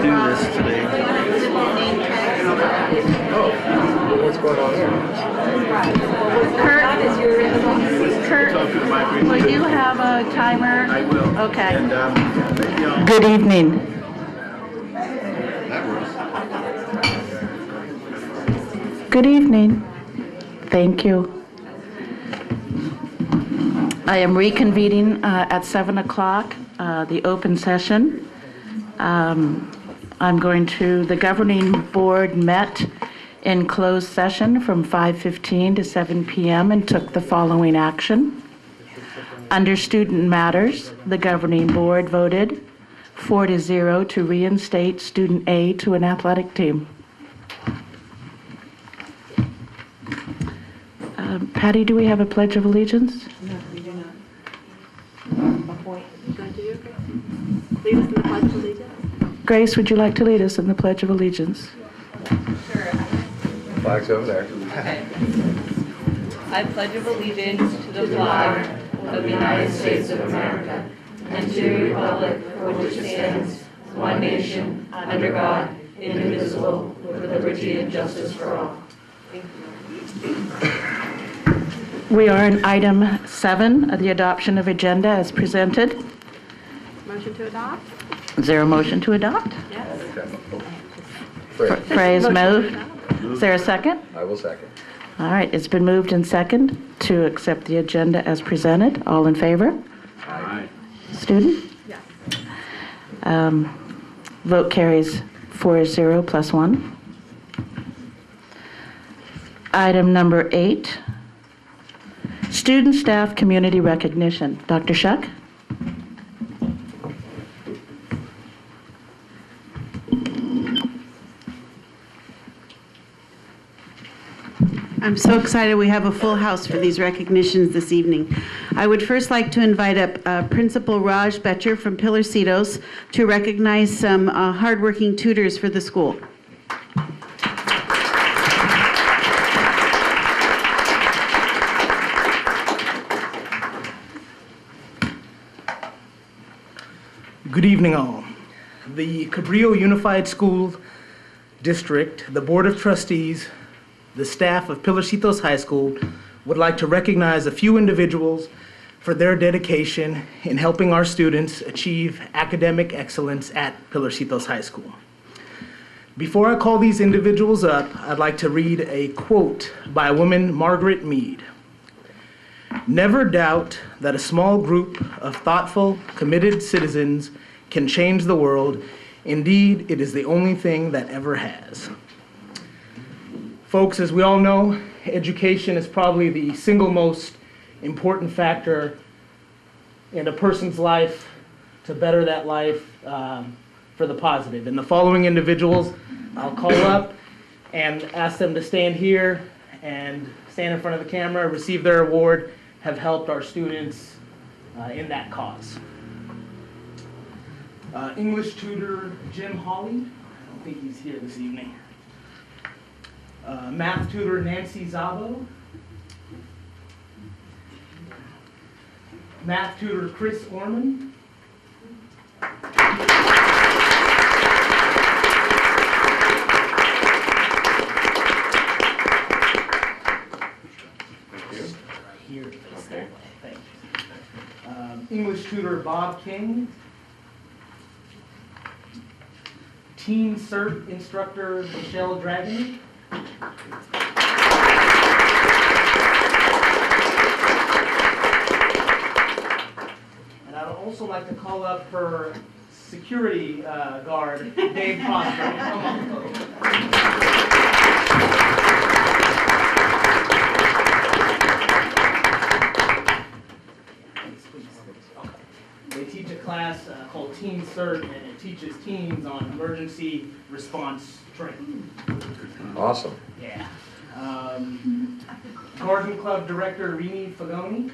do this today. Oh, what's going on here? Kurt, will you have a timer? I will. Okay. And, Good evening. that works. Good evening. Thank you. I am reconvening at 7 o'clock, the open session. The governing board met in closed session from 5:15 to 7 p.m. and took the following action. Under student matters, the governing board voted 4-0 to reinstate student A to an athletic team. Patty, do we have a pledge of allegiance? No, we do not. Going to do it? Lead us in the pledge of allegiance. Grace, would you like to lead us in the pledge of allegiance? Flag's over there. I pledge of allegiance to the flag of the United States of America and to the republic for which it stands, one nation, under God, indivisible, with liberty and justice for all. We are in item 7, the adoption of agenda as presented. Motion to adopt? Is there a motion to adopt? Yes. Okay. Frey is moved. Is there a second? I will second. All right, it's been moved and second to accept the agenda as presented. All in favor? Aye. Student? Yes. Vote carries 4-0 plus 1. Item number 8, student staff community recognition. Dr. Shuck? I'm so excited we have a full house for these recognitions this evening. I would first like to invite up Principal Raj Betcher from Pillarcitos to recognize some hardworking tutors for the school. Good evening, all. The Cabrillo Unified School District, the Board of Trustees, the staff of Pillarcitos High School would like to recognize a few individuals for their dedication in helping our students achieve academic excellence at Pillarcitos High School. Before I call these individuals up, I'd like to read a quote by a woman, Margaret Mead. "Never doubt that a small group of thoughtful, committed citizens can change the world. Indeed, it is the only thing that ever has." Folks, as we all know, education is probably the single most important factor in a person's life to better that life for the positive. And the following individuals I'll call up and ask them to stand here and stand in front of the camera, receive their award, have helped our students in that cause. English tutor Jim Hawley, I don't think he's here this evening. Math tutor Nancy Zabo. Math tutor Chris Orman. Here. Okay. Thanks. English tutor Bob King. Teen CERT instructor Michelle Dragon. And I'd also like to call up her security guard, Dave Prosper. Come on, folks. They teach a class called Teen CERT, and it teaches teens on emergency response training. Awesome. Yeah. Garden Club Director Rini Fagoni.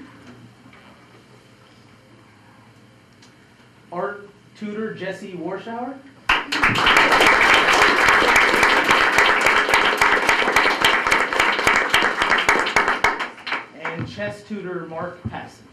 Art Tutor Jesse Warshauer. And Chess Tutor Mark Passon.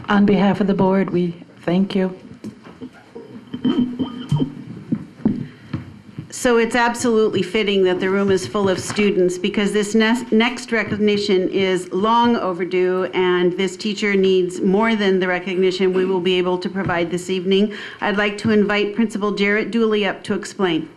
On behalf of the board, we thank you. So it's absolutely fitting that the room is full of students because this next recognition is long overdue, and this teacher needs more than the recognition we will be able to provide this evening. I'd like to invite Principal Jarrett Dooley up to explain.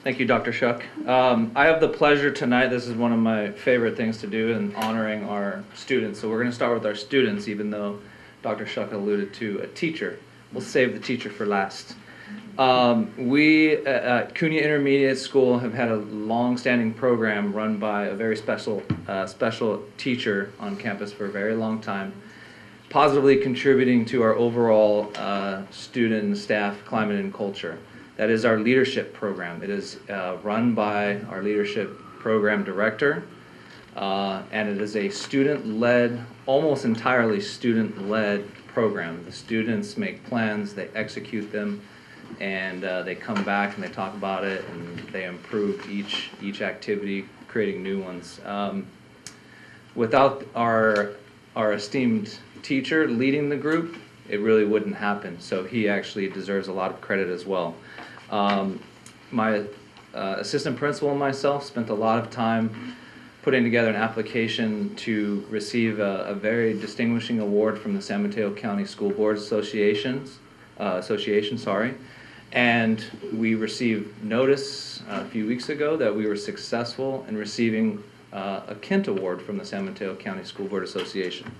Thank you, Dr. Shuck. I have the pleasure tonight, this is one of my favorite things to do, in honoring our students. So we're going to start with our students, even though Dr. Shuck alluded to a teacher. We'll save the teacher for last. We at CUNY Intermediate School have had a long-standing program run by a very special teacher on campus for a very long time, positively contributing to our overall student and staff climate and culture. That is our leadership program. It is run by our leadership program director, and it is a student-led, almost entirely student-led program. The students make plans, they execute them, and they come back and they talk about it, and they improve each activity, creating new ones. Without our esteemed teacher leading the group, it really wouldn't happen. So he actually deserves a lot of credit as well. My assistant principal and myself spent a lot of time putting together an application to receive a very distinguishing award from the San Mateo County School Board Association, and we received notice a few weeks ago that we were successful in receiving a Kent Award from the San Mateo County School Board Association.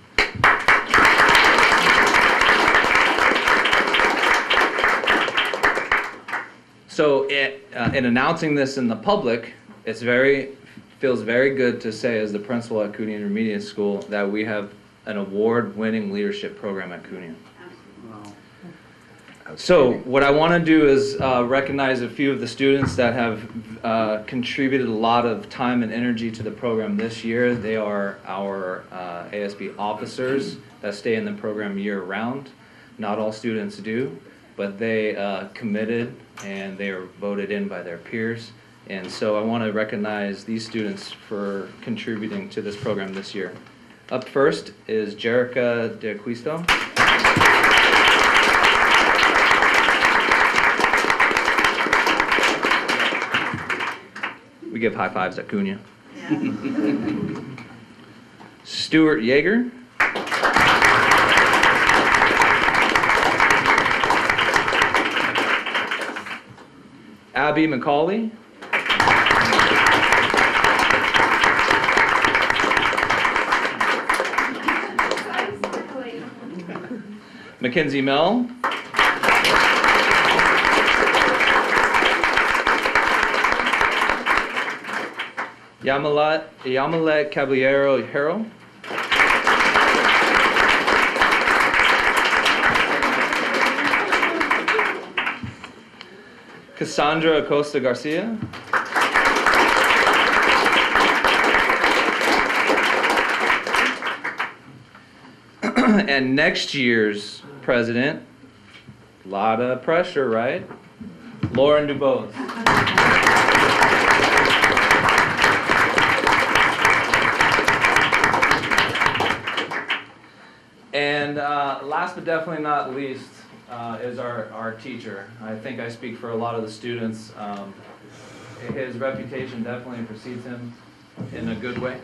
So in announcing this in the public, it's feels very good to say, as the principal at CUNY Intermediate School, that we have an award-winning leadership program at CUNY. So what I want to do is recognize a few of the students that have contributed a lot of time and energy to the program this year. They are our ASB officers that stay in the program year-round. Not all students do, but they committed and they are voted in by their peers. And so I want to recognize these students for contributing to this program this year. Up first is Jerica De Quisto. We give high fives at CUNY. Yeah. Stuart Yeager. Abby McCauley. Mackenzie Mell. Yamalet Caballero Hero. Cassandra Acosta Garcia. And next year's president, a lot of pressure, right? Lauren DuBose. And last but definitely not least is our teacher. I think I speak for a lot of the students. His reputation definitely precedes him in a good way.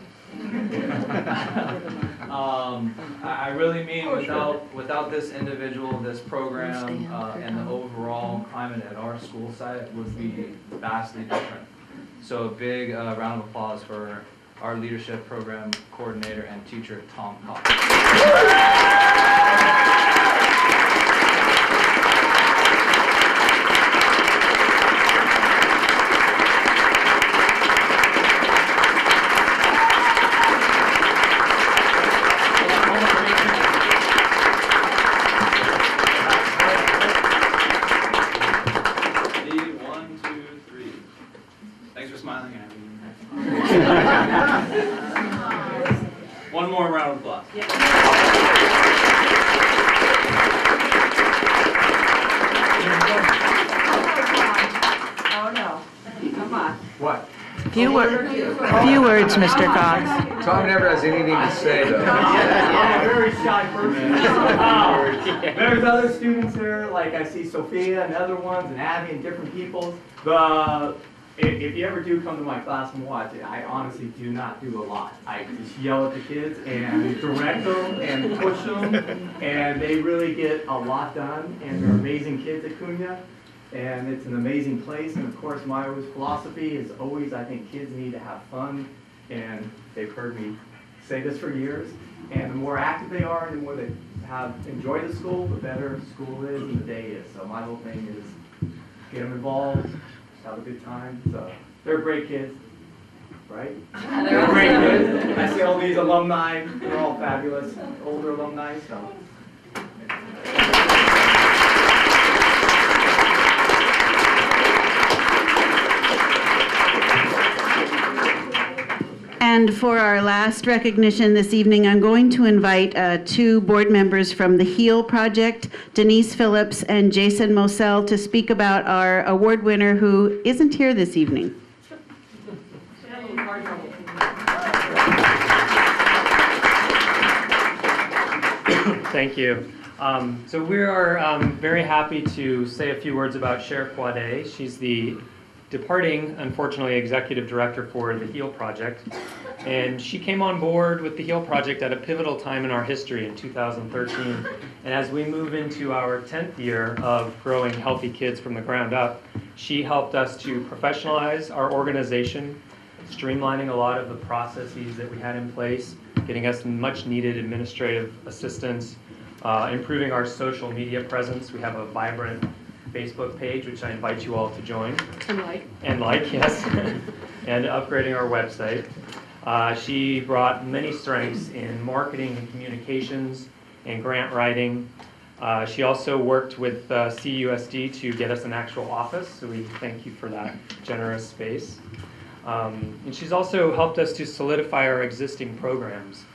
I really mean without this individual, this program, and the overall climate at our school site would be vastly different. So a big round of applause for our leadership program coordinator and teacher, Tom Cox. One more round of applause. Yeah. Oh no, come on. What? Few words, Mr. Cox. Tom never has anything to say, though. I'm a very shy person. There's other students here, like I see Sophia and other ones, and Abby and different people. If you ever do come to my class and watch it, I honestly do not do a lot. I just yell at the kids and direct them and push them, and they really get a lot done, and they're amazing kids at Cunha. And it's an amazing place, and of course my philosophy is always I think kids need to have fun, and they've heard me say this for years, and the more active they are and the more they enjoy the school, the better school is and the day is. So my whole thing is get them involved, have a good time. So they're great kids, right? They're great kids. I see all these alumni, they're all fabulous, older alumni, so. And for our last recognition this evening, I'm going to invite two board members from the HEAL Project, Denise Phillips and Jason Moselle, to speak about our award winner who isn't here this evening. Thank you. So we are very happy to say a few words about Cher Quade. She's the departing, unfortunately, executive director for the HEAL Project. And she came on board with the HEAL Project at a pivotal time in our history in 2013. And as we move into our 10th year of growing healthy kids from the ground up, she helped us to professionalize our organization, streamlining a lot of the processes that we had in place, getting us much needed administrative assistance, improving our social media presence. We have a vibrant Facebook page, which I invite you all to join. And like, yes. And upgrading our website. She brought many strengths in marketing and communications and grant writing. She also worked with CUSD to get us an actual office, so we thank you for that generous space. And she's also helped us to solidify our existing programs,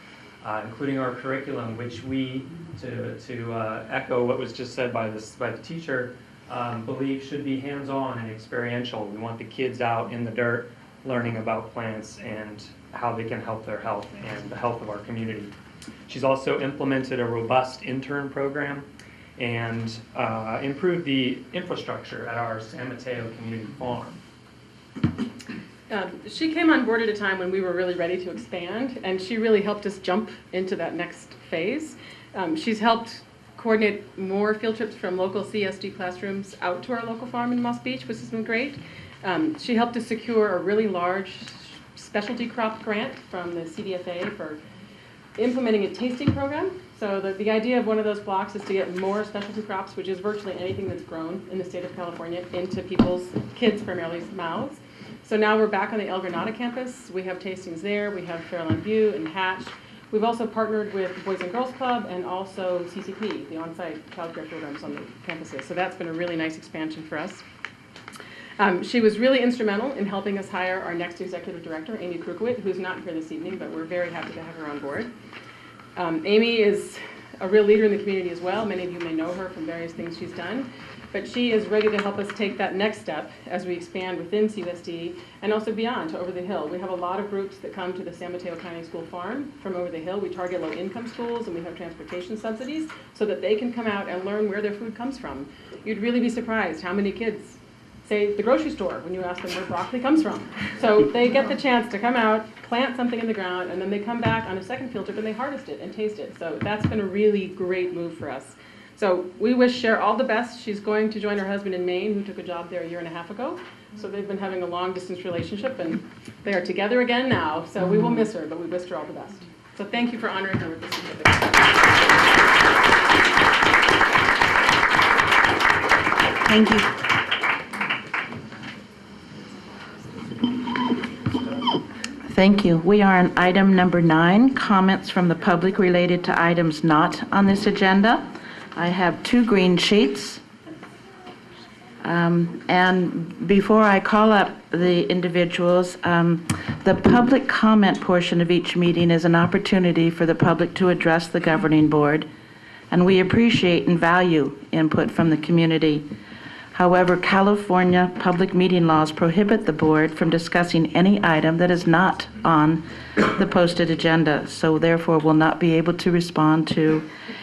including our curriculum, which we, to echo what was just said by the teacher, believe should be hands-on and experiential. We want the kids out in the dirt learning about plants and how they can help their health and the health of our community. She's also implemented a robust intern program and improved the infrastructure at our San Mateo Community Farm. She came on board at a time when we were really ready to expand, and she really helped us jump into that next phase. She's helped coordinate more field trips from local CSD classrooms out to our local farm in Moss Beach, which has been great. She helped us secure a really large specialty crop grant from the CDFA for implementing a tasting program. So the idea of one of those blocks is to get more specialty crops, which is virtually anything that's grown in the state of California, into people's kids' primarily mouths. So now we're back on the El Granada campus. We have tastings there. We have Fairland View and Hatch. We've also partnered with Boys and Girls Club and also CCP, the on-site child care programs on the campuses. So that's been a really nice expansion for us. She was really instrumental in helping us hire our next executive director, Amy Krukowit, who's not here this evening, but we're very happy to have her on board. Amy is a real leader in the community as well. Many of you may know her from various things she's done. But she is ready to help us take that next step as we expand within CUSD and also beyond to Over the Hill. We have a lot of groups that come to the San Mateo County School Farm from Over the Hill. We target low-income schools, and we have transportation subsidies so that they can come out and learn where their food comes from. You'd really be surprised how many kids say the grocery store when you ask them where broccoli comes from. So they get the chance to come out, plant something in the ground, and then they come back on a second field trip and they harvest it and taste it. So that's been a really great move for us. So we wish Cher all the best. She's going to join her husband in Maine, who took a job there a year and a half ago. So they've been having a long-distance relationship, and they are together again now. So we will miss her, but we wish her all the best. So thank you for honoring her with this certificate. Thank you. Thank you. We are on item number 9, comments from the public related to items not on this agenda. I have 2 green sheets. And before I call up the individuals, the public comment portion of each meeting is an opportunity for the public to address the governing board, and we appreciate and value input from the community. However, California public meeting laws prohibit the board from discussing any item that is not on the posted agenda, so therefore will not be able to respond to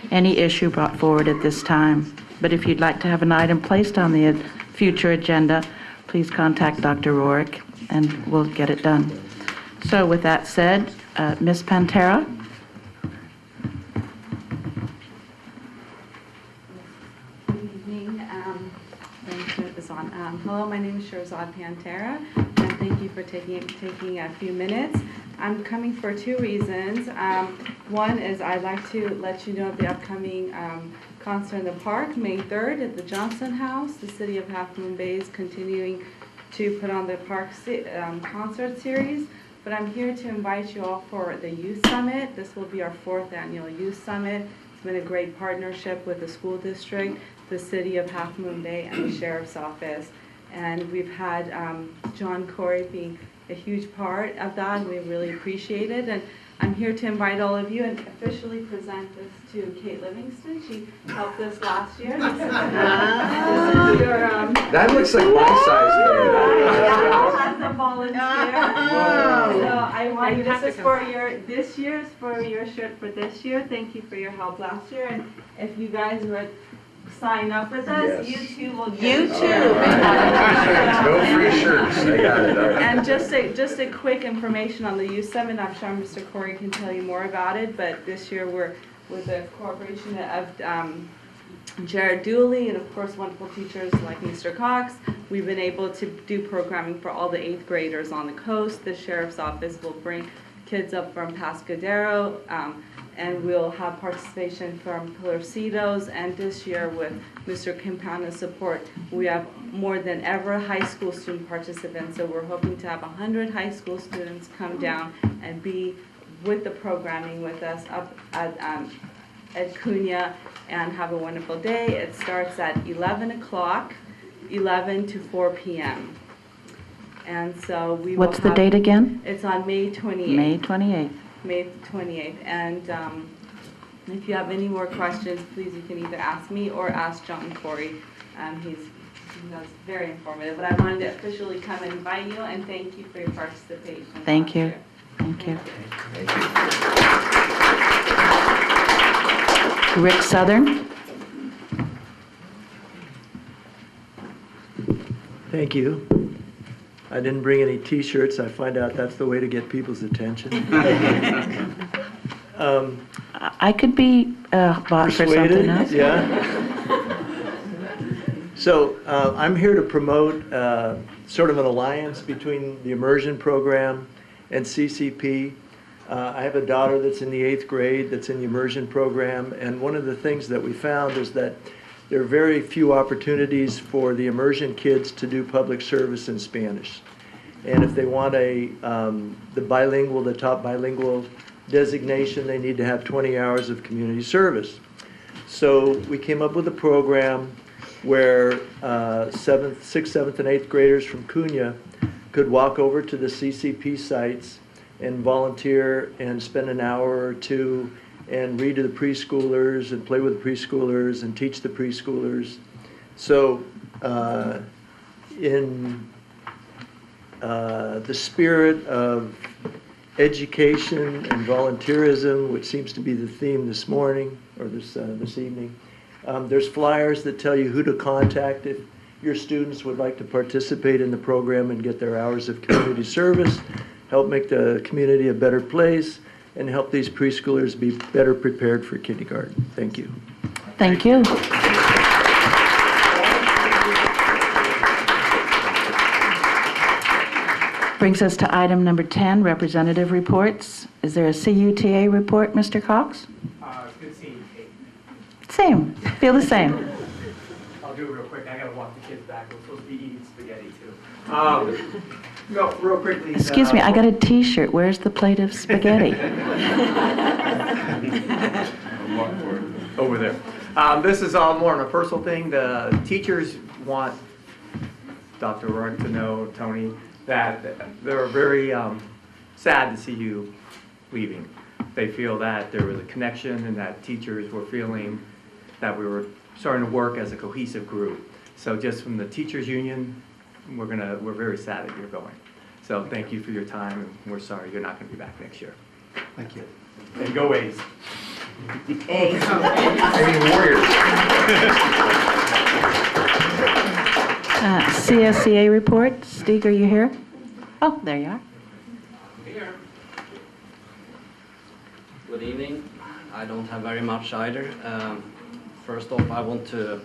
any issue brought forward at this time. But if you'd like to have an item placed on the future agenda, please contact Dr. Rourke and we'll get it done. So with that said, Ms. Pantera? Good evening. Let me put this on. Hello, my name is Shirzad Pantera, and thank you for taking a few minutes. I'm coming for two reasons. One is I'd like to let you know of the upcoming concert in the park, May 3rd at the Johnson House. The City of Half Moon Bay is continuing to put on the park concert series, but I'm here to invite you all for the Youth Summit. This will be our 4th annual Youth Summit. It's been a great partnership with the school district, the City of Half Moon Bay, and the Sheriff's Office. And we've had John Corey being a huge part of that, and we really appreciate it. And I'm here to invite all of you and officially present this to Kate Livingston. She helped us last year. This is your, That looks like my size. as a volunteer. So I want you, this is for your shirt for this year. Thank you for your help last year. And if you guys would sign up with us, Yes. you too will get You it. too. No free shirts. I got it. All right. And just a quick information on the Youth Summit. I'm sure Mr. Corey can tell you more about it, but this year we're with the cooperation of Jared Dooley and of course wonderful teachers like Mr. Cox. We've been able to do programming for all the 8th graders on the coast. The Sheriff's Office will bring kids up from Pascadero, and we'll have participation from Pilarcitos. And this year with Mr. Campana's support, we have more than ever high school student participants. So we're hoping to have 100 high school students come down and be with the programming with us up at Cunha and have a wonderful day. It starts at 11 o'clock, 11 to 4 p.m. And so we will What's the date again? It's on May 28th. May 28th. May 28th. And if you have any more questions, please, you can either ask me or ask John Corey. He's very informative. But I wanted to officially come and invite you and thank you for your participation. Thank last you. year. Thank you. Thank you. Rick Southern? Thank you. I didn't bring any T-shirts. I find out that's the way to get people's attention. I could be bought for something Persuaded, else. yeah. So I'm here to promote sort of an alliance between the immersion program and CCP. I have a daughter that's in the 8th grade that's in the immersion program, and one of the things that we found is that there are very few opportunities for the immersion kids to do public service in Spanish. And if they want the top bilingual designation, they need to have 20 hours of community service. So we came up with a program where 6th, 7th, and 8th graders from Cunha could walk over to the CCP sites and volunteer and spend an hour or two and read to the preschoolers and play with the preschoolers and teach the preschoolers. So in the spirit of education and volunteerism, which seems to be the theme this morning or this evening, there's flyers that tell you who to contact if your students would like to participate in the program and get their hours of community service, help make the community a better place, and help these preschoolers be better prepared for kindergarten. Thank you. Thank you. Brings us to item number 10, representative reports. Is there a CUTA report, Mr. Cox? Good seeing you, Kate. Same. Feel the same. I'll do it real quick. I gotta walk the kids back. We're supposed to be eating spaghetti too. No, real quickly. Excuse me, I got a T-shirt. Where's the plate of spaghetti? Over there. This is more on a personal thing. The teachers want Dr. Rourke to know, Tony, that they're very sad to see you leaving. They feel that there was a connection and that teachers were feeling that we were starting to work as a cohesive group. So just from the teachers union, we're very sad that you're going. So thank you for your time, and we're sorry you're not going to be back next year. Thank you. And go A's. Hey, Warriors. CSEA report. Stieg, are you here? Oh, there you are. Here. Good evening. I don't have very much either. First off, I want to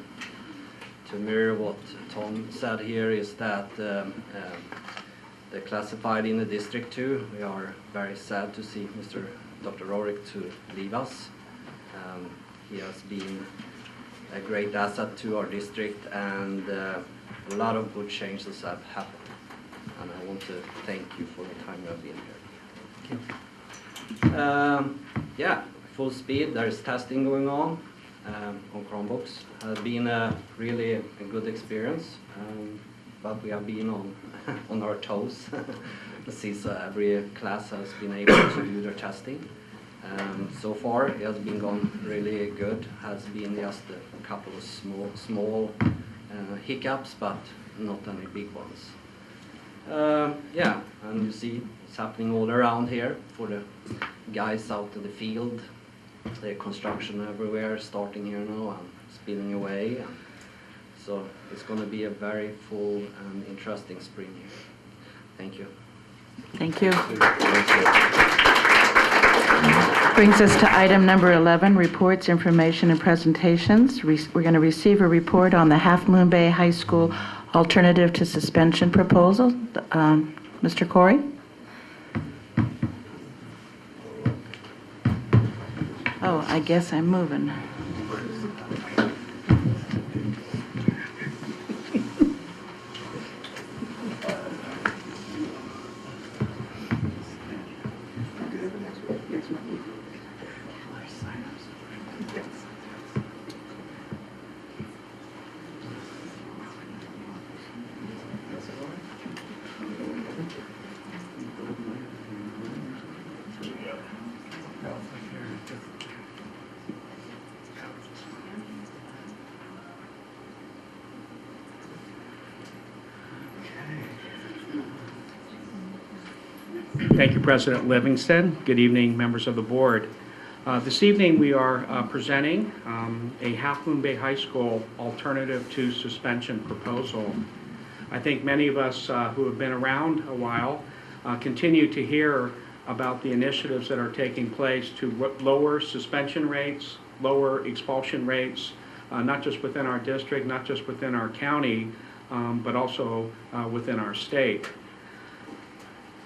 mirror what Tom said here, is that they're classified in the District 2. We are very sad to see Dr. Rorick to leave us. He has been a great asset to our district, and a lot of good changes have happened. And I want to thank you for the time you have been here. Yeah, full speed. There is testing going on Chromebooks. Has been really a good experience, but we have been on our toes. Since every class has been able to do their testing. So far, it has been going really good. Has been just a couple of small hiccups, but not any big ones. Yeah, and you see it's happening all around here for the guys out in the field. There's construction everywhere, starting here now and spilling away. So it's going to be a very full and interesting spring here. Thank you. Thank you. Brings us to item number 11, reports, information, and presentations. We're going to receive a report on the Half Moon Bay High School alternative to suspension proposal. Mr. Corey? Oh, I guess I'm moving. Thank you, President Livingston. Good evening, members of the board. This evening we are presenting a Half Moon Bay High School alternative to suspension proposal. I think many of us who have been around a while continue to hear about the initiatives that are taking place to lower suspension rates, lower expulsion rates, not just within our district, not just within our county, but also within our state.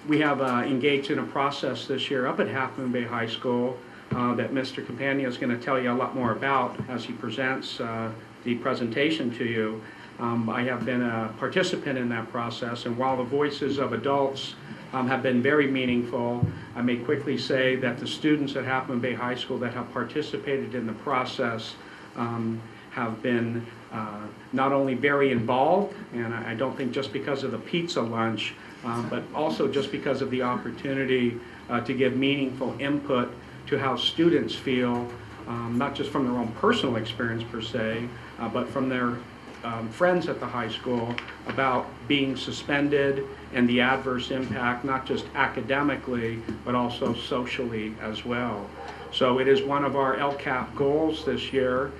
We have engaged in a process this year up at Half Moon Bay High School that Mr. Campagna is going to tell you a lot more about as he presents the presentation to you. I have been a participant in that process, and while the voices of adults have been very meaningful, I may quickly say that the students at Half Moon Bay High School that have participated in the process have been not only very involved, and I don't think just because of the pizza lunch, but also just because of the opportunity to give meaningful input to how students feel, not just from their own personal experience per se, but from their friends at the high school about being suspended and the adverse impact, not just academically, but also socially as well. So it is one of our LCAP goals this year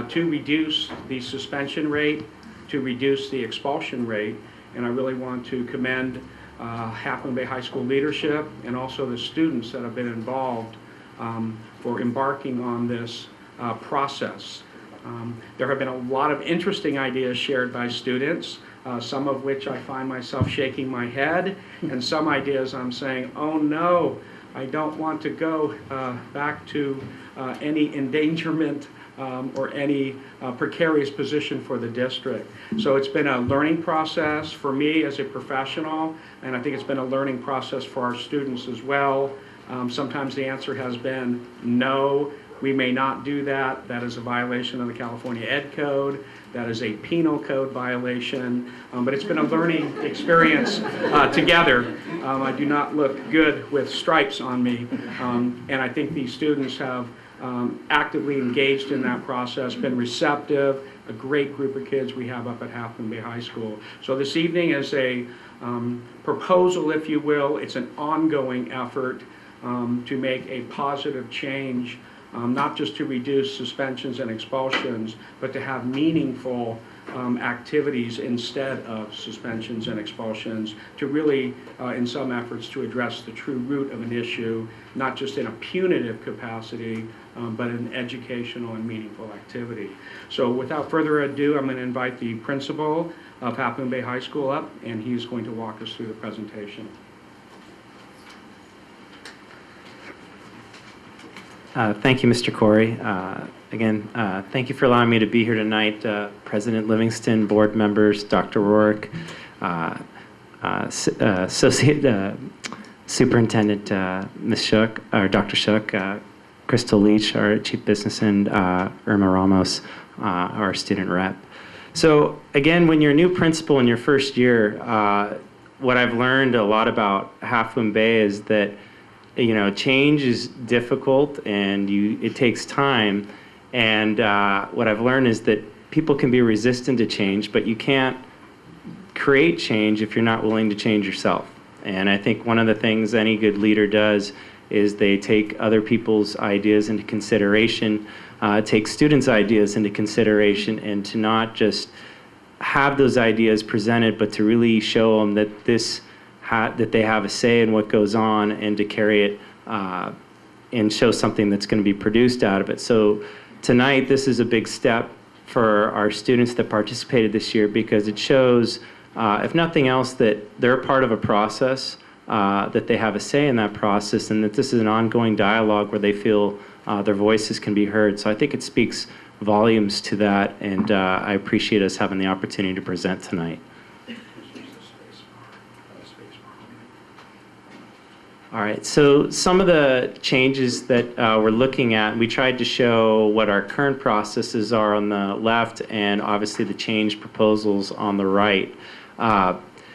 to reduce the suspension rate, to reduce the expulsion rate, and I really want to commend Half Moon Bay High School leadership and also the students that have been involved for embarking on this process. There have been a lot of interesting ideas shared by students, some of which I find myself shaking my head, and some ideas I'm saying, oh no, I don't want to go back to any endangerment or any precarious position for the district. So it's been a learning process for me as a professional, and I think it's been a learning process for our students as well. Sometimes the answer has been no, we may not do that. That is a violation of the California Ed Code. That is a penal code violation. But it's been a learning experience together. I do not look good with stripes on me. And I think these students have actively engaged in that process, been receptive, a great group of kids we have up at Half Moon Bay High School. So this evening is a proposal, if you will. It's an ongoing effort to make a positive change, not just to reduce suspensions and expulsions, but to have meaningful activities instead of suspensions and expulsions, to really, in some efforts, to address the true root of an issue, not just in a punitive capacity, but an educational and meaningful activity. So without further ado, I'm going to invite the principal of Half Moon Bay High School up, and he's going to walk us through the presentation. Thank you, Mr. Corey. Again, thank you for allowing me to be here tonight. President Livingston, board members, Dr. Rourke, Associate Superintendent Ms. Shook, or Dr. Shook, Crystal Leach, our Chief Business, and Irma Ramos, our student rep. So again, when you're a new principal in your first year, what I've learned a lot about Half Moon Bay is that change is difficult and it takes time. And what I've learned is that people can be resistant to change, but you can't create change if you're not willing to change yourself. And I think one of the things any good leader does is they take other people's ideas into consideration, take students' ideas into consideration, and to not just have those ideas presented, but to really show them that that they have a say in what goes on, and to carry it and show something that's going to be produced out of it. So tonight, this is a big step for our students that participated this year, because it shows, if nothing else, that they're part of a process, that they have a say in that process, and that this is an ongoing dialogue where they feel their voices can be heard. So I think it speaks volumes to that, and I appreciate us having the opportunity to present tonight. All right, so some of the changes that we're looking at, we tried to show what our current processes are on the left, and obviously the change proposals on the right.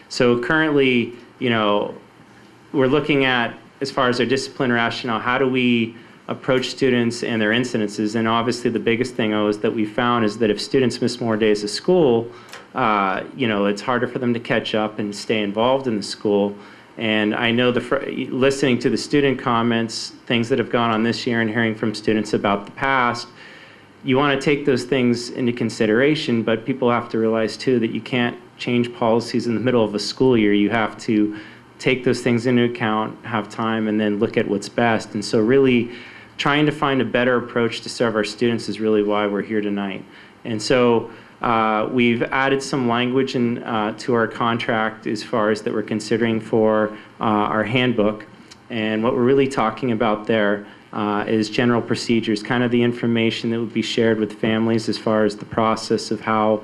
So currently, we're looking at, as far as our discipline rationale, how do we approach students and their incidences? And obviously the biggest thing that we found is that if students miss more days of school, it's harder for them to catch up and stay involved in the school. And I know listening to the student comments, things that have gone on this year, and hearing from students about the past, you want to take those things into consideration, but people have to realize too that you can't change policies in the middle of a school year. You have to take those things into account, have time, and then look at what's best. And so really trying to find a better approach to serve our students is really why we're here tonight. And so we've added some language to our contract as far as that we're considering for our handbook. And what we're really talking about there is general procedures, kind of the information that would be shared with families as far as the process of how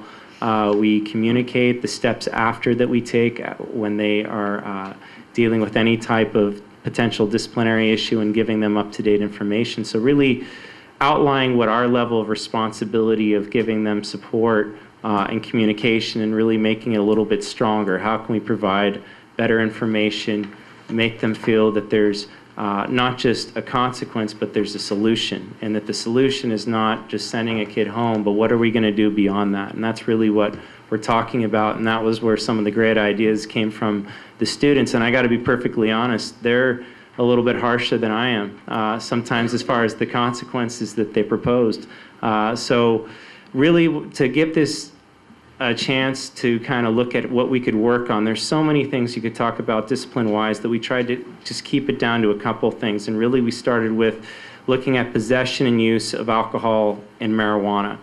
we communicate, the steps after that we take when they are dealing with any type of potential disciplinary issue, and giving them up-to-date information. So really outlining what our level of responsibility of giving them support and communication, and really making it a little bit stronger. How can we provide better information, make them feel that there's not just a consequence, but there's a solution, and that the solution is not just sending a kid home, but what are we going to do beyond that? And that's really what we're talking about, and that was where some of the great ideas came from the students. And I got to be perfectly honest, they're a little bit harsher than I am sometimes as far as the consequences that they proposed. So really to give this a chance to kind of look at what we could work on. There's so many things you could talk about discipline-wise that we tried to just keep it down to a couple things. And really we started with looking at possession and use of alcohol and marijuana.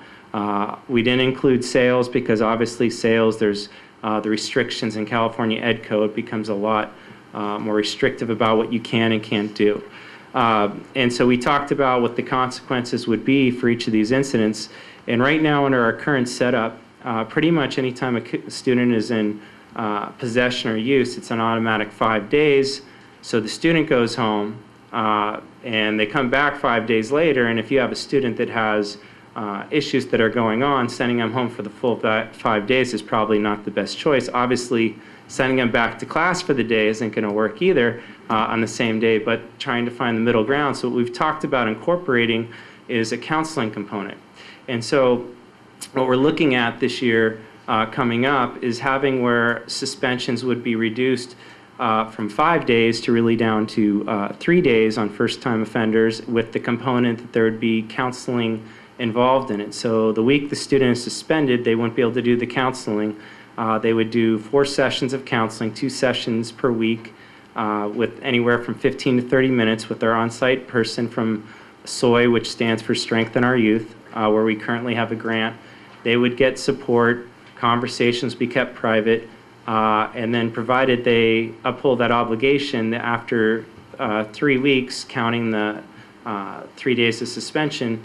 We didn't include sales because obviously sales, there's the restrictions in California Ed Code becomes a lot more restrictive about what you can and can't do. And so we talked about what the consequences would be for each of these incidents. And right now under our current setup, pretty much anytime a student is in possession or use, it's an automatic 5 days. So the student goes home and they come back 5 days later, and if you have a student that has issues that are going on, sending them home for the full 5 days is probably not the best choice. Obviously, sending them back to class for the day isn't going to work either on the same day, but trying to find the middle ground. So what we've talked about incorporating is a counseling component. And so what we're looking at this year coming up is having where suspensions would be reduced from 5 days to really down to 3 days on first-time offenders, with the component that there would be counseling involved in it. So the week the student is suspended, they wouldn't be able to do the counseling. They would do 4 sessions of counseling, 2 sessions per week, with anywhere from 15 to 30 minutes with our on-site person from SOY, which stands for Strengthen Our Youth, where we currently have a grant. They would get support, conversations be kept private, and then provided they uphold that obligation, after 3 weeks, counting the 3 days of suspension,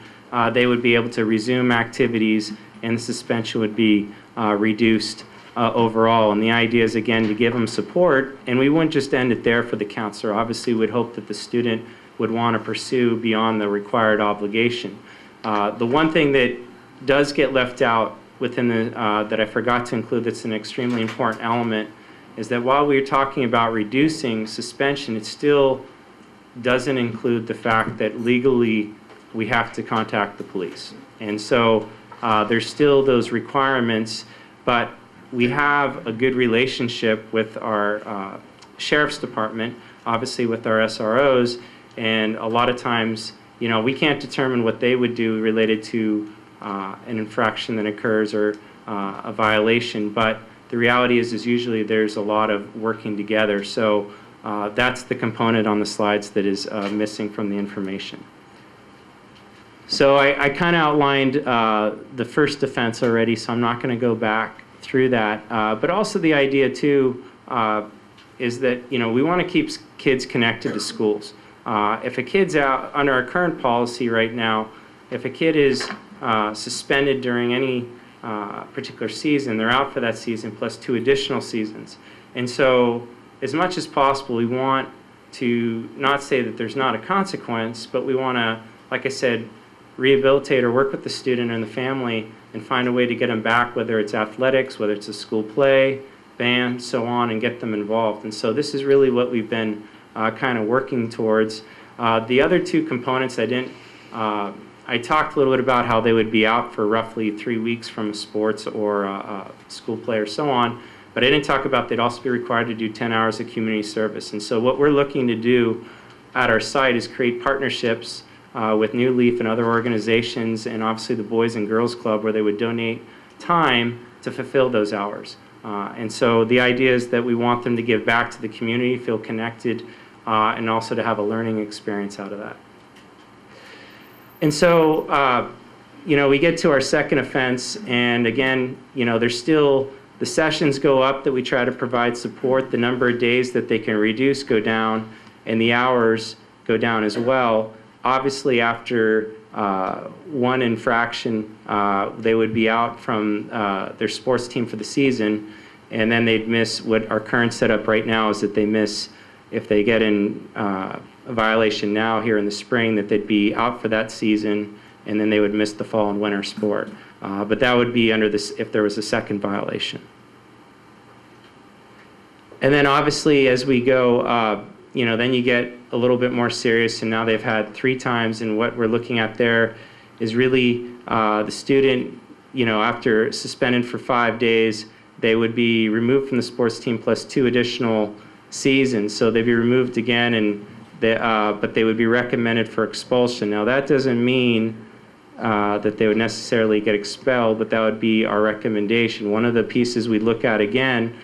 they would be able to resume activities and the suspension would be reduced overall. And the idea is, again, to give them support, and we wouldn't just end it there for the counselor. Obviously, we'd hope that the student would want to pursue beyond the required obligation. The one thing that does get left out within the, that I forgot to include, that's an extremely important element, is that while we're talking about reducing suspension, it still doesn't include the fact that legally we have to contact the police. And so there's still those requirements, but we have a good relationship with our sheriff's department, obviously with our SROs, and a lot of times, you know, we can't determine what they would do related to an infraction that occurs or a violation, but the reality is usually there's a lot of working together. So that's the component on the slides that is missing from the information. So I kind of outlined the first offense already, so I'm not going to go back through that. But also the idea too is that, you know, we want to keep kids connected to schools. If a kid's out under our current policy right now, if a kid is suspended during any particular season, they're out for that season plus 2 additional seasons. And so as much as possible, we want to not say that there's not a consequence, but we want to, like I said, rehabilitate or work with the student and the family and find a way to get them back, whether it's athletics, whether it's a school play, band, so on, and get them involved. And so this is really what we've been kind of working towards. The other 2 components I talked a little bit about how they would be out for roughly 3 weeks from sports or school play or so on, but I didn't talk about they'd also be required to do 10 hours of community service. And so what we're looking to do at our site is create partnerships with New Leaf and other organizations, and obviously the Boys and Girls Club, where they would donate time to fulfill those hours. And so the idea is that we want them to give back to the community, feel connected, and also to have a learning experience out of that. And so, you know, we get to our second offense, and again, you know, there's still, the sessions go up that we try to provide support, the number of days that they can reduce go down, and the hours go down as well. Obviously, after 1 infraction, they would be out from their sports team for the season, and then they'd miss, what our current setup right now is that they miss, if they get in a violation now here in the spring, that they'd be out for that season, and then they would miss the fall and winter sport. But that would be under this if there was a second violation. And then obviously as we go, you know, then you get a little bit more serious, and now they've had 3 times, and what we're looking at there is really the student, you know, after suspended for 5 days, they would be removed from the sports team plus 2 additional seasons. So they'd be removed again, and but they would be recommended for expulsion. Now that doesn't mean that they would necessarily get expelled, but that would be our recommendation. One of the pieces we look at again,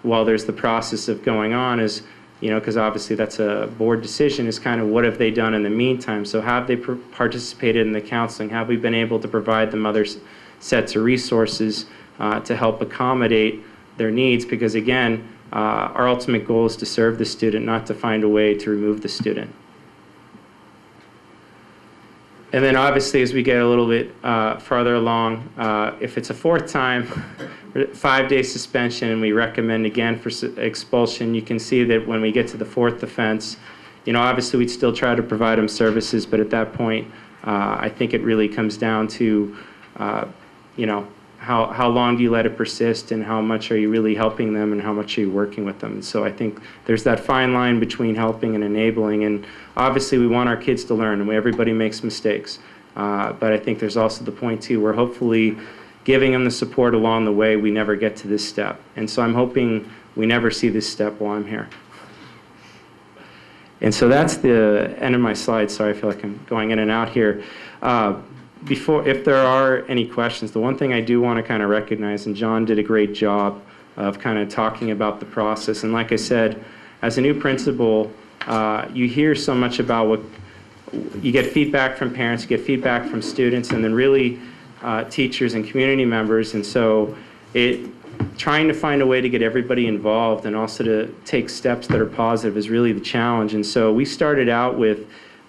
while there's the process of going on, is, you know, because obviously that's a board decision, is kind of what have they done in the meantime. So have they participated in the counseling? Have we been able to provide them other sets of resources to help accommodate their needs? Because again, our ultimate goal is to serve the student, not to find a way to remove the student. And then obviously as we get a little bit farther along, if it's a 4th time, 5-day suspension, and we recommend again for expulsion, you can see that when we get to the 4th offense, you know, obviously we'd still try to provide them services, but at that point, I think it really comes down to, you know, how long do you let it persist, and how much are you really helping them, and how much are you working with them. And so I think there's that fine line between helping and enabling, and obviously we want our kids to learn, and everybody makes mistakes. But I think there's also the point too where hopefully, giving them the support along the way, we never get to this step. And so I'm hoping we never see this step while I'm here. And so that's the end of my slide. Sorry, I feel like I'm going in and out here. If there are any questions, the one thing I do want to kind of recognize, and John did a great job of kind of talking about the process. And like I said, as a new principal, you hear so much about what you get feedback from parents, you get feedback from students, and then really teachers and community members. And so trying to find a way to get everybody involved and also to take steps that are positive is really the challenge. And so we started out with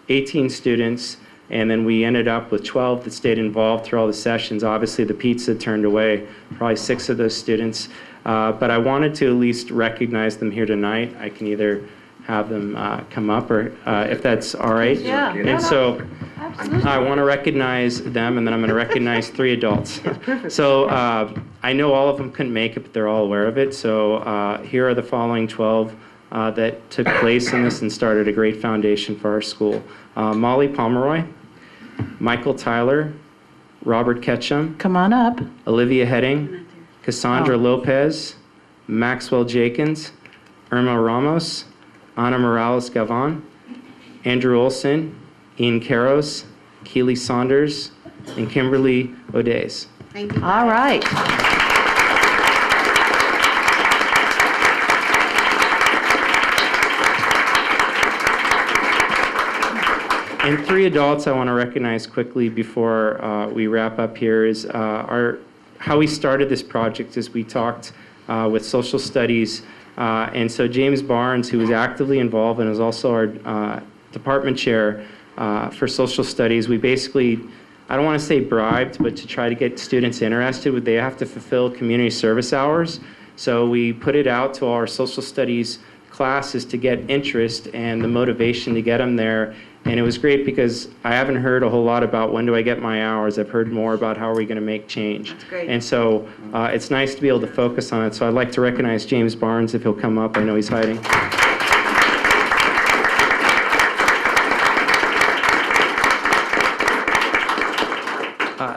18 students, and then we ended up with 12 that stayed involved through all the sessions. Obviously, the pizza turned away probably 6 of those students. But I wanted to at least recognize them here tonight. I can either have them come up or if that's all right. Yeah. And so Absolutely. I want to recognize them, and then I'm going to recognize 3 adults. So I know all of them couldn't make it, but they're all aware of it. So here are the following 12 that took place in this and started a great foundation for our school. Molly Pomeroy, Michael Tyler, Robert Ketchum. Come on up. Olivia Heading, Cassandra Lopez, Maxwell Jenkins, Irma Ramos, Ana Morales Gavan, Andrew Olson, Ian Caros, Keely Saunders, and Kimberly Odays. Thank you. All right. And 3 adults I want to recognize quickly before we wrap up here is how we started this project is we talked with social studies. And so James Barnes, who was actively involved and is also our department chair for social studies, we basically, I don't want to say bribed, but to try to get students interested, they have to fulfill community service hours. So we put it out to our social studies classes to get interest and the motivation to get them there. And it was great because I haven't heard a whole lot about when do I get my hours. I've heard more about how are we going to make change. That's great. And so it's nice to be able to focus on it. So I'd like to recognize James Barnes if he'll come up. I know he's hiding.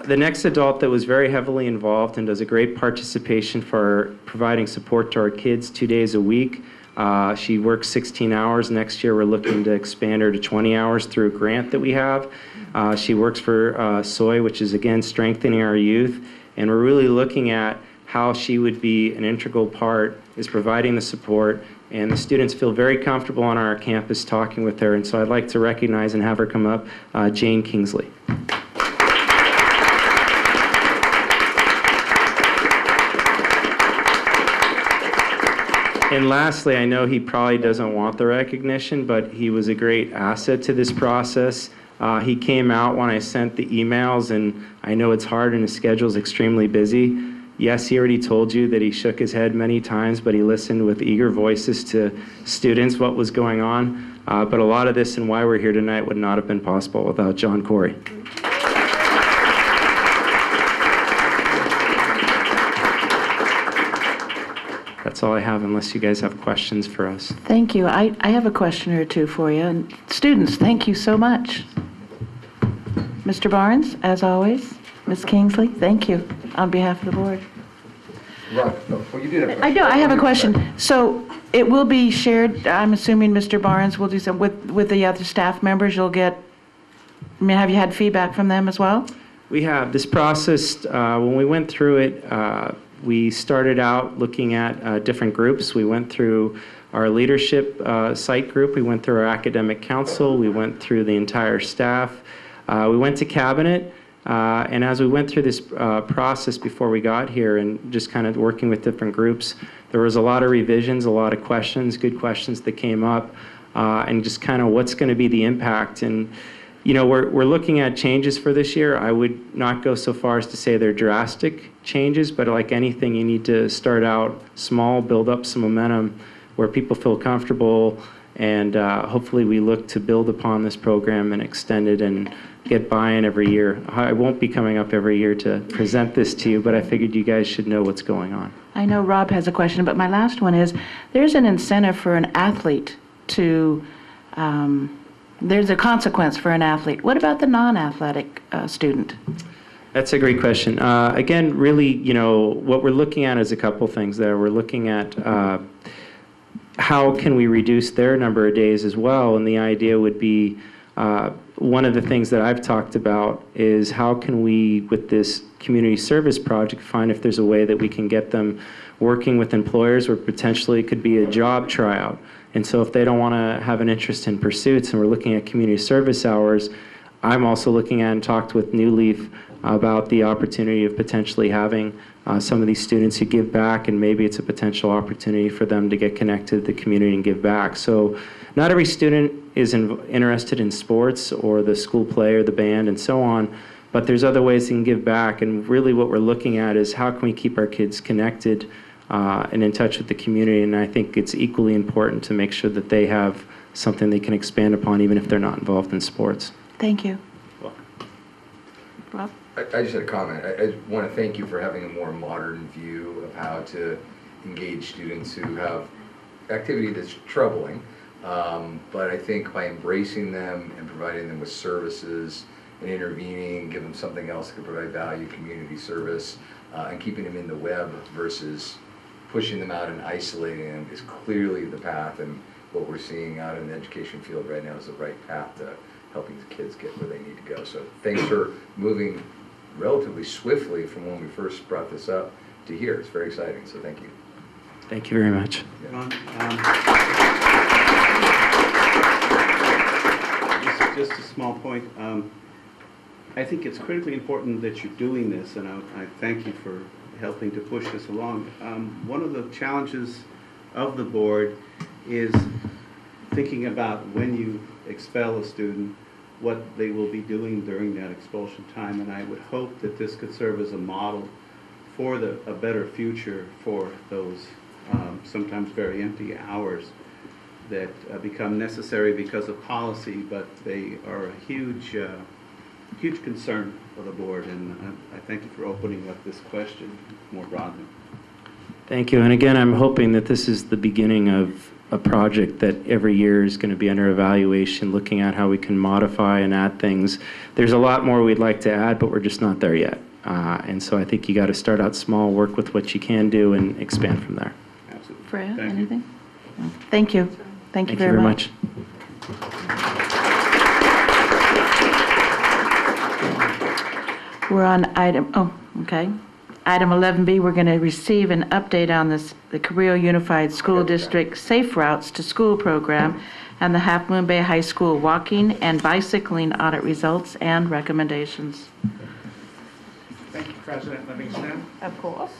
The next adult that was very heavily involved and does a great participation for providing support to our kids 2 days a week. She works 16 hours. Next year, we're looking to expand her to 20 hours through a grant that we have. She works for SOY, which is, again, strengthening our youth. And we're really looking at how she would be an integral part, is providing the support. And the students feel very comfortable on our campus talking with her. And so I'd like to recognize and have her come up, Jane Kingsley. And lastly, I know he probably doesn't want the recognition, but he was a great asset to this process. He came out when I sent the emails, and I know it's hard and his schedule's extremely busy. Yes, he already told you that he shook his head many times, but he listened with eager voices to students what was going on. But a lot of this and why we're here tonight would not have been possible without John Corey. That's all I have, unless you guys have questions for us. Thank you. I have a question or two for you. And students, thank you so much. Mr. Barnes, as always. Ms. Kingsley, thank you on behalf of the board. Right. Well, you did have a question. I know, I have a question. So it will be shared, I'm assuming Mr. Barnes will do some, with the other staff members, you'll get, I mean, have you had feedback from them as well? We have. This process, when we went through it, we started out looking at different groups. We went through our leadership site group. We went through our academic council. We went through the entire staff. We went to cabinet. And as we went through this process before we got here and just kind of working with different groups, there was a lot of revisions, a lot of questions, good questions that came up, and just kind of what's going to be the impact. And you know, we're looking at changes for this year. I would not go so far as to say they're drastic changes, but like anything, you need to start out small, build up some momentum where people feel comfortable, and hopefully we look to build upon this program and extend it and get buy-in every year. I won't be coming up every year to present this to you, but I figured you guys should know what's going on. I know Rob has a question, but my last one is, there's an incentive for an athlete to, there's a consequence for an athlete. What about the non-athletic student? That's a great question. Again, really, what we're looking at is a couple things there. We're looking at how can we reduce their number of days as well, and the idea would be one of the things that I've talked about is how can we, with this community service project, find if there's a way that we can get them working with employers where potentially it could be a job tryout. And so if they don't want to have an interest in pursuits and we're looking at community service hours, I'm also looking at and talked with New Leaf about the opportunity of potentially having some of these students who give back, and maybe it's a potential opportunity for them to get connected to the community and give back. So not every student is interested in sports or the school play or the band and so on, but there's other ways they can give back. And really what we're looking at is how can we keep our kids connected and in touch with the community. And I think it's equally important to make sure that they have something they can expand upon even if they're not involved in sports. Thank you. Rob? I just had a comment. I want to thank you for having a more modern view of how to engage students who have activity that's troubling. But I think by embracing them and providing them with services and intervening, give them something else that can provide value, community service, and keeping them in the web versus pushing them out and isolating them is clearly the path, and what we're seeing out in the education field right now is the right path to helping the kids get where they need to go. So thanks for moving relatively swiftly from when we first brought this up to here. It's very exciting, so thank you. Thank you very much. Just a small point. I think it's critically important that you're doing this, and I thank you for helping to push this along. One of the challenges of the board is thinking about when you expel a student, what they will be doing during that expulsion time, and I would hope that this could serve as a model for a better future for those sometimes very empty hours that become necessary because of policy, but they are a huge concern for the board, and I thank you for opening up this question more broadly. Thank you. And again, I'm hoping that this is the beginning of a project that every year is going to be under evaluation, looking at how we can modify and add things. There's a lot more we'd like to add, but we're just not there yet. And so I think you got to start out small, work with what you can do, and expand from there. Absolutely. Freya, Thank anything? No. Thank you. Thank you very much. We're on item 11B. We're going to receive an update on the Cabrillo Unified School District Safe Routes to School program and the Half Moon Bay High School walking and bicycling audit results and recommendations. Thank you, President Livingston. Of course.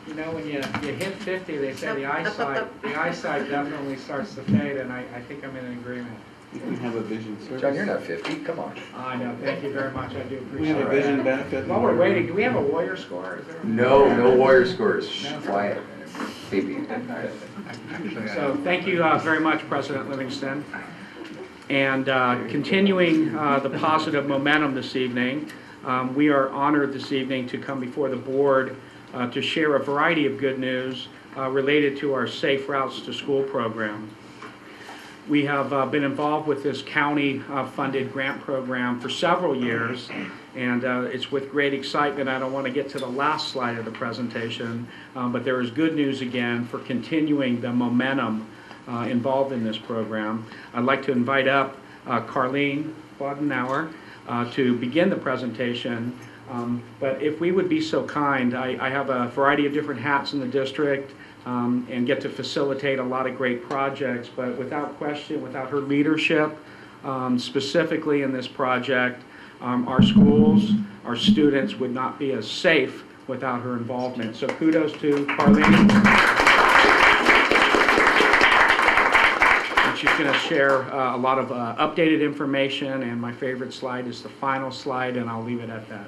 You know, when you hit 50, they say the eyesight definitely starts to fade, and I think I'm in agreement. You can have a vision service. John, you're not 50. Come on. I know. Thank you very much. I do appreciate it. We have a vision benefit. While we're waiting, do we have a Warrior score? Is there No Warrior scores. No. Quiet. Baby. So thank you very much, President Livingston. And continuing the positive momentum this evening, we are honored this evening to come before the board to share a variety of good news related to our Safe Routes to School program. We have been involved with this county-funded grant program for several years, and it's with great excitement. I don't want to get to the last slide of the presentation, but there is good news again for continuing the momentum involved in this program. I'd like to invite up Carlene Bodenauer to begin the presentation. But if we would be so kind, I have a variety of different hats in the district and get to facilitate a lot of great projects, but without question, without her leadership, specifically in this project, our schools, our students would not be as safe without her involvement. So kudos to Carlene. And she's going to share a lot of updated information, and my favorite slide is the final slide, and I'll leave it at that.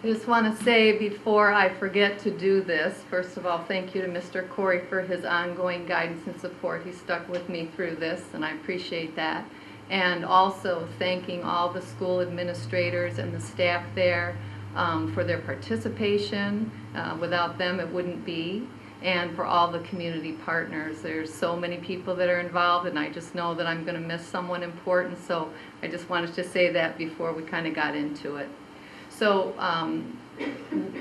I just want to say before I forget to do this, first of all, thank you to Mr. Corey for his ongoing guidance and support. He stuck with me through this, and I appreciate that. And also thanking all the school administrators and the staff there for their participation. Without them, it wouldn't be. and for all the community partners. There's so many people that are involved, and I just know that I'm going to miss someone important, so I just wanted to say that before we kind of got into it. So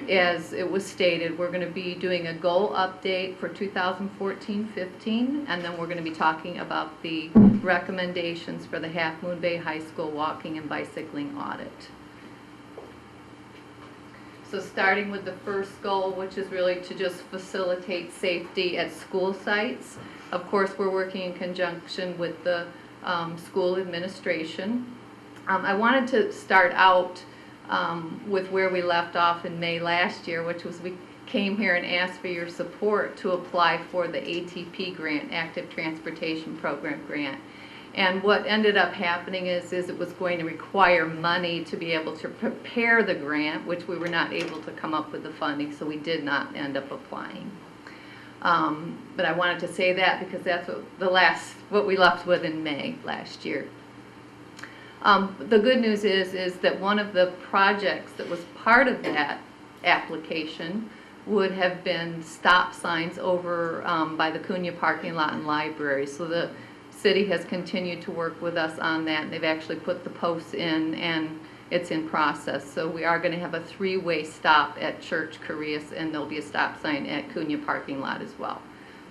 as it was stated, we're going to be doing a goal update for 2014-15, and then we're going to be talking about the recommendations for the Half Moon Bay High School walking and bicycling audit. So starting with the first goal, which is really to just facilitate safety at school sites. Of course, we're working in conjunction with the school administration. I wanted to start out with where we left off in May last year, which was we came here and asked for your support to apply for the ATP grant, Active Transportation Program grant. And what ended up happening is it was going to require money to be able to prepare the grant, which we were not able to come up with the funding, so we did not end up applying. But I wanted to say that because that's what we left with in May last year. The good news is that one of the projects that was part of that application would have been stop signs over by the Cunha parking lot and library. So the city has continued to work with us on that, and they've actually put the posts in, and it's in process. So we are going to have a 3-way stop at Church Koreas, and there'll be a stop sign at Cunha parking lot as well.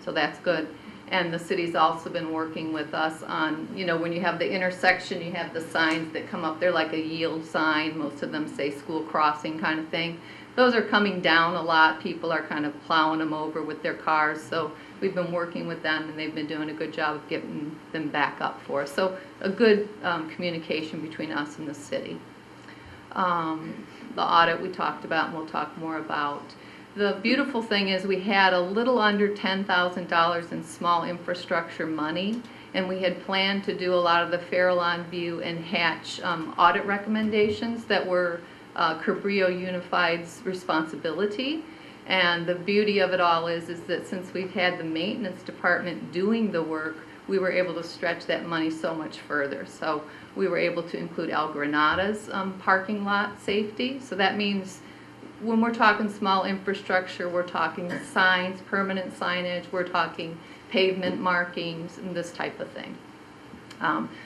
So that's good. And the city's also been working with us on, you know, when you have the intersection, you have the signs that come up there like a yield sign. Most of them say school crossing kind of thing. Those are coming down a lot. People are kind of plowing them over with their cars. So we've been working with them, and they've been doing a good job of getting them back up for us. So a good communication between us and the city. The audit we talked about, and we'll talk more about. The beautiful thing is we had a little under $10,000 in small infrastructure money, and we had planned to do a lot of the Farallon View and Hatch audit recommendations that were Cabrillo Unified's responsibility. And the beauty of it all is that since we've had the maintenance department doing the work, we were able to stretch that money so much further. So we were able to include El Granada's parking lot safety. So that means when we're talking small infrastructure, we're talking signs, permanent signage, we're talking pavement markings, and this type of thing.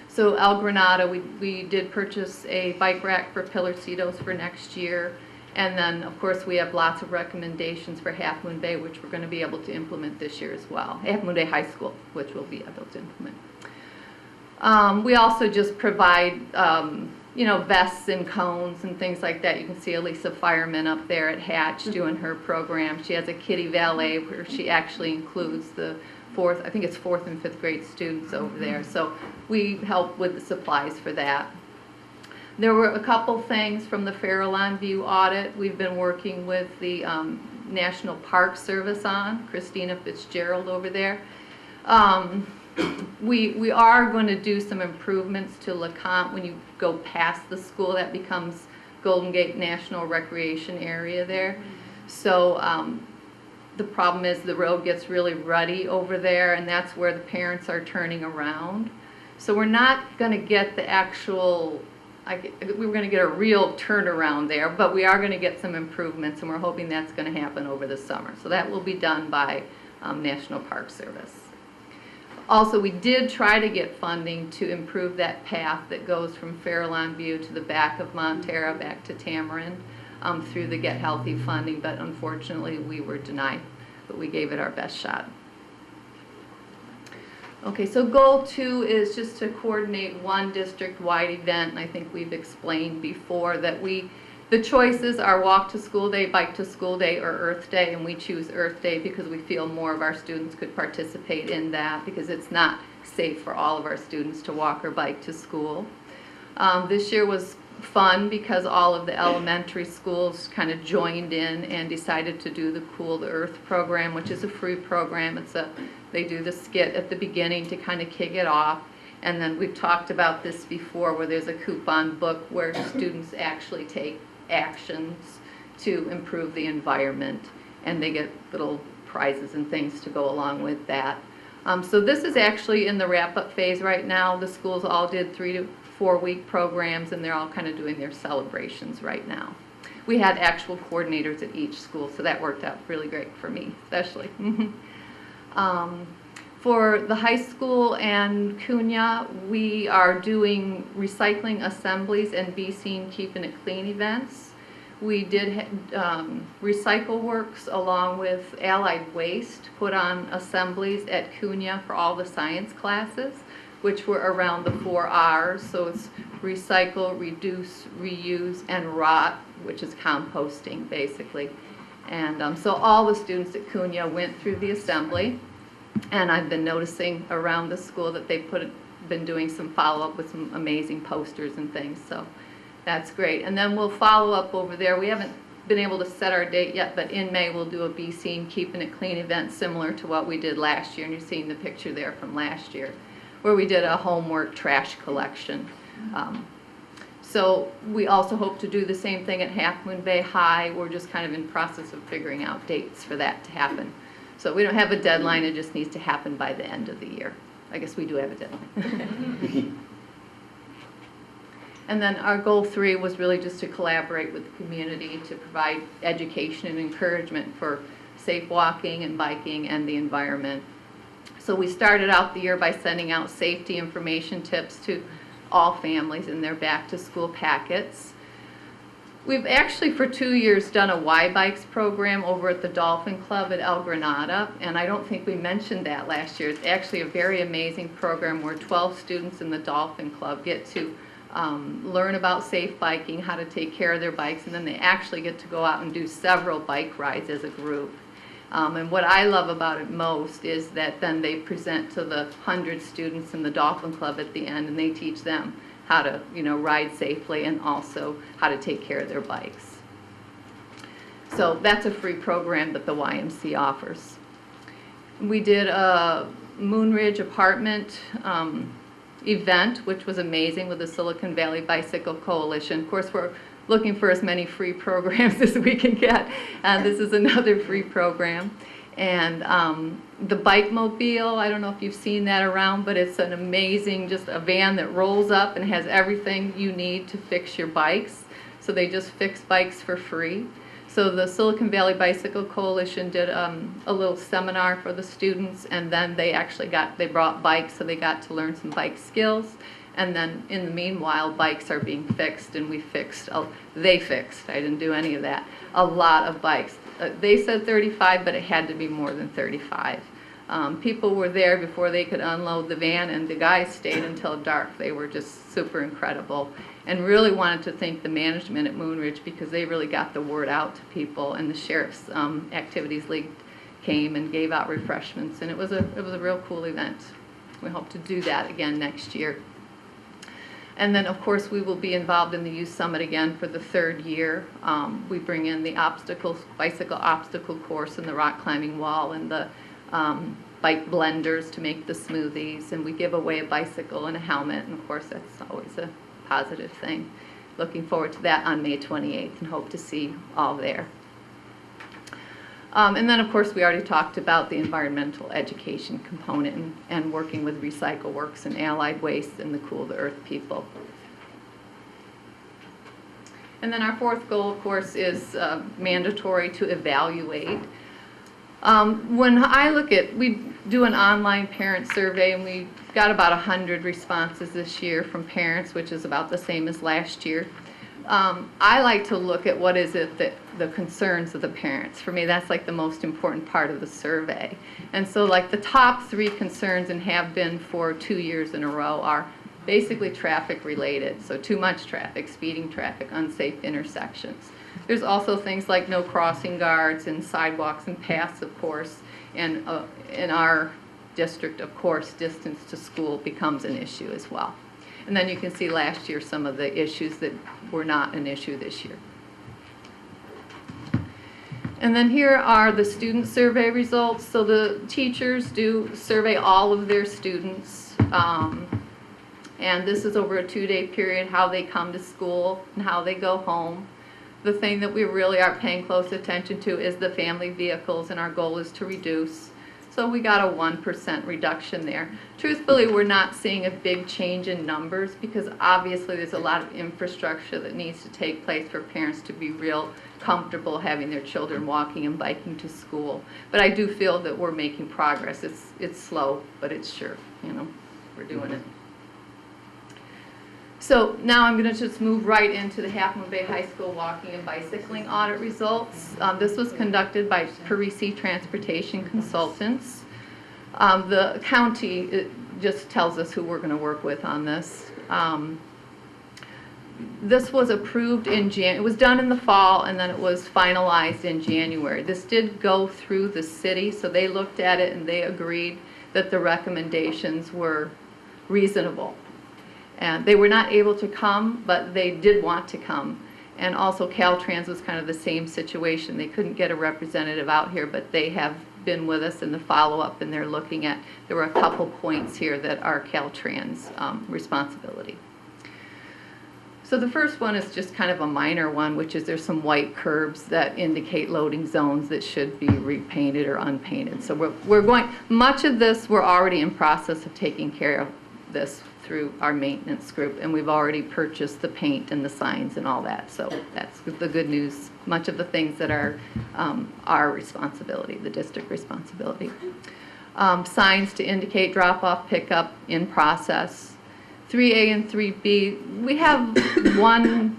So El Granada, we did purchase a bike rack for Pillarcitos for next year. And then, of course, we have lots of recommendations for Half Moon Bay, which we're going to be able to implement this year as well. Half Moon Bay High School, which we'll be able to implement. We also just provide, you know, vests and cones and things like that. You can see Elisa Fireman up there at Hatch doing her program. She has a kitty valet where she actually includes the fourth and fifth grade students over there. So we help with the supplies for that. There were a couple things from the Farallon View audit we've been working with the National Park Service on, Christina Fitzgerald over there. We are going to do some improvements to LeConte when you go past the school. That becomes Golden Gate National Recreation Area there. So the problem is the road gets really rutty over there, and that's where the parents are turning around. So we're not going to get the actual, we were going to get a real turnaround there, but we are going to get some improvements, and we're hoping that's going to happen over the summer. So that will be done by National Park Service. Also, we did try to get funding to improve that path that goes from Farallon View to the back of Montera back to Tamarind through the Get Healthy funding, but unfortunately we were denied, but we gave it our best shot. Okay, so goal 2 is just to coordinate one district-wide event, and I think we've explained before that the choices are Walk to School Day, Bike to School Day, or Earth Day, and we choose Earth Day because we feel more of our students could participate in that because it's not safe for all of our students to walk or bike to school. This year was fun because all of the elementary schools kind of joined in and decided to do the Cool the Earth program, which is a free program. They do the skit at the beginning to kind of kick it off. And then we've talked about this before where there's a coupon book where students actually take actions to improve the environment, and they get little prizes and things to go along with that. So this is actually in the wrap-up phase right now. The schools all did 3 to 4 week programs, and they're all kind of doing their celebrations right now. we had actual coordinators at each school, so that worked out really great for me, especially. For the high school and Cunha, we are doing recycling assemblies and Be Seen Keeping It Clean events. We did Recycle Works along with Allied Waste put on assemblies at Cunha for all the science classes, which were around the 4 R's. So it's recycle, reduce, reuse, and rot, which is composting basically. And so all the students at Cunha went through the assembly. And I've been noticing around the school that they've been doing some follow-up with some amazing posters and things, so that's great. And then we'll follow up over there. We haven't been able to set our date yet, but in May we'll do a Be Seen Keeping It Clean event similar to what we did last year, and you're seeing the picture there from last year, where we did a homework trash collection. So we also hope to do the same thing at Half Moon Bay High. We're just kind of in process of figuring out dates for that to happen. So we don't have a deadline, it just needs to happen by the end of the year. I guess we do have a deadline. And then our goal 3 was really just to collaborate with the community to provide education and encouragement for safe walking and biking and the environment. So we started out the year by sending out safety information tips to all families in their back to school packets. We've actually for 2 years done a Y Bikes program over at the Dolphin Club at El Granada, and I don't think we mentioned that last year. It's actually a very amazing program where 12 students in the Dolphin Club get to learn about safe biking, how to take care of their bikes, and then they actually get to go out and do several bike rides as a group. And what I love about it most is that then they present to the 100 students in the Dolphin Club at the end, and they teach them how to, ride safely and also how to take care of their bikes. So that's a free program that the YMC offers. We did a Moonridge apartment event, which was amazing, with the Silicon Valley Bicycle Coalition. Of course, we're looking for as many free programs as we can get. This is another free program. And the Bike Mobile, I don't know if you've seen that around, but it's an amazing, just a van that rolls up and has everything you need to fix your bikes. So they just fix bikes for free. So the Silicon Valley Bicycle Coalition did a little seminar for the students, and then they brought bikes, so they got to learn some bike skills. And then in the meanwhile, bikes are being fixed, and they fixed, I didn't do any of that, a lot of bikes. They said 35, but it had to be more than 35. People were there before they could unload the van, and the guys stayed until dark. They were just super incredible, and really wanted to thank the management at Moonridge because they really got the word out to people, and the Sheriff's Activities League came and gave out refreshments, and it was a real cool event. We hope to do that again next year. And then, of course, we will be involved in the Youth Summit again for the 3rd year. We bring in the bicycle obstacle course and the rock climbing wall and the bike blenders to make the smoothies. And we give away a bicycle and a helmet. And, of course, that's always a positive thing. Looking forward to that on May 28th and hope to see you all there. And then, of course, we already talked about the environmental education component and working with Recycle Works and Allied Waste and the Cool the Earth people. And then our 4th goal, of course, is mandatory to evaluate. When I look at, we do an online parent survey, and we got about 100 responses this year from parents, which is about the same as last year. I like to look at what is it that the concerns of the parents. For me, that's like the most important part of the survey. And so like the top 3 concerns, and have been for 2 years in a row, are basically traffic related. So too much traffic, speeding traffic, unsafe intersections. There's also things like no crossing guards and sidewalks and paths, of course. And in our district, of course, distance to school becomes an issue as well. And then you can see last year some of the issues that were not an issue this year. And then here are the student survey results. So the teachers do survey all of their students. And this is over a 2-day period, how they come to school and how they go home. The thing that we really are paying close attention to is the family vehicles, and our goal is to reduce. So we got a 1% reduction there. Truthfully, we're not seeing a big change in numbers because obviously there's a lot of infrastructure that needs to take place for parents to be real comfortable having their children walking and biking to school. But I do feel that we're making progress. It's slow, but it's sure, you know, we're doing it. So now I'm going to just move right into the Half Moon Bay High School walking and bicycling audit results. This was conducted by Parisi Transportation Consultants. The county just tells us who we're going to work with on this. This was approved in it was done in the fall and then it was finalized in January. This did go through the city, so they looked at it and they agreed that the recommendations were reasonable. And they were not able to come, but they did want to come. And also Caltrans was kind of the same situation. They couldn't get a representative out here, but they have been with us in the follow-up and they're looking at, there were a couple points here that are Caltrans' responsibility. So the first one is just kind of a minor one, which is there's some white curbs that indicate loading zones that should be repainted or unpainted. So we're going, much of this we're already in process of taking care of this through our maintenance group, and we've already purchased the paint and the signs and all that. So that's the good news. Much of the things that are our responsibility, the district responsibility. Signs to indicate drop-off, pickup in process. 3A and 3B, we have one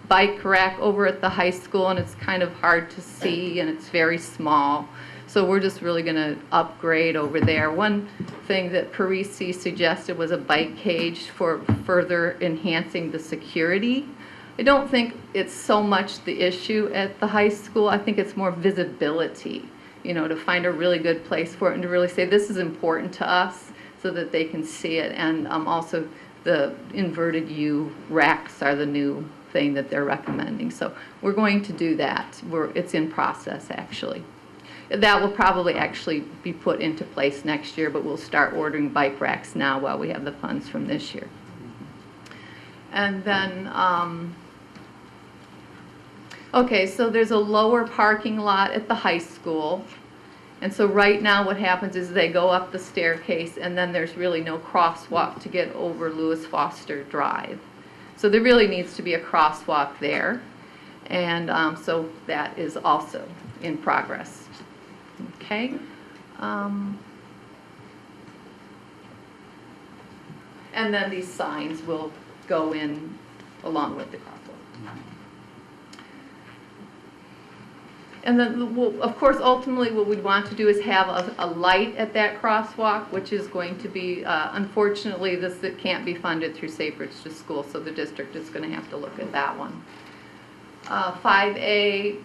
bike rack over at the high school, and it's kind of hard to see, and it's very small. So we're just really going to upgrade over there. One thing that Parisi suggested was a bike cage for further enhancing the security. I don't think it's so much the issue at the high school. I think it's more visibility, you know, to find a really good place for it and to really say this is important to us so that they can see it. And also the inverted U racks are the new thing that they're recommending. So we're going to do that. It's in process actually. That will probably actually be put into place next year, but we'll start ordering bike racks now while we have the funds from this year. And then, okay, so there's a lower parking lot at the high school. And so right now what happens is they go up the staircase and then there's really no crosswalk to get over Lewis Foster Drive. So there really needs to be a crosswalk there. And so that is also in progress. Okay. And then these signs will go in along with the crosswalk. And then, we'll, of course, ultimately what we'd want to do is have a light at that crosswalk, which is going to be, unfortunately, it can't be funded through Safe Routes to School, so the district is going to have to look at that one. 5A,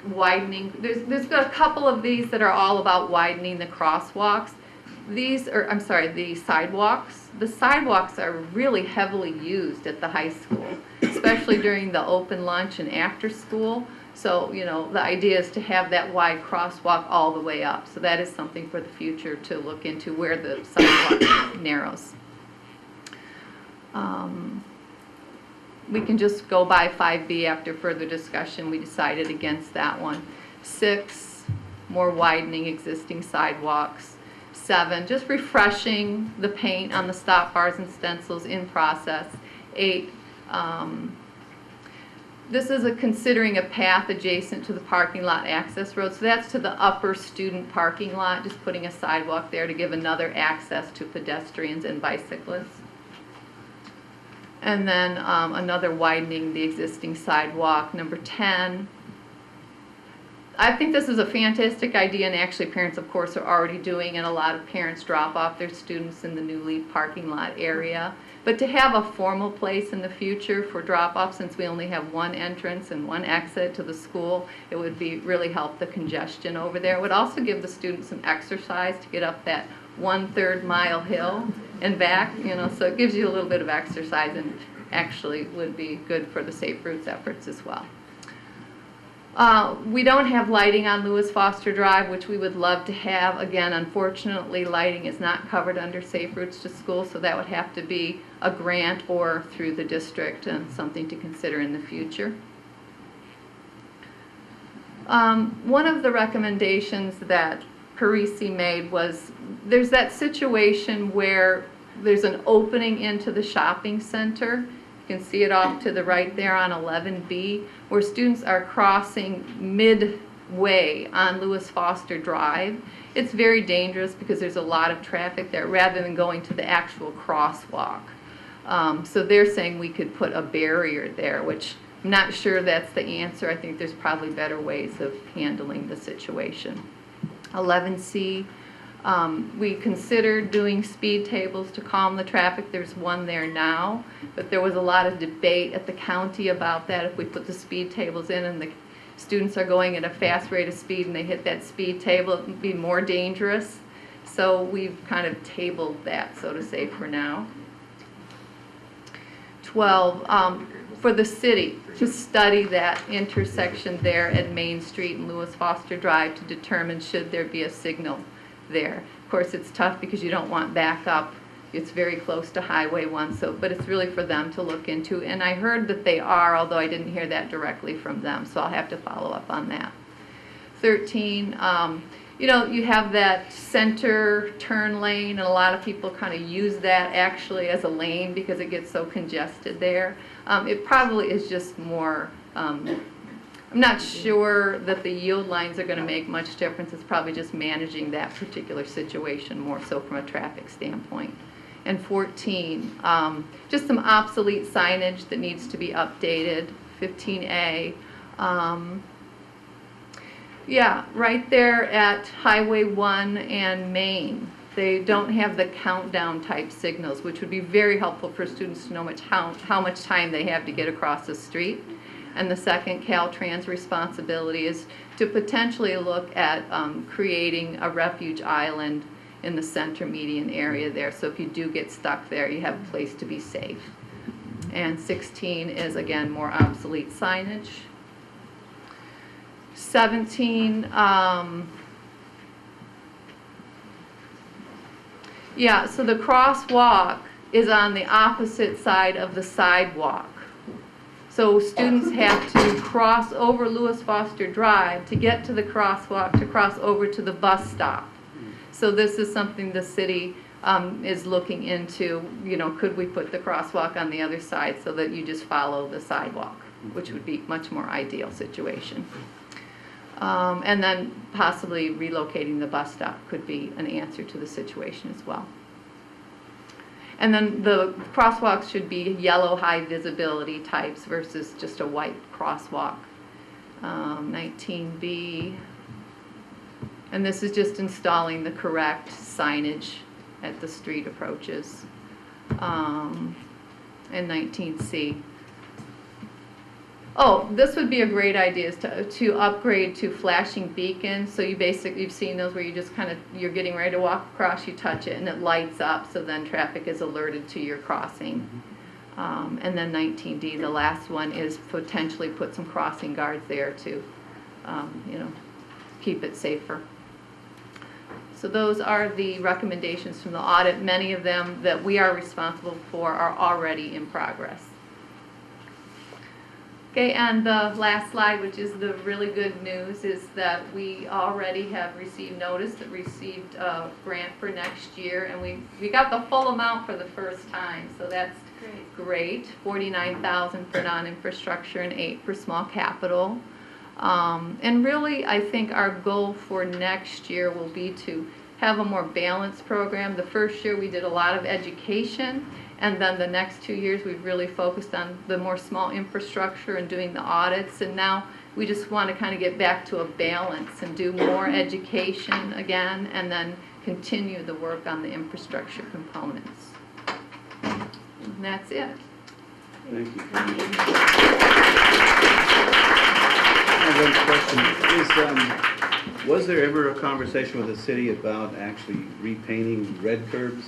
widening. There's got a couple of these that are all about widening the crosswalks. These are, I'm sorry, the sidewalks. The sidewalks are really heavily used at the high school, especially during the open lunch and after school. So, you know, the idea is to have that wide crosswalk all the way up. So that is something for the future to look into where the sidewalk narrows. We can just go by 5B after further discussion. We decided against that one. 6, more widening existing sidewalks. 7, just refreshing the paint on the stop bars and stencils in process. 8, this is considering a path adjacent to the parking lot access road. So that's to the upper student parking lot, just putting a sidewalk there to give another access to pedestrians and bicyclists. And then another widening the existing sidewalk. Number 10. I think this is a fantastic idea, and actually parents, of course, are already doing, and a lot of parents drop off their students in the newly parking lot area. But to have a formal place in the future for drop-off, since we only have one entrance and one exit to the school, it would really help the congestion over there. It would also give the students some exercise to get up that 1/3 mile hill and back, you know, so it gives you a little bit of exercise and actually would be good for the Safe Routes efforts as well. We don't have lighting on Lewis Foster Drive, which we would love to have. Again, unfortunately, lighting is not covered under Safe Routes to School, so that would have to be a grant or through the district and something to consider in the future. One of the recommendations that Parisi made was, there's that situation where there's an opening into the shopping center. You can see it off to the right there on 11B, where students are crossing midway on Lewis Foster Drive. It's very dangerous because there's a lot of traffic there rather than going to the actual crosswalk. So they're saying we could put a barrier there, which I'm not sure that's the answer. I think there's probably better ways of handling the situation. 11C, we considered doing speed tables to calm the traffic. There's one there now, but there was a lot of debate at the county about that. If we put the speed tables in and the students are going at a fast rate of speed and they hit that speed table, it would be more dangerous. So we've kind of tabled that, so to say, for now. 12, for the city to study that intersection there at Main Street and Lewis Foster Drive to determine should there be a signal there. Of course, it's tough because you don't want backup. It's very close to Highway 1, but it's really for them to look into. And I heard that they are, although I didn't hear that directly from them, so I'll have to follow up on that. 13, you know, you have that center turn lane, and a lot of people kind of use that actually as a lane because it gets so congested there. It probably is just more, I'm not sure that the yield lines are going to make much difference. It's probably just managing that particular situation more so from a traffic standpoint. And 14, just some obsolete signage that needs to be updated. 15A. Yeah, right there at Highway 1 and Main. They don't have the countdown type signals, which would be very helpful for students to know how much time they have to get across the street. And the second Caltrans responsibility is to potentially look at creating a refuge island in the center median area there. So if you do get stuck there, you have a place to be safe. And 16 is, again, more obsolete signage. 17, yeah, so the crosswalk is on the opposite side of the sidewalk. So students have to cross over Lewis Foster Drive to get to the crosswalk to cross over to the bus stop. So this is something the city is looking into. You know, could we put the crosswalk on the other side so that you just follow the sidewalk, which would be much more ideal situation. And then possibly relocating the bus stop could be an answer to the situation as well. And then the crosswalks should be yellow high visibility types versus just a white crosswalk. 19B. And this is just installing the correct signage at the street approaches. And 19C. Oh, this would be a great idea, is to upgrade to flashing beacons. So you've seen those where you just kind of, you're getting ready to walk across, you touch it and it lights up, so then traffic is alerted to your crossing. And then 19D, the last one, is potentially put some crossing guards there to, you know, keep it safer. So those are the recommendations from the audit. Many of them that we are responsible for are already in progress. Okay, and the last slide, which is the really good news, is that we already have received notice that received a grant for next year, and we got the full amount for the first time, so that's great. $49,000 for non-infrastructure and $8,000 for small capital. And really, I think our goal for next year will be to have a more balanced program. The first year we did a lot of education, and then the next 2 years we've really focused on the more small infrastructure and doing the audits, and now we just want to kind of get back to a balance and do more education again, and then continue the work on the infrastructure components. And that's it. Thank you. I have one question. Was there ever a conversation with the city about actually repainting red curbs?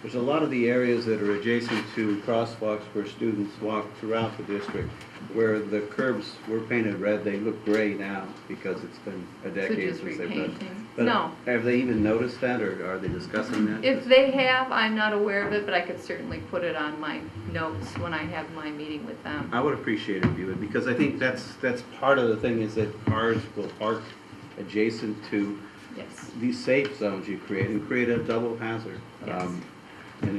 There's a lot of the areas that are adjacent to crosswalks where students walk throughout the district, where the curbs were painted red. They look gray now because it's been a decade since they've done it. But no. Have they even noticed that, or are they discussing that? If they have, I'm not aware of it, but I could certainly put it on my notes when I have my meeting with them. I would appreciate it if you would, because I think that's part of the thing, is that cars will park adjacent to Yes. these safe zones you create and create a double hazard. Yes. And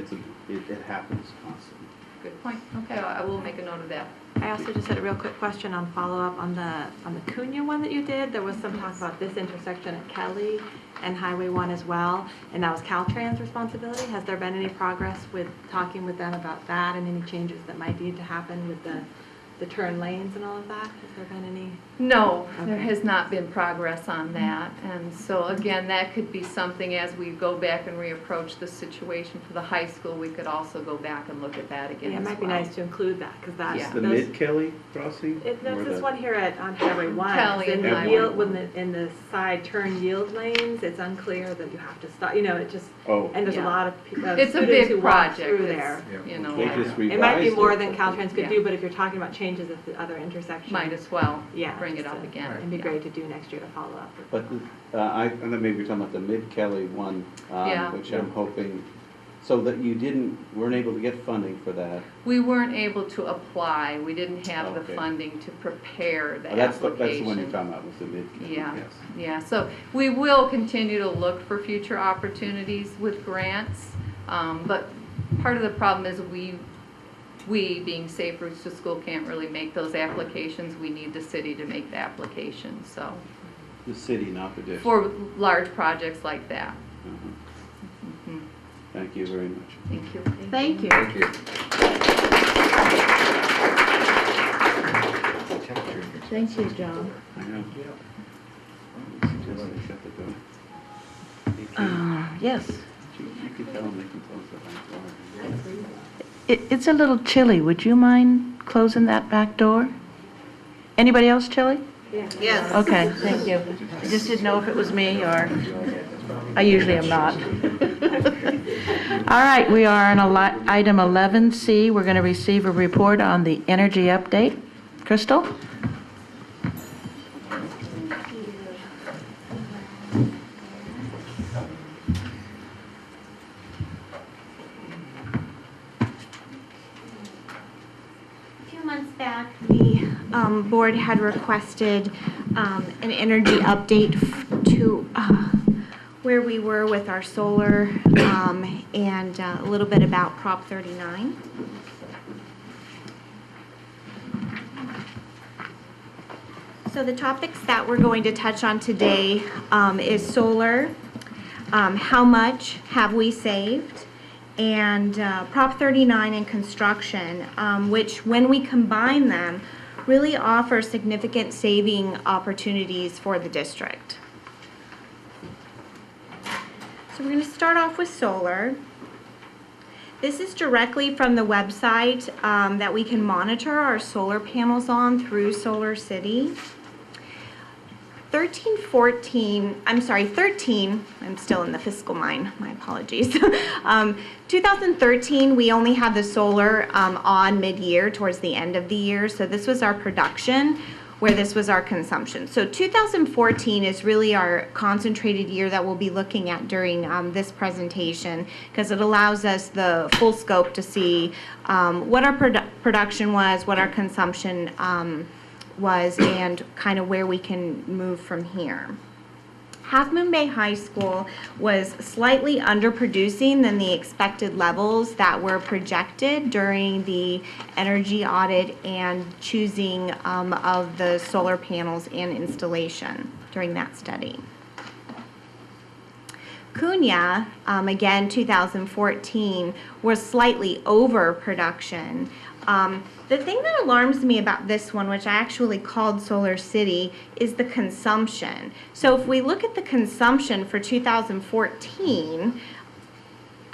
it happens constantly. Good point. Okay, I will make a note of that. I also just had a real quick question on follow-up on the Cunha one that you did. There was some talk about this intersection at Kelly and Highway 1 as well, and that was Caltrans' responsibility. Has there been any progress with talking with them about that and any changes that might need to happen with the turn lanes and all of that? Has there been any? No, there Okay. has not been progress on that. And so again, that could be something as we go back and reapproach the situation for the high school, we could also go back and look at that again Yeah, it as might be well. nice to include that, because that's. Yeah. The Mid-Kelly crossing? There's or this the- one here on Highway 1. Kelly in and the Highway. yield, in the side turn yield lanes, it's unclear that you have to stop, it just, Oh. and there's a Yeah. lot of It's a students big who walk project. through It's, there. you know, They just It might be revised more it. than Caltrans could Yeah. do, but if you're talking about changes at the other intersection. might as well Yeah, bring it just up to- again. It'd be Yeah. great to do next year to follow up. But, and then maybe you're talking about the Mid-Kelly one, Yeah. which I'm hoping, so that weren't able to get funding for that. We weren't able to apply. We didn't have the Okay. funding to prepare the That's the application. one you're talking about, was the Mid-Kelly, Yeah, yes. yeah, so we will continue to look for future opportunities with grants, but part of the problem is we being Safe Routes to School can't really make those applications. We need the city to make the application, so, The city, not the district. for large projects like that. Mhm. Mhm. Thank you very much. Thank you. Thank you. Thank you. Thank you, John. I know. Suggest they shut the door. They can- Yes. You can tell them they can close the back door. It's a little chilly. Would you mind closing that back door? Anybody else chilly? Yes. Okay, thank you. I just didn't know if it was me or, I usually am not. All right, we are on item 11C. We're going to receive a report on the energy update. Crystal? A few months back, the board had requested an energy update to where we were with our solar and a little bit about Prop 39. So the topics that we're going to touch on today is solar, how much have we saved, and Prop 39 and construction, which when we combine them, really offer significant saving opportunities for the district. So we're going to start off with solar. This is directly from the website that we can monitor our solar panels on through Solar City. 13, I'm still in the fiscal mind, my apologies. 2013, we only had the solar on mid-year, towards the end of the year, so this was our production, where this was our consumption. So 2014 is really our concentrated year that we'll be looking at during this presentation, because it allows us the full scope to see what our production was, what our consumption was, and kind of where we can move from here. Half Moon Bay High School was slightly underproducing than the expected levels that were projected during the energy audit and choosing of the solar panels and installation during that study. Cunha, again 2014, was slightly over production. The thing that alarms me about this one, which I actually called Solar City, is the consumption. So if we look at the consumption for 2014,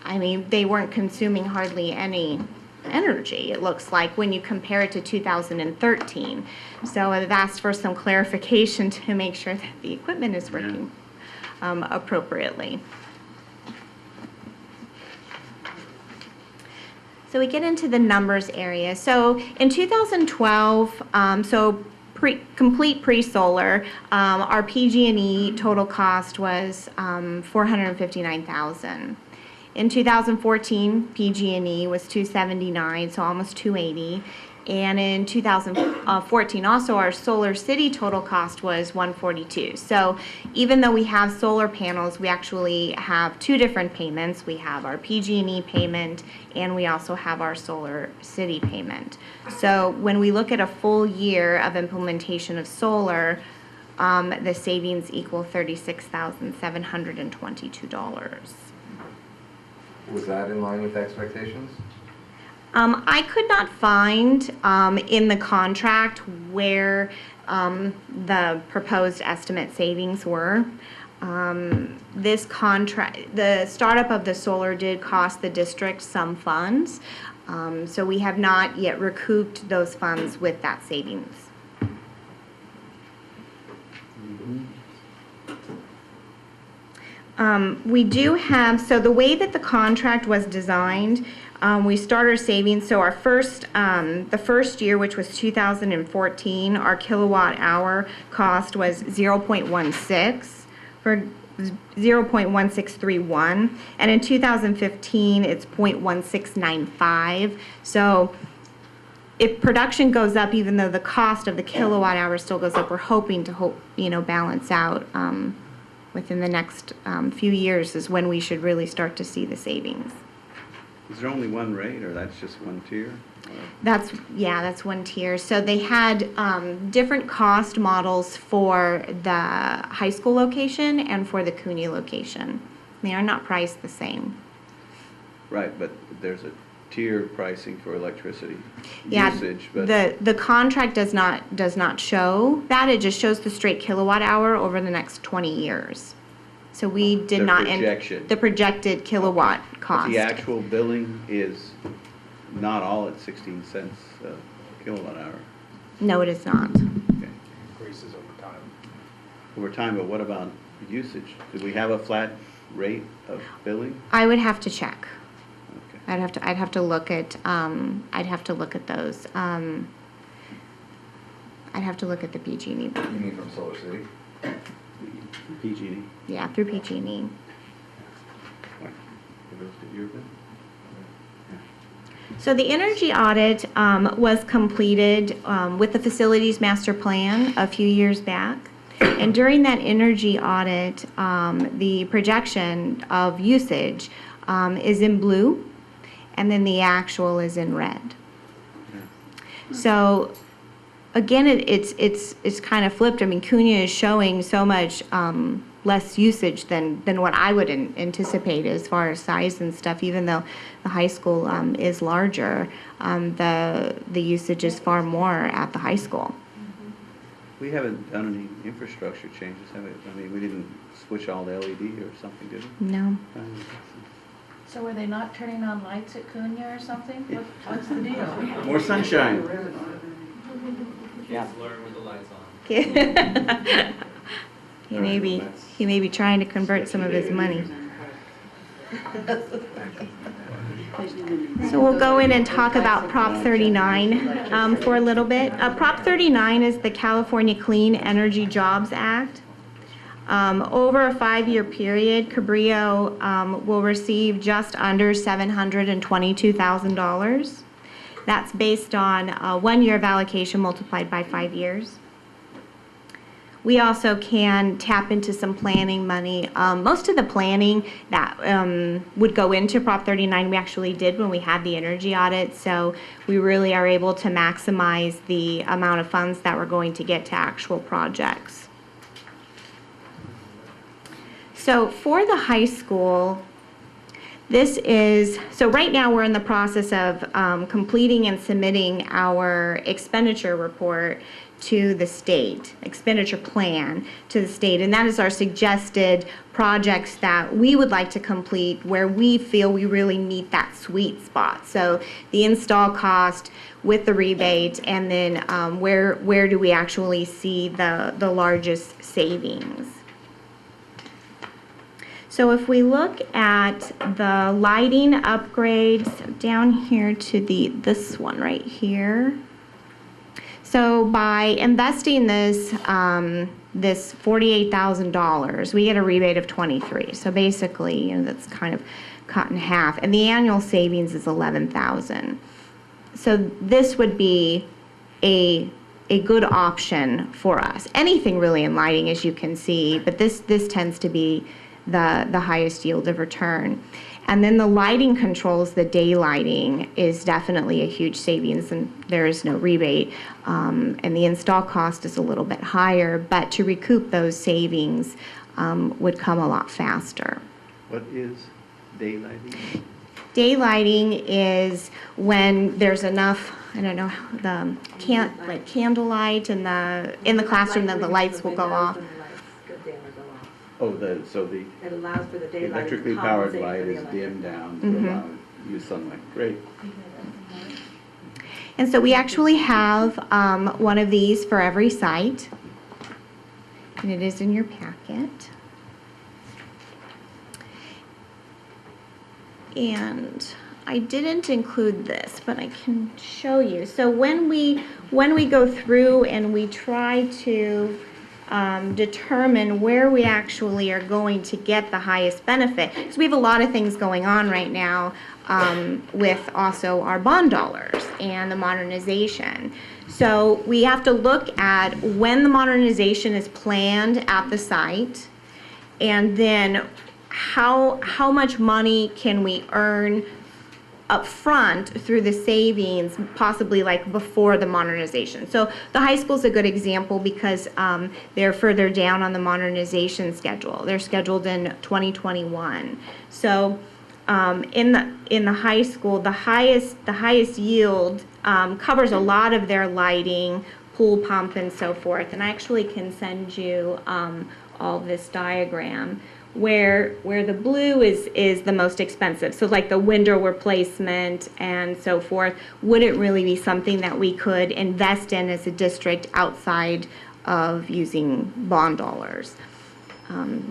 I mean, they weren't consuming hardly any energy, it looks like, when you compare it to 2013. So I've asked for some clarification to make sure that the equipment is working appropriately. So we get into the numbers area. So in 2012, complete pre-solar, our PG&E total cost was $459,000. In 2014, PG&E was $279,000, so almost $280,000. And in 2014, also our Solar City total cost was $142. So even though we have solar panels, we actually have two different payments. We have our PG&E payment, and we also have our Solar City payment. So when we look at a full year of implementation of solar, the savings equal $36,722. Was that in line with expectations? I could not find in the contract where the proposed estimate savings were. This contract, the startup of the solar did cost the district some funds, so we have not yet recouped those funds with that savings. We do have, so the way that the contract was designed, we start our savings, so our the first year, which was 2014, our kilowatt hour cost was 0.16 for 0.1631, and in 2015, it's 0.1695. So if production goes up, even though the cost of the kilowatt hour still goes up, we're hoping to balance out within the next few years is when we should really start to see the savings. Is there only one rate, or that's just one tier? That's one tier. So they had different cost models for the high school location and for the CUNY location. They are not priced the same. Right, but there's a tier pricing for electricity usage. But the contract does not show that. It just shows the straight kilowatt hour over the next 20 years. So we did not the projected kilowatt cost. But the actual billing is not all at 16 cents a kilowatt hour. No, it is not. Okay. Increases over time. Over time, but what about usage? Do we have a flat rate of billing? I would have to check. Okay. I'd have to look at those. I'd have to look at the PG&E. You mean from Solar City? PG&E? Yeah, through PG&E. So the energy audit was completed with the facilities master plan a few years back. And during that energy audit, the projection of usage is in blue, and then the actual is in red. So again, it's kind of flipped. I mean, CUNY is showing so much less usage than what I would anticipate as far as size and stuff. Even though the high school is larger, the usage is far more at the high school. We haven't done any infrastructure changes, have we? I mean, we didn't switch all to LED or something, did we? No. So were they not turning on lights at CUNY or something? What's the deal? More sunshine. Kids learn with the lights on. He may be trying to convert some of his money. So we'll go in and talk about Prop 39 for a little bit. Prop 39 is the California Clean Energy Jobs Act. Over a 5-year period, Cabrillo will receive just under $722,000. That's based on 1 year of allocation multiplied by 5 years. We also can tap into some planning money. Most of the planning that would go into Prop 39 we actually did when we had the energy audit, so we really are able to maximize the amount of funds that we're going to get to actual projects. So for the high school, so right now we're in the process of completing and submitting our expenditure report to the state, expenditure plan to the state, and that is our suggested projects that we would like to complete where we feel we really meet that sweet spot. So the install cost with the rebate, and then where do we actually see the largest savings. So if we look at the lighting upgrades down here to this one right here. So by investing this $48,000, we get a rebate of $23,000. So basically, that's kind of cut in half, and the annual savings is $11,000. so this would be a good option for us. Anything really in lighting, as you can see, but this tends to be the highest yield of return. And then the lighting controls, the day lighting is definitely a huge savings, and there is no rebate. And the install cost is a little bit higher, but to recoup those savings would come a lot faster. What is daylighting? Daylighting is when there's enough, I don't know, like candlelight in the classroom, then the lights will go off. Oh, so the It allows for the daylight. electrically powered light is dimmed down to allow use sunlight. Great. And so we actually have one of these for every site, and it is in your packet. And I didn't include this, but I can show you. So when we go through and we try to determine where we actually are going to get the highest benefit, because we have a lot of things going on right now with also our bond dollars and the modernization. So we have to look at when the modernization is planned at the site, and then how much money can we earn up front through the savings, possibly like before the modernization. So the high school is a good example because they're further down on the modernization schedule. They're scheduled in 2021. So in the high school, the highest yield covers a lot of their lighting, pool pump, and so forth. And I actually can send you all this diagram. Where the blue is the most expensive. So like the window replacement and so forth wouldn't really be something that we could invest in as a district outside of using bond dollars.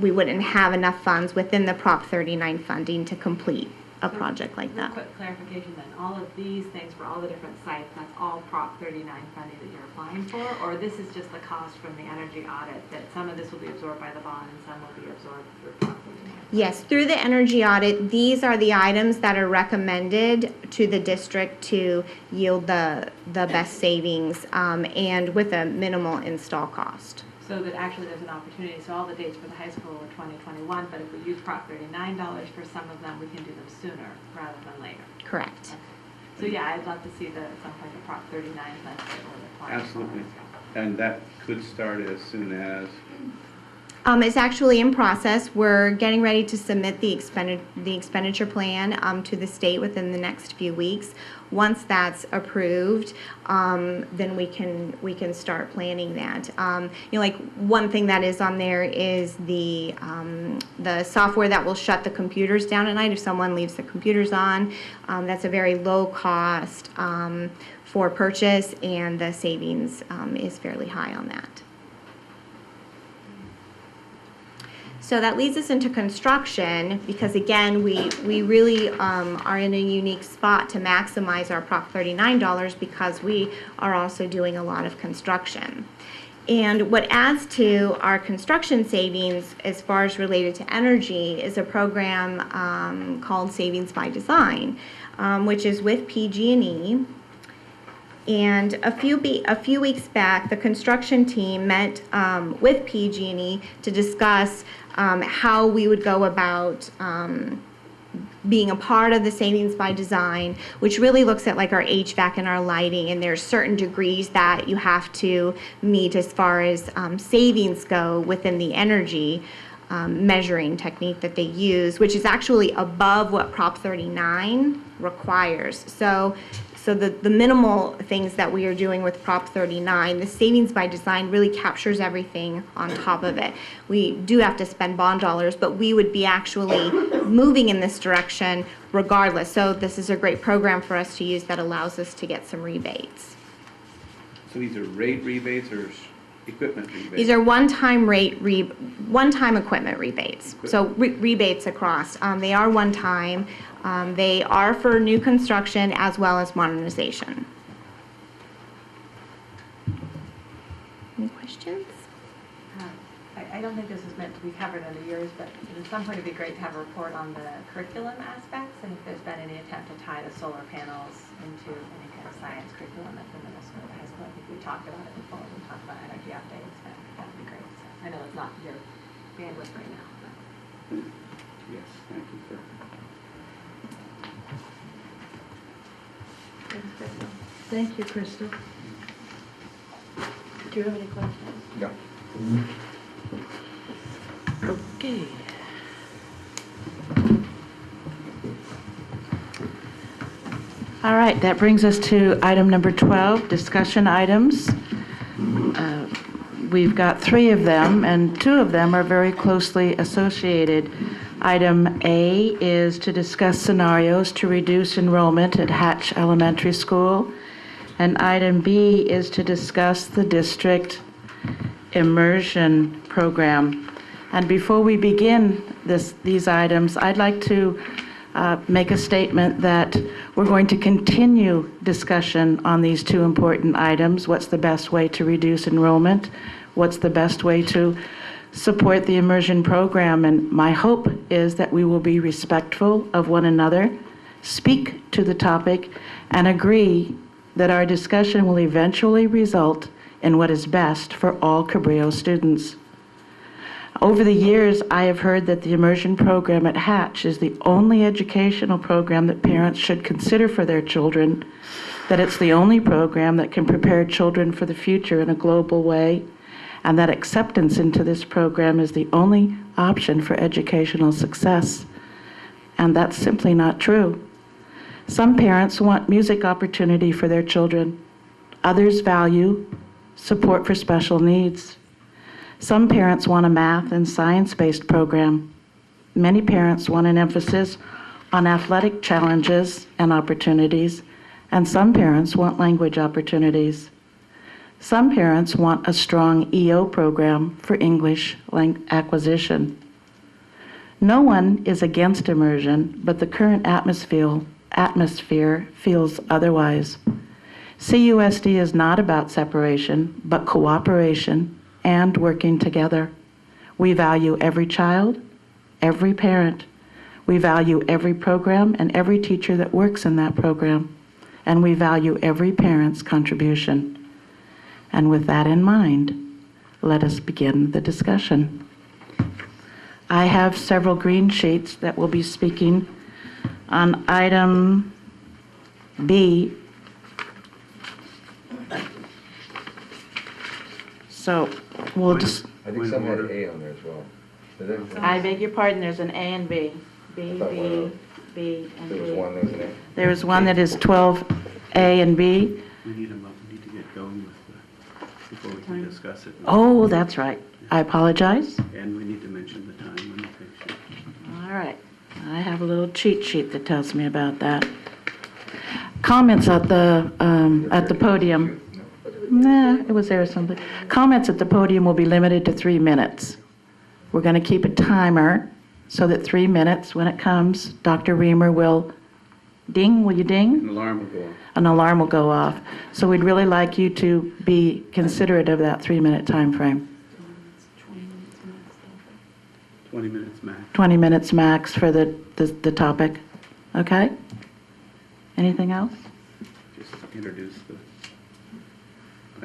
We wouldn't have enough funds within the Prop 39 funding to complete a project like that. Quick clarification then, all of these things for all the different sites, that's all Prop 39 funding that you're applying for, or this is just the cost from the energy audit, that some of this will be absorbed by the bond and some will be absorbed through Prop 39? Yes, through the energy audit, these are the items that are recommended to the district to yield the best savings and with a minimal install cost. So that actually there's an opportunity, so all the dates for the high school were 2021, but if we use Prop 39 dollars for some of them, we can do them sooner rather than later. Correct. Okay. So yeah, I'd love to see some kind of Prop 39 benefit or the Absolutely. And that could start as soon as? It's actually in process. We're getting ready to submit the expenditure plan to the state within the next few weeks. Once that's approved, then we can start planning that. Like one thing that is on there is the software that will shut the computers down at night if someone leaves the computers on. That's a very low cost for purchase, and the savings is fairly high on that. So that leads us into construction because, again, we really are in a unique spot to maximize our Prop 39 dollars because we are also doing a lot of construction. And what adds to our construction savings as far as related to energy is a program called Savings by Design, which is with PG&E. And a few weeks back, the construction team met with PG&E to discuss how we would go about being a part of the Savings by Design, which really looks at like our HVAC and our lighting, and there's certain degrees that you have to meet as far as savings go within the energy measuring technique that they use, which is actually above what Prop 39 requires. So the minimal things that we are doing with Prop 39, the Savings by Design really captures everything on top of it. We do have to spend bond dollars, but we would be actually moving in this direction regardless. So this is a great program for us to use that allows us to get some rebates. So these are rate rebates or equipment rebates? These are one-time equipment rebates. So rebates across. They are one-time. They are for new construction as well as modernization. Any questions? I don't think this is meant we covered in the years, but at some point it'd be great to have a report on the curriculum aspects and if there's been any attempt to tie the solar panels into any kind of science curriculum at the middle school or high school. I think we talked about it before. We talked about energy updates, but that'd be great. So I know it's not your bandwidth right now. But. Yes, thank you, sir. Thanks, Crystal. Thank you, Crystal. Do you have any questions? No. Okay. All right, that brings us to item number 12, discussion items. We've got 3 of them, and 2 of them are very closely associated. Item A is to discuss scenarios to reduce enrollment at Hatch Elementary School, and item B is to discuss the district immersion program. And before we begin these items, I'd like to make a statement that we're going to continue discussion on these 2 important items. What's the best way to reduce enrollment? What's the best way to support the immersion program? And my hope is that we will be respectful of one another, speak to the topic, and agree that our discussion will eventually result in what is best for all Cabrillo students. Over the years, I have heard that the immersion program at Hatch is the only educational program that parents should consider for their children, that it's the only program that can prepare children for the future in a global way, and that acceptance into this program is the only option for educational success. And that's simply not true. Some parents want music opportunity for their children. Others value support for special needs. Some parents want a math and science-based program. Many parents want an emphasis on athletic challenges and opportunities, and some parents want language opportunities. Some parents want a strong EO program for English acquisition. No one is against immersion, but the current atmosphere feels otherwise. CUSD is not about separation, but cooperation and working together. We value every child, every parent. We value every program and every teacher that works in that program. And we value every parent's contribution. And with that in mind, let us begin the discussion. I have several green sheets that will be speaking on item B. So we'll just... I think some had A on there as well. I beg your pardon, there's an A and B. B, I thought B, B, and B. There was one that was an A. There was one that is 12A and B. We need to get going with before we can discuss it. Oh, that's right. I apologize. And we need to mention the time limitation. All right. I have a little cheat sheet that tells me about that. Comments at the podium. Nah, it was there or something. Comments at the podium will be limited to 3 minutes. We're going to keep a timer so that 3 minutes, when it comes, Dr. Reamer will ding. Will you ding? An alarm will go off. An alarm will go off. So we'd really like you to be considerate of that 3-minute time frame. 20 minutes max. 20 minutes max for the topic. Okay? Anything else? Just introduce the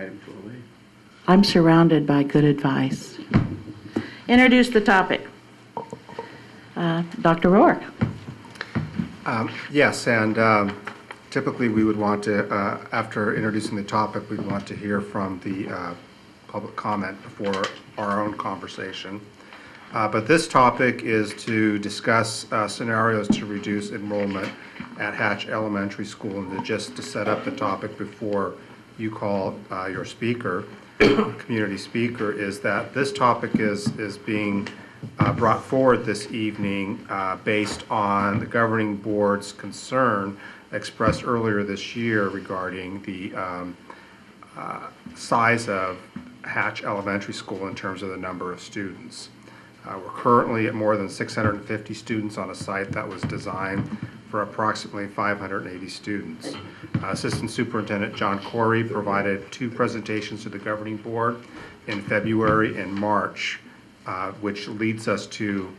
item 12A. I'm surrounded by good advice. Introduce the topic. Dr. Rourke. Yes, and typically we would want to, after introducing the topic, we'd want to hear from the public comment before our own conversation. But this topic is to discuss scenarios to reduce enrollment at Hatch Elementary School. And just to set up the topic before you call your speaker, community speaker, is that this topic is being brought forward this evening based on the governing board's concern expressed earlier this year regarding the size of Hatch Elementary School in terms of the number of students. We're currently at more than 650 students on a site that was designed for approximately 580 students. Assistant Superintendent John Corey provided 2 presentations to the governing board in February and March which leads us to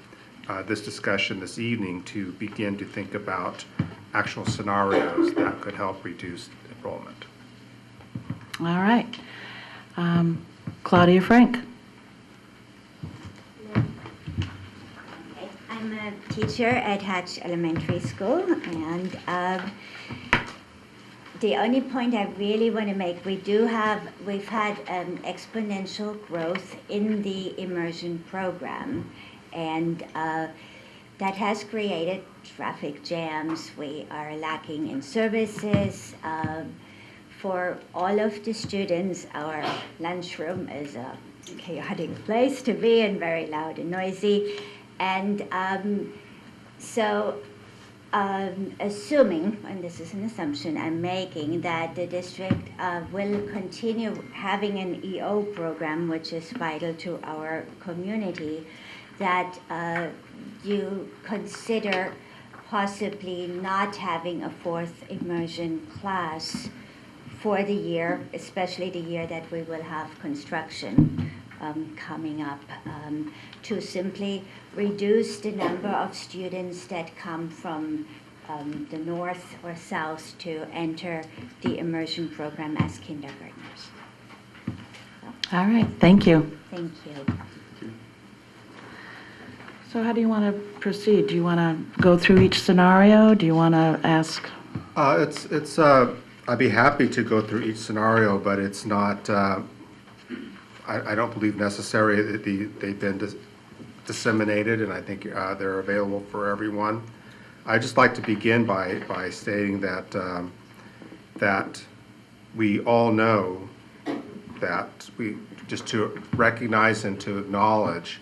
this discussion this evening to begin to think about actual scenarios that could help reduce enrollment. All right. Claudia Frank. I'm a teacher at Hatch Elementary School, and the only point I really want to make, we've had exponential growth in the immersion program, and that has created traffic jams. We are lacking in services. For all of the students, our lunchroom is a chaotic place to be and very loud and noisy. And assuming, and this is an assumption I'm making, that the district will continue having an EO program, which is vital to our community, that you consider possibly not having a fourth immersion class for the year, especially the year that we will have construction coming up, to simply reduce the number of students that come from the north or south to enter the immersion program as kindergartners. All right, thank you. Thank you. So how do you want to proceed? Do you want to go through each scenario? Do you want to ask? I'd be happy to go through each scenario, but it's not, I don't believe necessary. They've been disseminated, and I think they're available for everyone. I'd just like to begin by stating that we all know that just to recognize and to acknowledge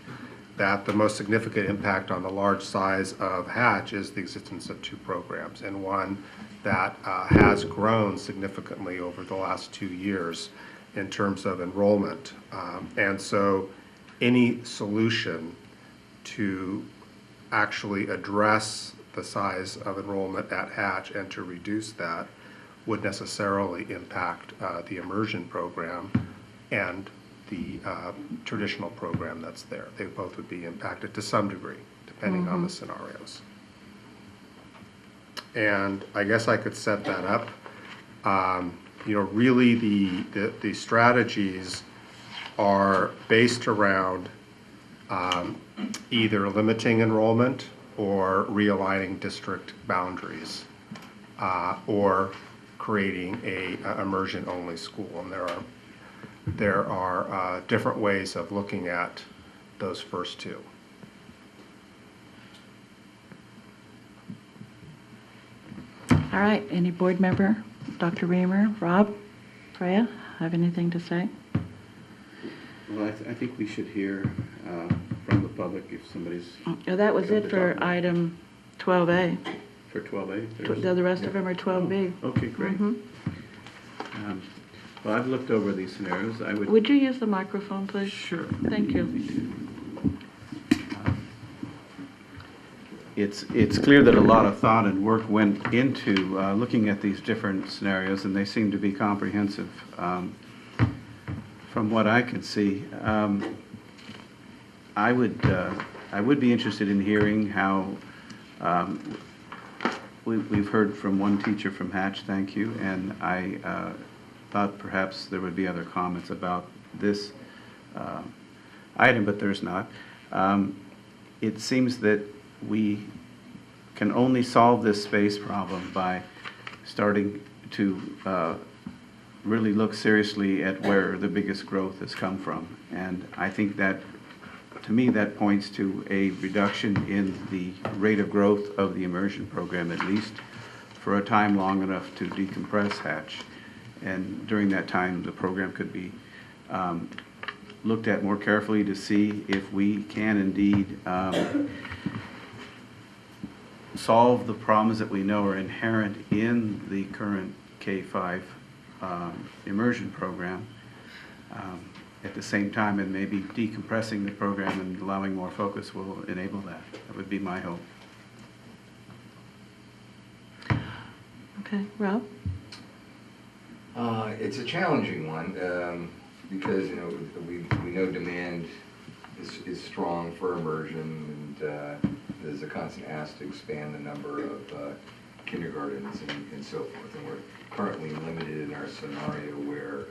that the most significant impact on the large size of Hatch is the existence of two programs, and one that has grown significantly over the last 2 years in terms of enrollment. And so any solution to actually address the size of enrollment at Hatch and to reduce that would necessarily impact the immersion program and the traditional program that's there. They both would be impacted to some degree, depending on the scenarios. And I guess I could set that up. Really the strategies are based around either limiting enrollment or realigning district boundaries, or creating a immersion-only school. And there are different ways of looking at those first two. All right, any board member? Dr. Reamer, Rob, Freya, have anything to say? Well, I think we should hear from the public if somebody's... Oh, that was it for item 12A. For 12A? The rest of them are 12B. Oh, okay, great. Well, I've looked over these scenarios. Would you use the microphone, please? Sure. Thank you. It's clear that a lot of thought and work went into looking at these different scenarios, and they seem to be comprehensive. From what I can see, I would be interested in hearing how we've heard from one teacher from Hatch, thank you, and I thought perhaps there would be other comments about this item, but there's not. It seems that we can only solve this space problem by starting to really look seriously at where the biggest growth has come from. And I think that, to me, that points to a reduction in the rate of growth of the immersion program, at least for a time long enough to decompress Hatch. And during that time, the program could be looked at more carefully to see if we can indeed solve the problems that we know are inherent in the current K-5 immersion program at the same time, and maybe decompressing the program and allowing more focus will enable that. That would be my hope. Okay, Rob? It's a challenging one because we know demand is strong for immersion, and there's a constant ask to expand the number of kindergartens and so forth. And we're currently limited in our scenario where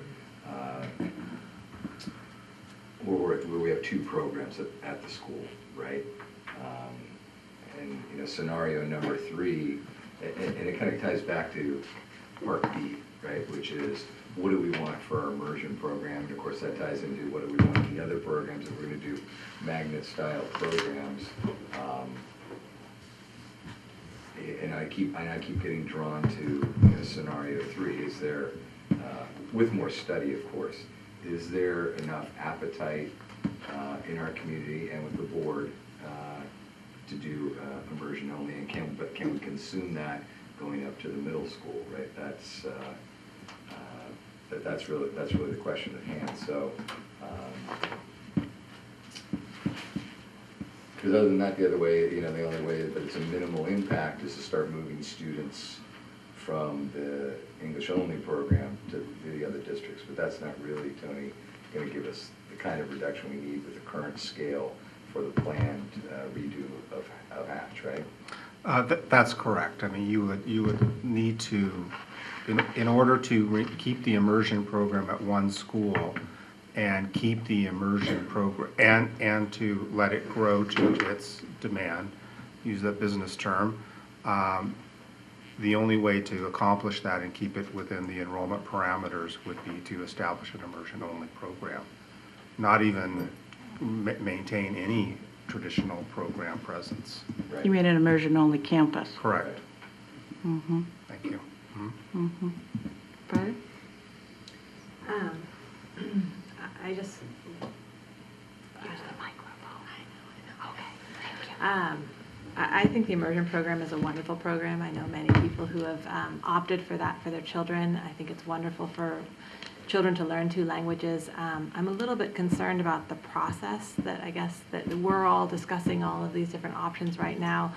we have 2 programs at the school, right? And you know, scenario number 3, and it kind of ties back to part B, right? Which is, what do we want for our immersion program? And of course, that ties into what do we want in the other programs if we're going to do magnet-style programs. And I keep getting drawn to scenario 3. Is there, with more study, of course, is there enough appetite in our community and with the board to do immersion only? And can we consume that going up to the middle school? Right. That's really the question at hand. So. Because other than that, the other way, the only way that it's a minimal impact is to start moving students from the English-only program to the other districts. But that's not really, Tony, going to give us the kind of reduction we need with the current scale for the planned redo of Hatch, right? That's correct. I mean, you would need to, in order to keep the immersion program at one school, and keep the immersion program, and to let it grow to its demand, use that business term, the only way to accomplish that and keep it within the enrollment parameters would be to establish an immersion-only program, not even maintain any traditional program presence. Right. You mean an immersion-only campus? Correct. Mm-hmm. Thank you. Mm-hmm. Mm-hmm. Brian? I just. Use the microphone. I know. Okay, thank you. I think the immersion program is a wonderful program. I know many people who have opted for that for their children. I think it's wonderful for children to learn 2 languages. I'm a little bit concerned about the process that I guess that we're all discussing all of these different options right now.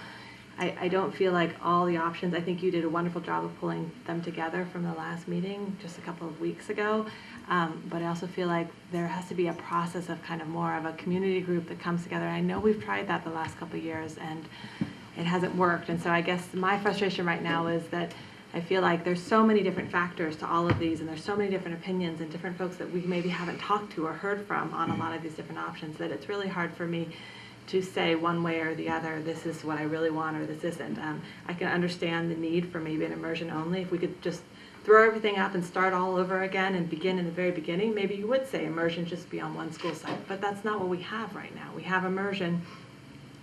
I don't feel like all the options, I think you did a wonderful job of pulling them together from the last meeting just a couple of weeks ago. But I also feel like there has to be a process of kind of more of a community group that comes together. I know we've tried that the last couple of years and it hasn't worked. And so I guess my frustration right now is that I feel like there's so many different factors to all of these, and there's so many different opinions and different folks that we maybe haven't talked to or heard from on a lot of these different options, that it's really hard for me to say one way or the other, this is what I really want or this isn't. I can understand the need for maybe an immersion only. If we could just throw everything up and start all over again and begin in the very beginning, maybe you would say immersion just be on one school site. But that's not what we have right now. We have immersion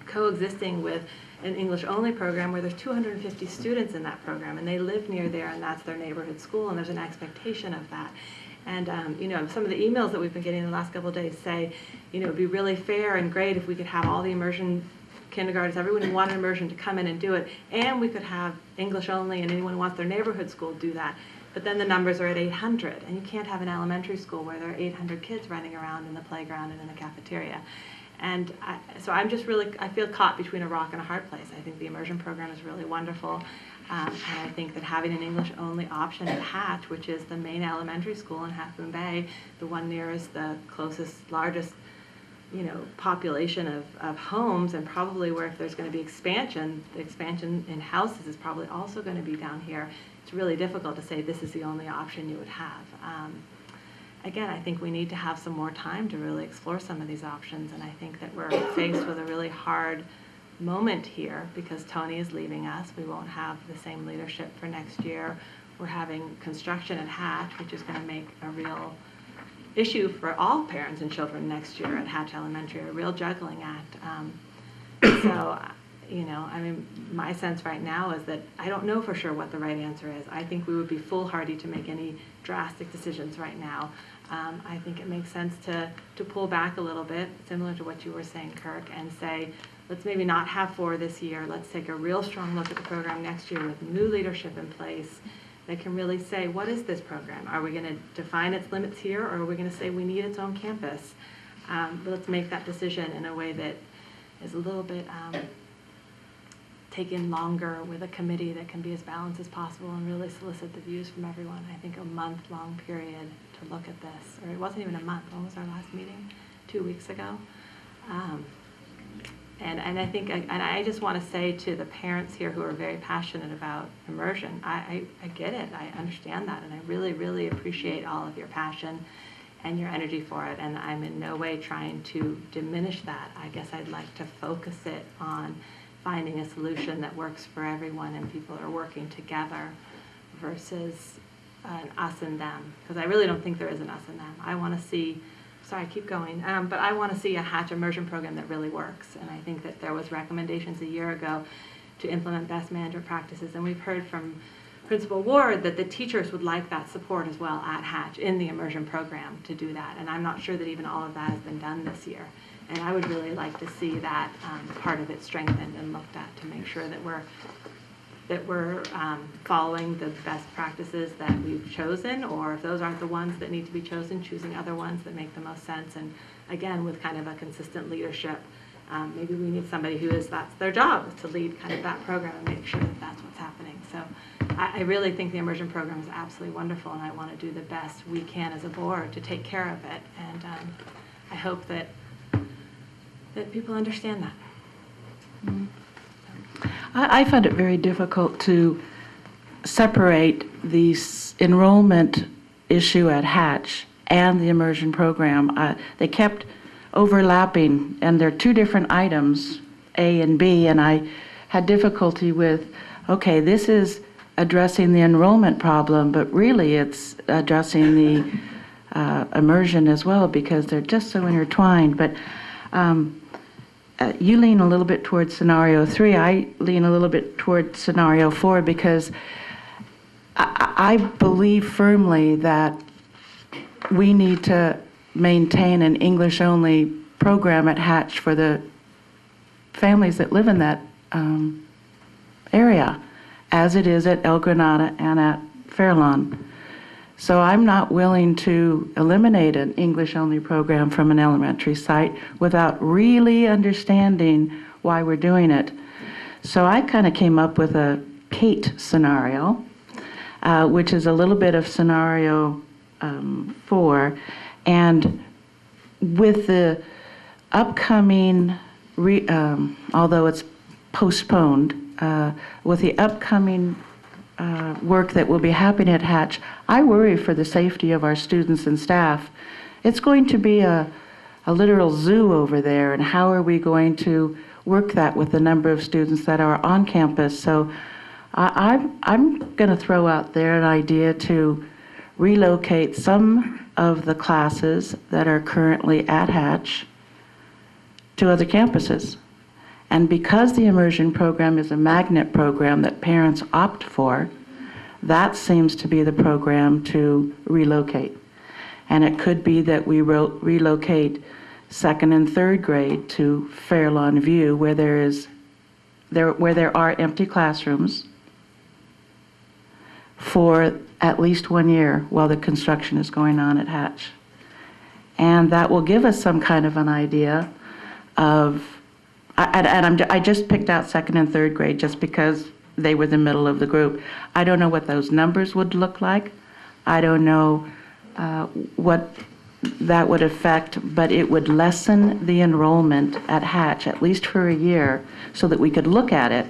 coexisting with an English-only program where there's 250 students in that program, and they live near there, and that's their neighborhood school, and there's an expectation of that. And some of the emails that we've been getting in the last couple of days say, it'd be really fair and great if we could have all the immersion kindergartens, everyone who wanted immersion to come in and do it, and we could have English only, and anyone who wants their neighborhood school do that. But then the numbers are at 800, and you can't have an elementary school where there are 800 kids running around in the playground and in the cafeteria. And so I'm just really, I feel caught between a rock and a hard place. I think the immersion program is really wonderful. And I think that having an English-only option at Hatch, which is the main elementary school in Half Moon Bay, the one nearest the closest, largest, population of homes, and probably where if there's going to be expansion, the expansion in houses is probably also going to be down here. It's really difficult to say this is the only option you would have. Again, I think we need to have some more time to really explore some of these options, and I think that we're faced with a really hard moment here because Tony is leaving us. We won't have the same leadership for next year. We're having construction at Hatch, which is going to make a real issue for all parents and children next year at Hatch Elementary, a real juggling act. My sense right now is that I don't know for sure what the right answer is. I think we would be foolhardy to make any drastic decisions right now. I think it makes sense to pull back a little bit, similar to what you were saying, Kirk, and say, let's maybe not have 4 this year. Let's take a real strong look at the program next year with new leadership in place that can really say, what is this program? Are we going to define its limits here, or are we going to say we need its own campus? But let's make that decision in a way that is a little bit taken longer with a committee that can be as balanced as possible and really solicit the views from everyone. I think a month-long period to look at this, or it wasn't even a month. When was our last meeting? 2 weeks ago. And I think, and I just want to say to the parents here who are very passionate about immersion, I get it, I understand that, and I really, really appreciate all of your passion and your energy for it, and I'm in no way trying to diminish that. I guess I'd like to focus it on finding a solution that works for everyone and people are working together versus an us and them, because I really don't think there is an us and them. I want to see, sorry, keep going, but I want to see a Hatch immersion program that really works, and I think that there was recommendations a year ago to implement best management practices, and we've heard from Principal Ward that the teachers would like that support as well at Hatch in the immersion program to do that, and I'm not sure that even all of that has been done this year. And I would really like to see that part of it strengthened and looked at to make sure that we're following the best practices that we've chosen, or if those aren't the ones that need to be chosen, choosing other ones that make the most sense. And again, with kind of a consistent leadership, maybe we need somebody that's their job, is to lead kind of that program and make sure that that's what's happening. So I really think the immersion program is absolutely wonderful, and I want to do the best we can as a board to take care of it. And I hope that people understand that. Mm-hmm. I find it very difficult to separate the enrollment issue at Hatch and the immersion program. They kept overlapping, and they're two different items, A and B, and I had difficulty with, okay, this is addressing the enrollment problem, but really it's addressing the immersion as well, because they're just so intertwined. But you lean a little bit towards scenario 3. I lean a little bit toward scenario 4, because I believe firmly that we need to maintain an English-only program at Hatch for the families that live in that area, as it is at El Granada and at Fairlawn. So I'm not willing to eliminate an English-only program from an elementary site without really understanding why we're doing it. So I kind of came up with a Kate scenario, which is a little bit of scenario 4. And with the upcoming, although it's postponed, with the upcoming work that will be happening at Hatch, I worry for the safety of our students and staff. It's going to be a literal zoo over there, and how are we going to work that with the number of students that are on campus? So I'm going to throw out there an idea to relocate some of the classes that are currently at Hatch to other campuses. And because the immersion program is a magnet program that parents opt for, that seems to be the program to relocate. And it could be that we relocate 2nd and 3rd grade to Fairlawn View, where there are empty classrooms for at least 1 year while the construction is going on at Hatch. And that will give us some kind of an idea of, I just picked out 2nd and 3rd grade just because they were the middle of the group. I don't know what those numbers would look like. I don't know what that would affect, but it would lessen the enrollment at Hatch, at least for a year, so that we could look at it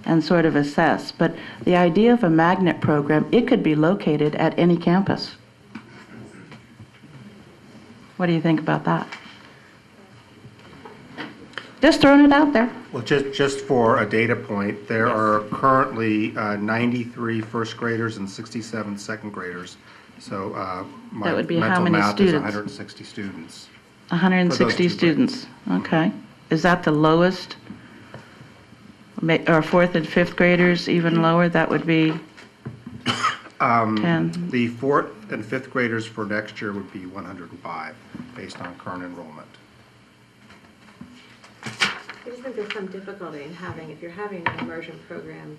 and sort of assess. But the idea of a magnet program, it could be located at any campus. What do you think about that? Just throwing it out there. Well, just for a data point, there are currently 93 first graders and 67 second graders. So my That would be mental how many math students? is 160 students. 160 students. Okay. Is that the lowest? Or 4th and 5th graders even lower? That would be 10. The 4th and 5th graders for next year would be 105 based on current enrollment. I just think there's some difficulty in having, if you're having an immersion program,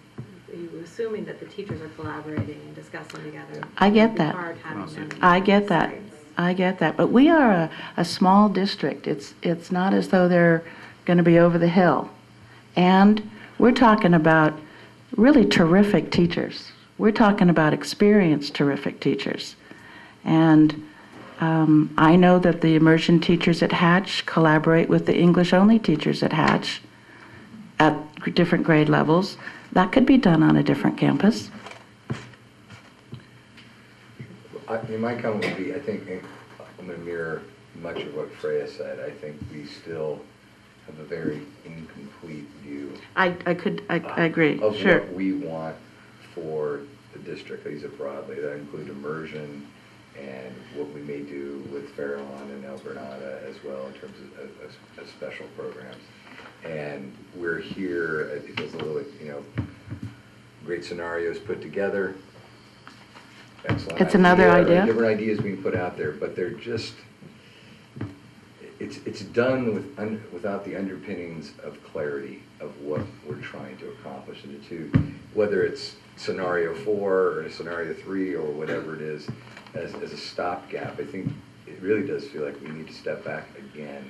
you're assuming that the teachers are collaborating and discussing together. I get It'd be that. hard having them I on get that. sites. I get that. But we are a small district. It's not as though they're going to be over the hill. And we're talking about really terrific teachers. We're talking about experienced terrific teachers. And I know that the immersion teachers at Hatch collaborate with the English-only teachers at Hatch at different grade levels. That could be done on a different campus. My comment would be, I think, I'm going to mirror much of what Freya said. I think we still have a very incomplete view. I agree, Of sure. what we want for the district. I use it broadly. That include immersion and what we may do with Farallon and El Granada as well in terms of special programs. And we're here, it feels a little, great scenarios put together. Excellent. It's another idea. Different ideas being put out there, but they're just, it's done without the underpinnings of clarity of what we're trying to accomplish in the two, whether it's scenario 4 or scenario 3 or whatever it is, as a stopgap. I think it really does feel like we need to step back again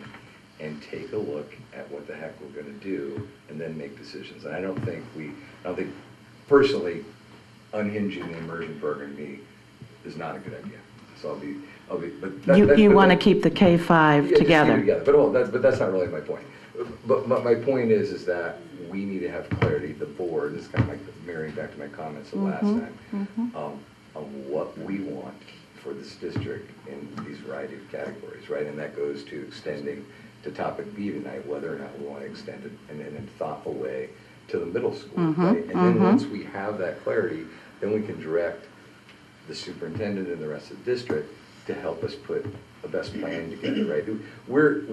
and take a look at what the heck we're going to do and then make decisions. And I don't think personally, unhinging the immersion program to me is not a good idea. So but You want to keep the K-5 yeah, together. But that's not really my point. But my point is that we need to have clarity, the board, this is kind of like marrying back to my comments the last time, on what we want for this district in these variety of categories, right? And that goes to extending to topic B tonight, whether or not we want to extend it in a thoughtful way to the middle school, right? And then once we have that clarity, then we can direct the superintendent and the rest of the district to help us put a best plan together, right?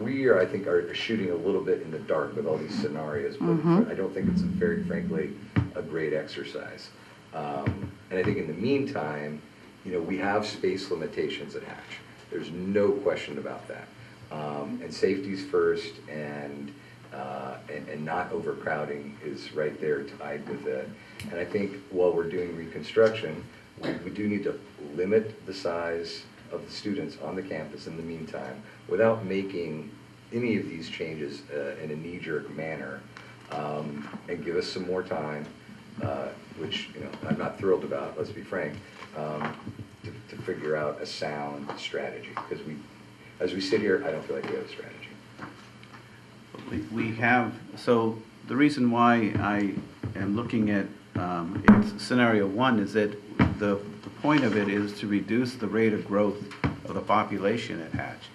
We are, I think, are shooting a little bit in the dark with all these scenarios, but I don't think it's very frankly a great exercise. And I think in the meantime, we have space limitations at Hatch. There's no question about that. And safety's first, and not overcrowding is right there tied with it. And I think while we're doing reconstruction, we do need to limit the size of the students on the campus in the meantime without making any of these changes in a knee-jerk manner, and give us some more time, which I'm not thrilled about, let's be frank, to figure out a sound strategy. Because as we sit here, I don't feel like we have a strategy. We have, so the reason why I am looking at it's scenario 1 is that the point of it is to reduce the rate of growth of the population at Hatch.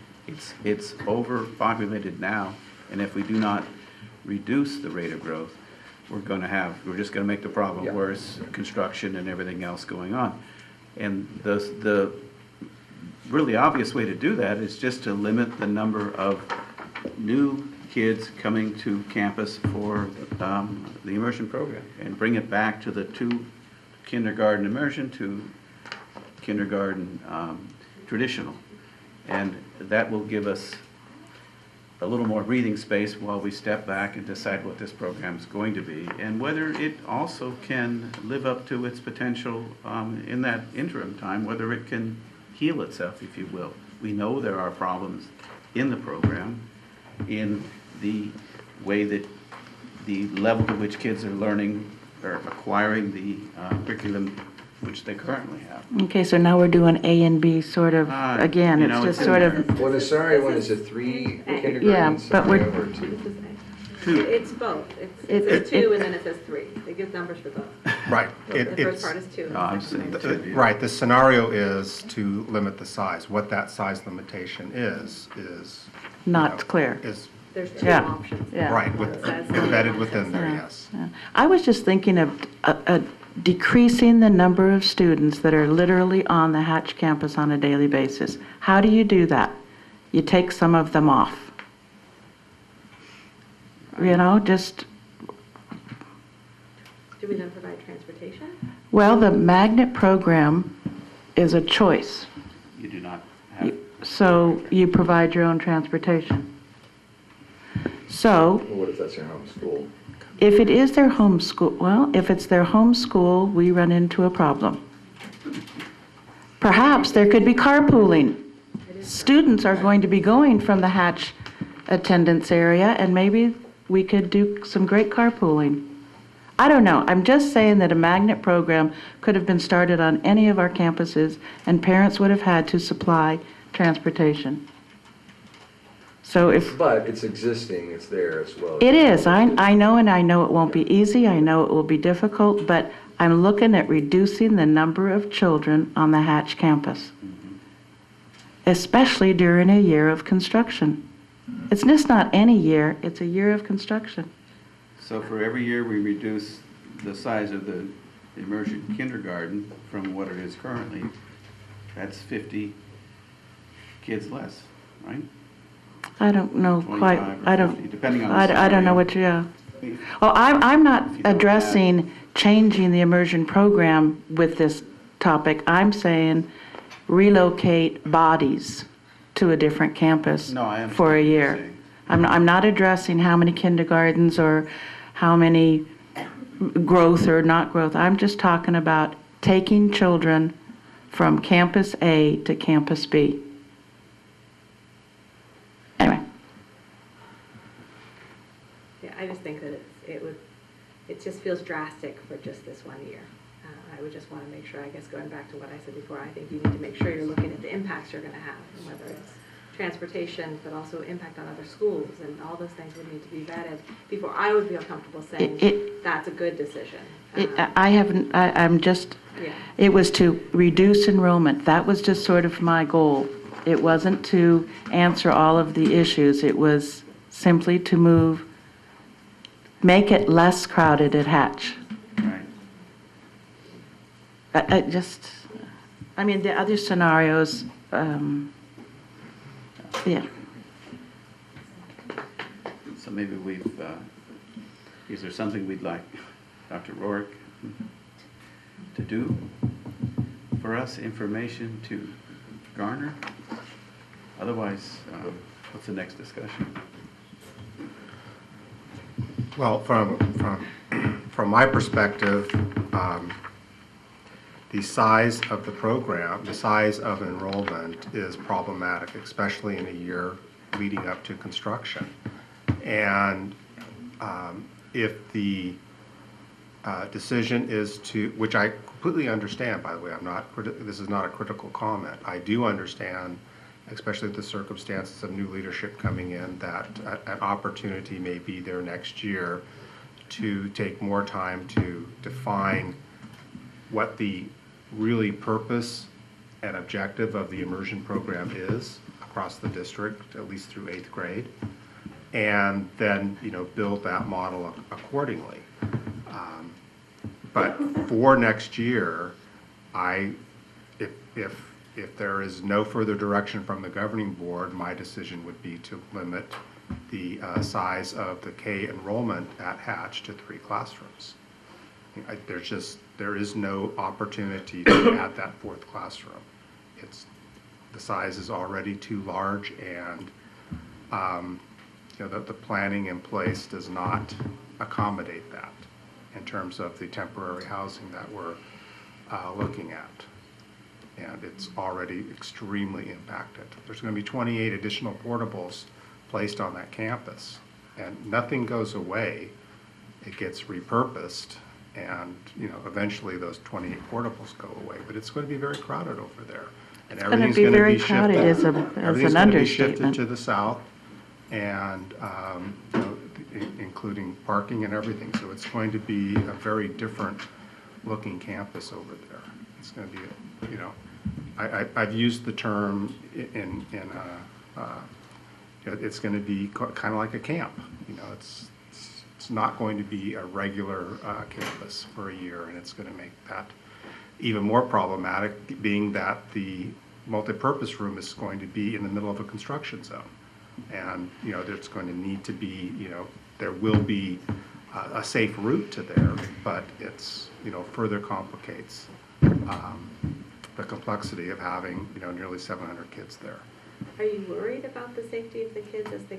It's overpopulated now, and if we do not reduce the rate of growth, we're just going to make the problem worse, construction and everything else going on. And the really obvious way to do that is just to limit the number of new kids coming to campus for the immersion program and bring it back to the 2 kindergarten immersion to kindergarten traditional. And that will give us a little more breathing space while we step back and decide what this program is going to be and whether it also can live up to its potential in that interim time, whether it can heal itself, if you will. We know there are problems in the program, in the way that the level to which kids are learning or acquiring the curriculum which they currently have. Okay, so now we're doing A and B sort of, again, it's just sort of. Well, the scenario 1 is a 3 kindergarten Yeah, but we're. scenario or 2? It's both. It's 2 and then it says 3. They give numbers for both. Right. The first part is 2. No, I'm saying Right, the scenario is to limit the size. What that size limitation is Not clear. There's 2 options. Yeah. Right, embedded within there, yes. Yeah. I was just thinking of decreasing the number of students that are literally on the Hatch campus on a daily basis. How do you do that? You take some of them off. Just. Do we then provide transportation? Well, the magnet program is a choice. You do not have. So you provide your own transportation. So. Well, what if that's your home school? If it is their home school, well, if it's their home school, we run into a problem. Perhaps there could be carpooling. Students are going to be going from the Hatch attendance area, and maybe we could do some great carpooling. I don't know. I'm just saying that a magnet program could have been started on any of our campuses, and parents would have had to supply transportation. So if, But it's existing, it's there as well. it is, I know, and I know it won't be easy, I know it will be difficult, but I'm looking at reducing the number of children on the Hatch campus, especially during a year of construction. It's just not any year, it's a year of construction. So for every year we reduce the size of the immersion kindergarten from what it is currently, that's 50 kids less, right? I don't know quite, 25 or I don't, 50, depending on the I don't know what you, yeah. Well, I'm not addressing changing the immersion program with this topic. I'm saying relocate bodies to a different campus No, I understand for a what you're year. saying. I'm not addressing how many kindergartens or how many growth or not growth. I'm just talking about taking children from campus A to campus B. Anyway. Yeah, I just think that it just feels drastic for just this one year. I would just want to make sure, I guess going back to what I said before, I think you need to make sure you're looking at the impacts you're going to have, and whether it's transportation, but also impact on other schools, and all those things would need to be vetted before I would feel comfortable saying that's a good decision. I'm just, Yeah. it was to reduce enrollment. That was just sort of my goal. It wasn't to answer all of the issues. It was simply to make it less crowded at Hatch. Right. I mean, the other scenarios, yeah. So maybe is there something we'd like Dr. Rourke to do for us, information to garner? Otherwise, what's the next discussion? Well, from my perspective, the size of the program, the size of enrollment is problematic, especially in a year leading up to construction. And if the decision is to, which I completely understand, by the way, this is not a critical comment. I do understand, especially the circumstances of new leadership coming in, that an opportunity may be there next year to take more time to define what the really purpose and objective of the immersion program is across the district, at least through 8th grade, and then build that model accordingly. But for next year, if there is no further direction from the governing board, my decision would be to limit the size of the K enrollment at Hatch to 3 classrooms. There is no opportunity to add that 4th classroom. The size is already too large, and the planning in place does not accommodate that in terms of the temporary housing that we're looking at. And it's already extremely impacted. There's going to be 28 additional portables placed on that campus, and nothing goes away. It gets repurposed, and eventually those 28 portables go away. But it's going to be very crowded over there, and everything's going to be shifted. Everything's going to be shifted to the south, and including parking and everything. So it's going to be a very different looking campus over there. It's going to be, I've used the term it's going to be kind of like a camp. It's not going to be a regular campus for a year, and it's going to make that even more problematic, being that the multipurpose room is going to be in the middle of a construction zone. And, there's going to need to be, there will be a safe route to there, but it's, further complicates the complexity of having, nearly 700 kids there. Are you worried about the safety of the kids as the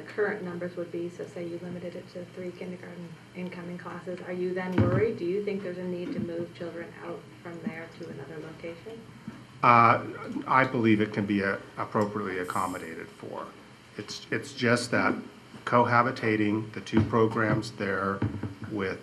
current numbers would be? So say you limited it to 3 kindergarten incoming classes. Are you then worried? Do you think there's a need to move children out from there to another location? I believe it can be appropriately accommodated for. It's just that cohabitating the 2 programs there with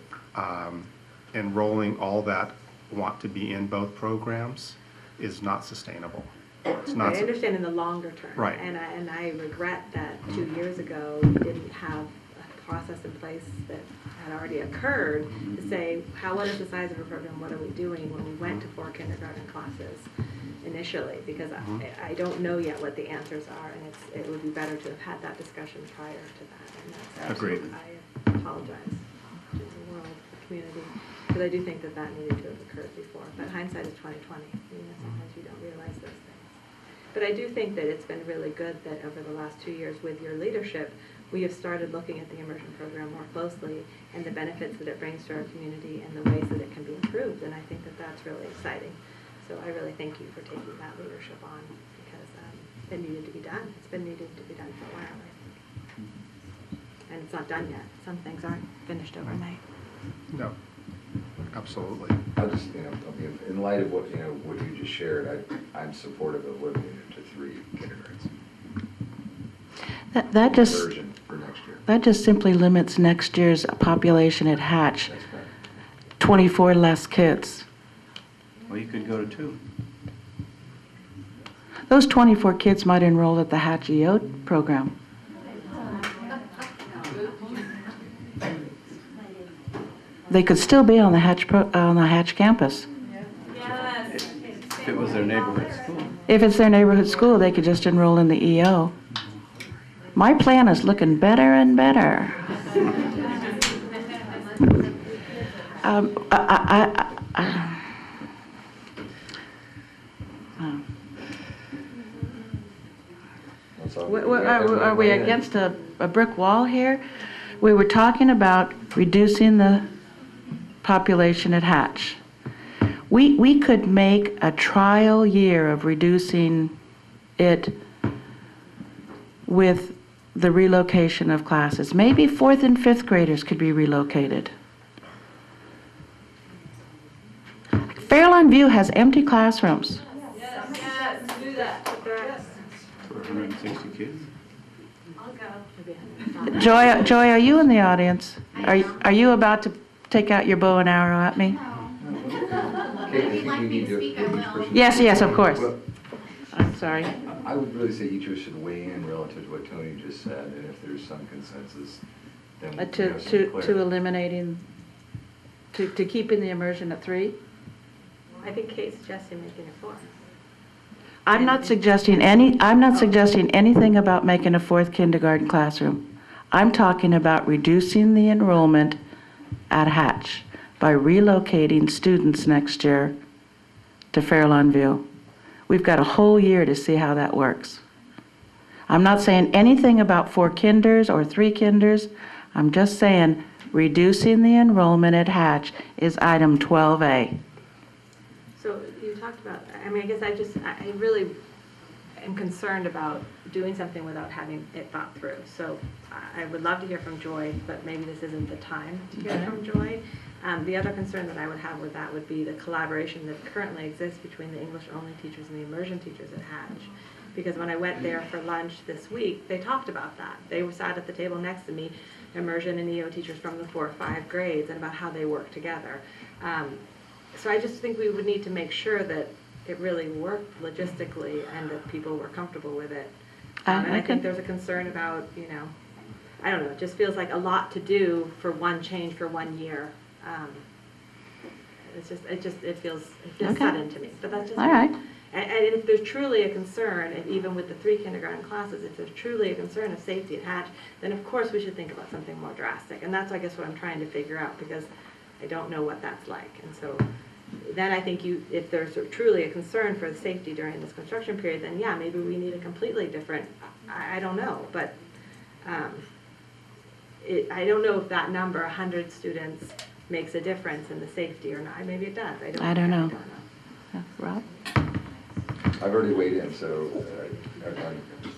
enrolling all that want to be in both programs is not sustainable. It's I not, understand in the longer term. Right. And I regret that 2 years ago, we didn't have a process in place that had already occurred to say, what is the size of a program, what are we doing when we went to 4 kindergarten classes initially? Because I don't know yet what the answers are, and it would be better to have had that discussion prior to that. And that's Agreed. I apologize to the world, the community, because I do think that that needed to have occurred before. But hindsight is 20/20. Sometimes you don't realize those things. But I do think that it's been really good that over the last 2 years with your leadership, we have started looking at the immersion program more closely and the benefits that it brings to our community and the ways that it can be improved. And I think that that's really exciting. So I really thank you for taking that leadership on because it needed to be done. It's been needed to be done for a while, I think. And it's not done yet. Some things aren't finished overnight. no, absolutely. I'll just, in light of what you just shared, I'm supportive of limiting it to 3 kindergartens. That just Version for next year. that just simply limits next year's population at Hatch. 24 less kids. Well, you could go to 2. Those 24 kids might enroll at the Hatch EO program. They could still be on the Hatch campus. If it was their neighborhood school. If it's their neighborhood school, they could just enroll in the EO. My plan is looking better and better. Are we against a brick wall here? We were talking about reducing the population at Hatch. We could make a trial year of reducing it with the relocation of classes. Maybe 4th and 5th graders could be relocated. Fairlawn View has empty classrooms. Yes, do that. For 160 kids? Joy, are you in the audience? Are you about to take out your bow and arrow at me? Yes, of course. I'm sorry. I would really say each of us should weigh in relative to what Tony just said, and if there's some consensus, then we can have some clarity. To eliminating, to keeping the immersion at 3? I think Kate's suggesting making it 4. I'm not suggesting anything about making a 4th kindergarten classroom. I'm talking about reducing the enrollment at Hatch by relocating students next year to Fairlawn View. We've got a whole year to see how that works. I'm not saying anything about 4 kinders or 3 kinders. I'm just saying reducing the enrollment at Hatch is item 12A. So you talked about, I guess I really am concerned about doing something without having it thought through. So I would love to hear from Joy, but maybe this isn't the time to hear from Joy. The other concern that I would have with that would be the collaboration that currently exists between the English-only teachers and the immersion teachers at Hatch. Because when I went there for lunch this week, they talked about that. They sat at the table next to me, immersion and EO teachers from the 4 or 5 grades, and about how they work together. So I just think we would need to make sure that it really worked logistically and that people were comfortable with it. And I think there's a concern about, I don't know, it just feels like a lot to do for one change for 1 year. It feels sudden to me, but that's just all right. And if there's truly a concern, and even with the 3 kindergarten classes, if there's truly a concern of safety at Hatch, then of course we should think about something more drastic. And that's, I guess, what I'm trying to figure out because I don't know what that's like. And so then I think if there's truly a concern for the safety during this construction period, then yeah, maybe we need a completely different, I don't know, but I don't know if that number, 100 students, makes a difference in the safety or not. Maybe it does. I don't know. Rob? I've already weighed in, so.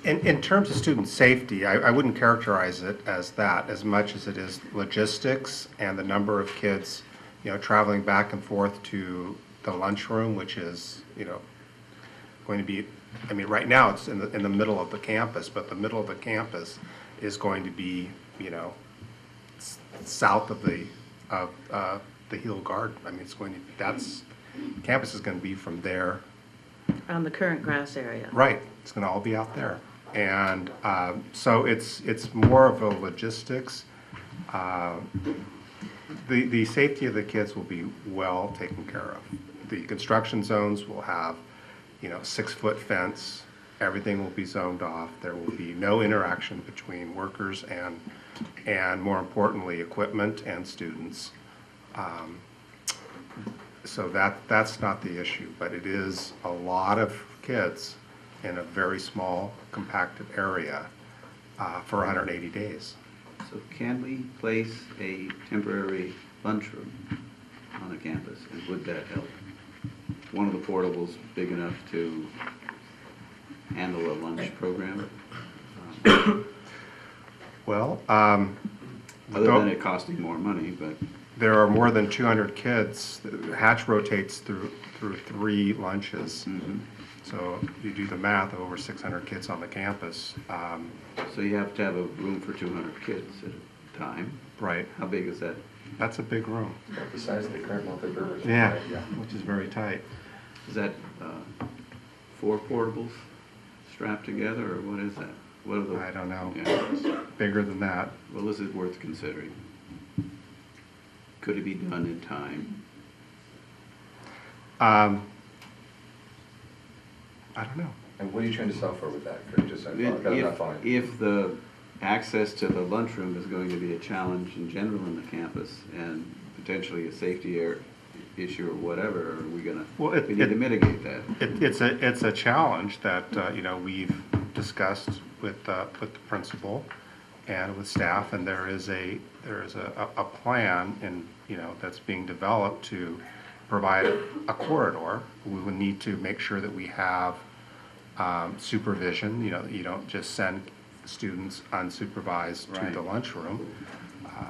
In terms of student safety, I wouldn't characterize it as that as much as it is logistics and the number of kids, traveling back and forth to the lunchroom, which is, going to be, right now it's in the middle of the campus, but the middle of the campus is going to be, south of the Heel Guard. Campus is going to be from there On the current grass area. Right, it's going to all be out there. And so it's more of a logistics. The safety of the kids will be well taken care of. The construction zones will have, 6-foot fence. Everything will be zoned off. There will be no interaction between workers and more importantly, equipment and students. So that's not the issue, but it is a lot of kids in a very small, compacted area for 180 days. So can we place a temporary lunchroom on the campus, and would that help? One of the portables big enough to handle a lunch program? Well, other than it costing more money, but there are more than 200 kids. Hatch rotates through 3 lunches. So you do the math, over 600 kids on the campus. So you have to have a room for 200 kids at a time. Right. How big is that? That's a big room. About the size of the current multi-purpose. Yeah, Right, yeah. which is very tight. Is that 4 portables strapped together, or what is that? What are the? I don't know. Yeah. Bigger than that. Well, is it worth considering? Could it be done in time? I don't know. And what are you trying to solve for with that? Could you just say, I'm not following. If the access to the lunchroom is going to be a challenge in general in the campus and potentially a safety issue or whatever, are we gonna, we need to mitigate that? It's a challenge that, we've discussed with the principal and with staff, and there is a plan that's being developed to provide a corridor. We would need to make sure that we have supervision, that you don't just send students unsupervised to the lunchroom.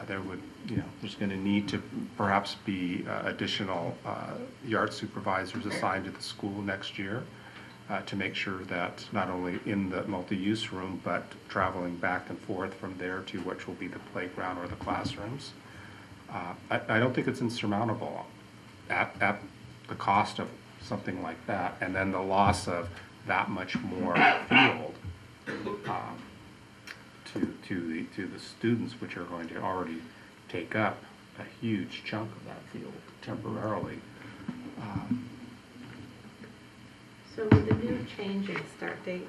There's going to need to perhaps be additional yard supervisors assigned to the school next year to make sure that not only in the multi-use room, but traveling back and forth from there to which will be the playground or the classrooms. I don't think it's insurmountable at the cost of something like that, and then the loss of that much more field to the students, which are going to already take up a huge chunk of that field temporarily. So with the new change in start date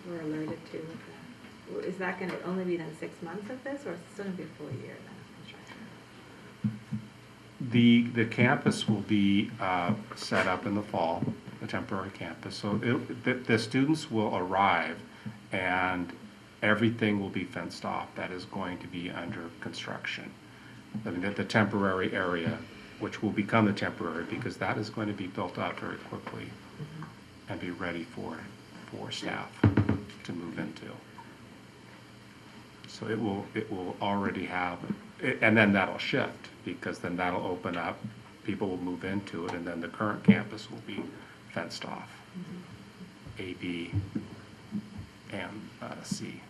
they were alerted to, is that going to only be then 6 months of this, or is it still going to be a full year then of construction? The campus will be set up in the fall, the temporary campus. So the students will arrive and everything will be fenced off. That is going to be under construction. I mean, the temporary area, which will become the temporary, because that is going to be built out very quickly and be ready for staff to move into. So it will already have, and then that'll shift, because then that'll open up, people will move into it, and then the current campus will be fenced off. A, B, and C.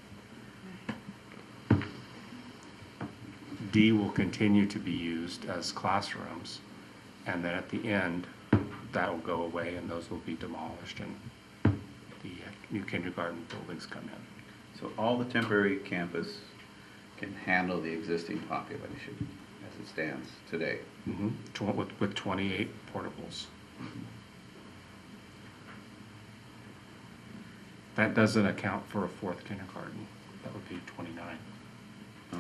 D will continue to be used as classrooms, and then at the end, that will go away and those will be demolished and the new kindergarten buildings come in. So all the temporary campus can handle the existing population as it stands today? With 28 portables. That doesn't account for a 4th kindergarten. That would be 29.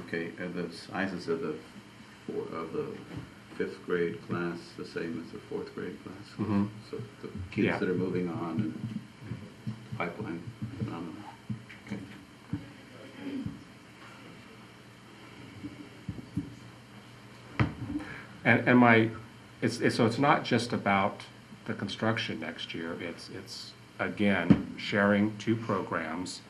Okay, are the sizes of the 5th grade class the same as the 4th grade class? So the kids that are moving on and pipeline phenomenon. Okay. So it's not just about the construction next year. It's again sharing 2 programs,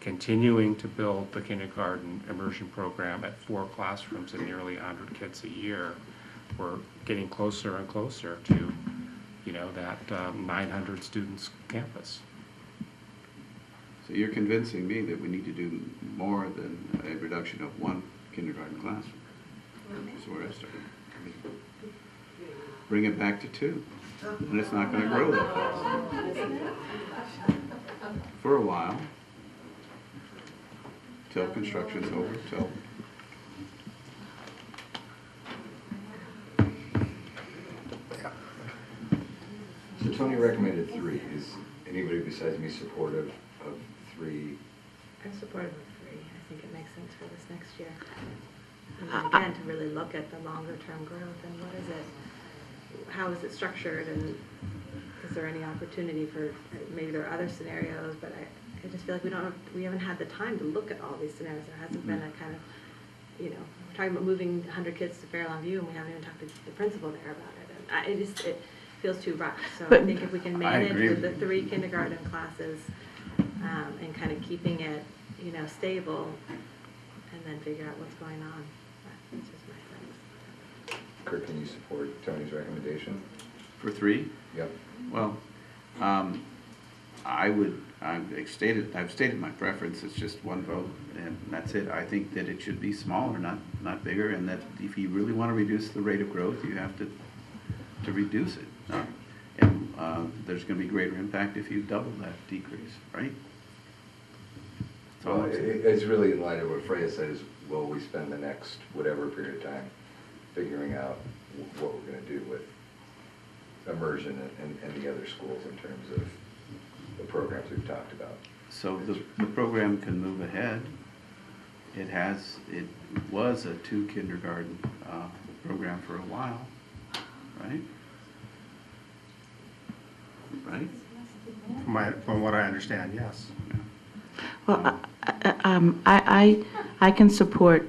continuing to build the kindergarten immersion program at 4 classrooms and nearly 100 kids a year. We're getting closer and closer to, that 900 students campus. So you're convincing me that we need to do more than a reduction of 1 kindergarten classroom. That's where I started. bring it back to 2. And it's not going to grow that fast. For a while, till construction's over, till. So Tony recommended 3. Is anybody besides me supportive of 3? I'm supportive of 3. I think it makes sense for this next year. And then again, to really look at the longer term growth and what is it, how is it structured, and is there any opportunity for, maybe there are other scenarios, but I just feel like we haven't had the time to look at all these scenarios. There hasn't been a kind of, we're talking about moving 100 kids to Fair Lawn View, and we haven't even talked to the principal there about it. And it feels too rough. So I think if we can manage with the 3 kindergarten classes and kind of keeping it, stable, and then figure out what's going on. That's just my sense. Kurt, can you support Tony's recommendation? For 3? Yep. Well, I've stated my preference. It's just one vote, and that's it. I think that it should be smaller, not bigger, and that if you really want to reduce the rate of growth, you have to reduce it. And there's going to be greater impact if you double that decrease, right? Well, it's really in line with what Freya said, is will we spend the next whatever period of time figuring out what we're going to do with immersion and the other schools in terms of the programs we've talked about. So the program can move ahead. It was a 2 kindergarten program for a while, right? Right? From what I understand, yes. Well, I can support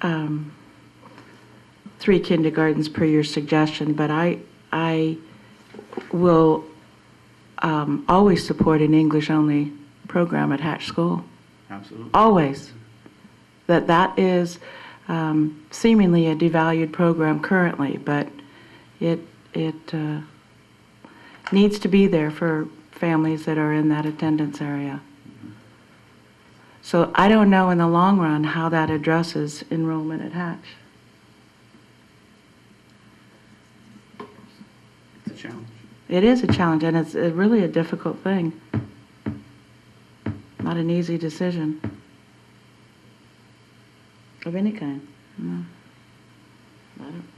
3 kindergartens per your suggestion, but I will always support an English-only program at Hatch School. Absolutely. Always. That is seemingly a devalued program currently, but it needs to be there for families that are in that attendance area. So I don't know in the long run how that addresses enrollment at Hatch. It's a challenge. It is a challenge, and it's really a difficult thing. Not an easy decision of any kind. No. I don't.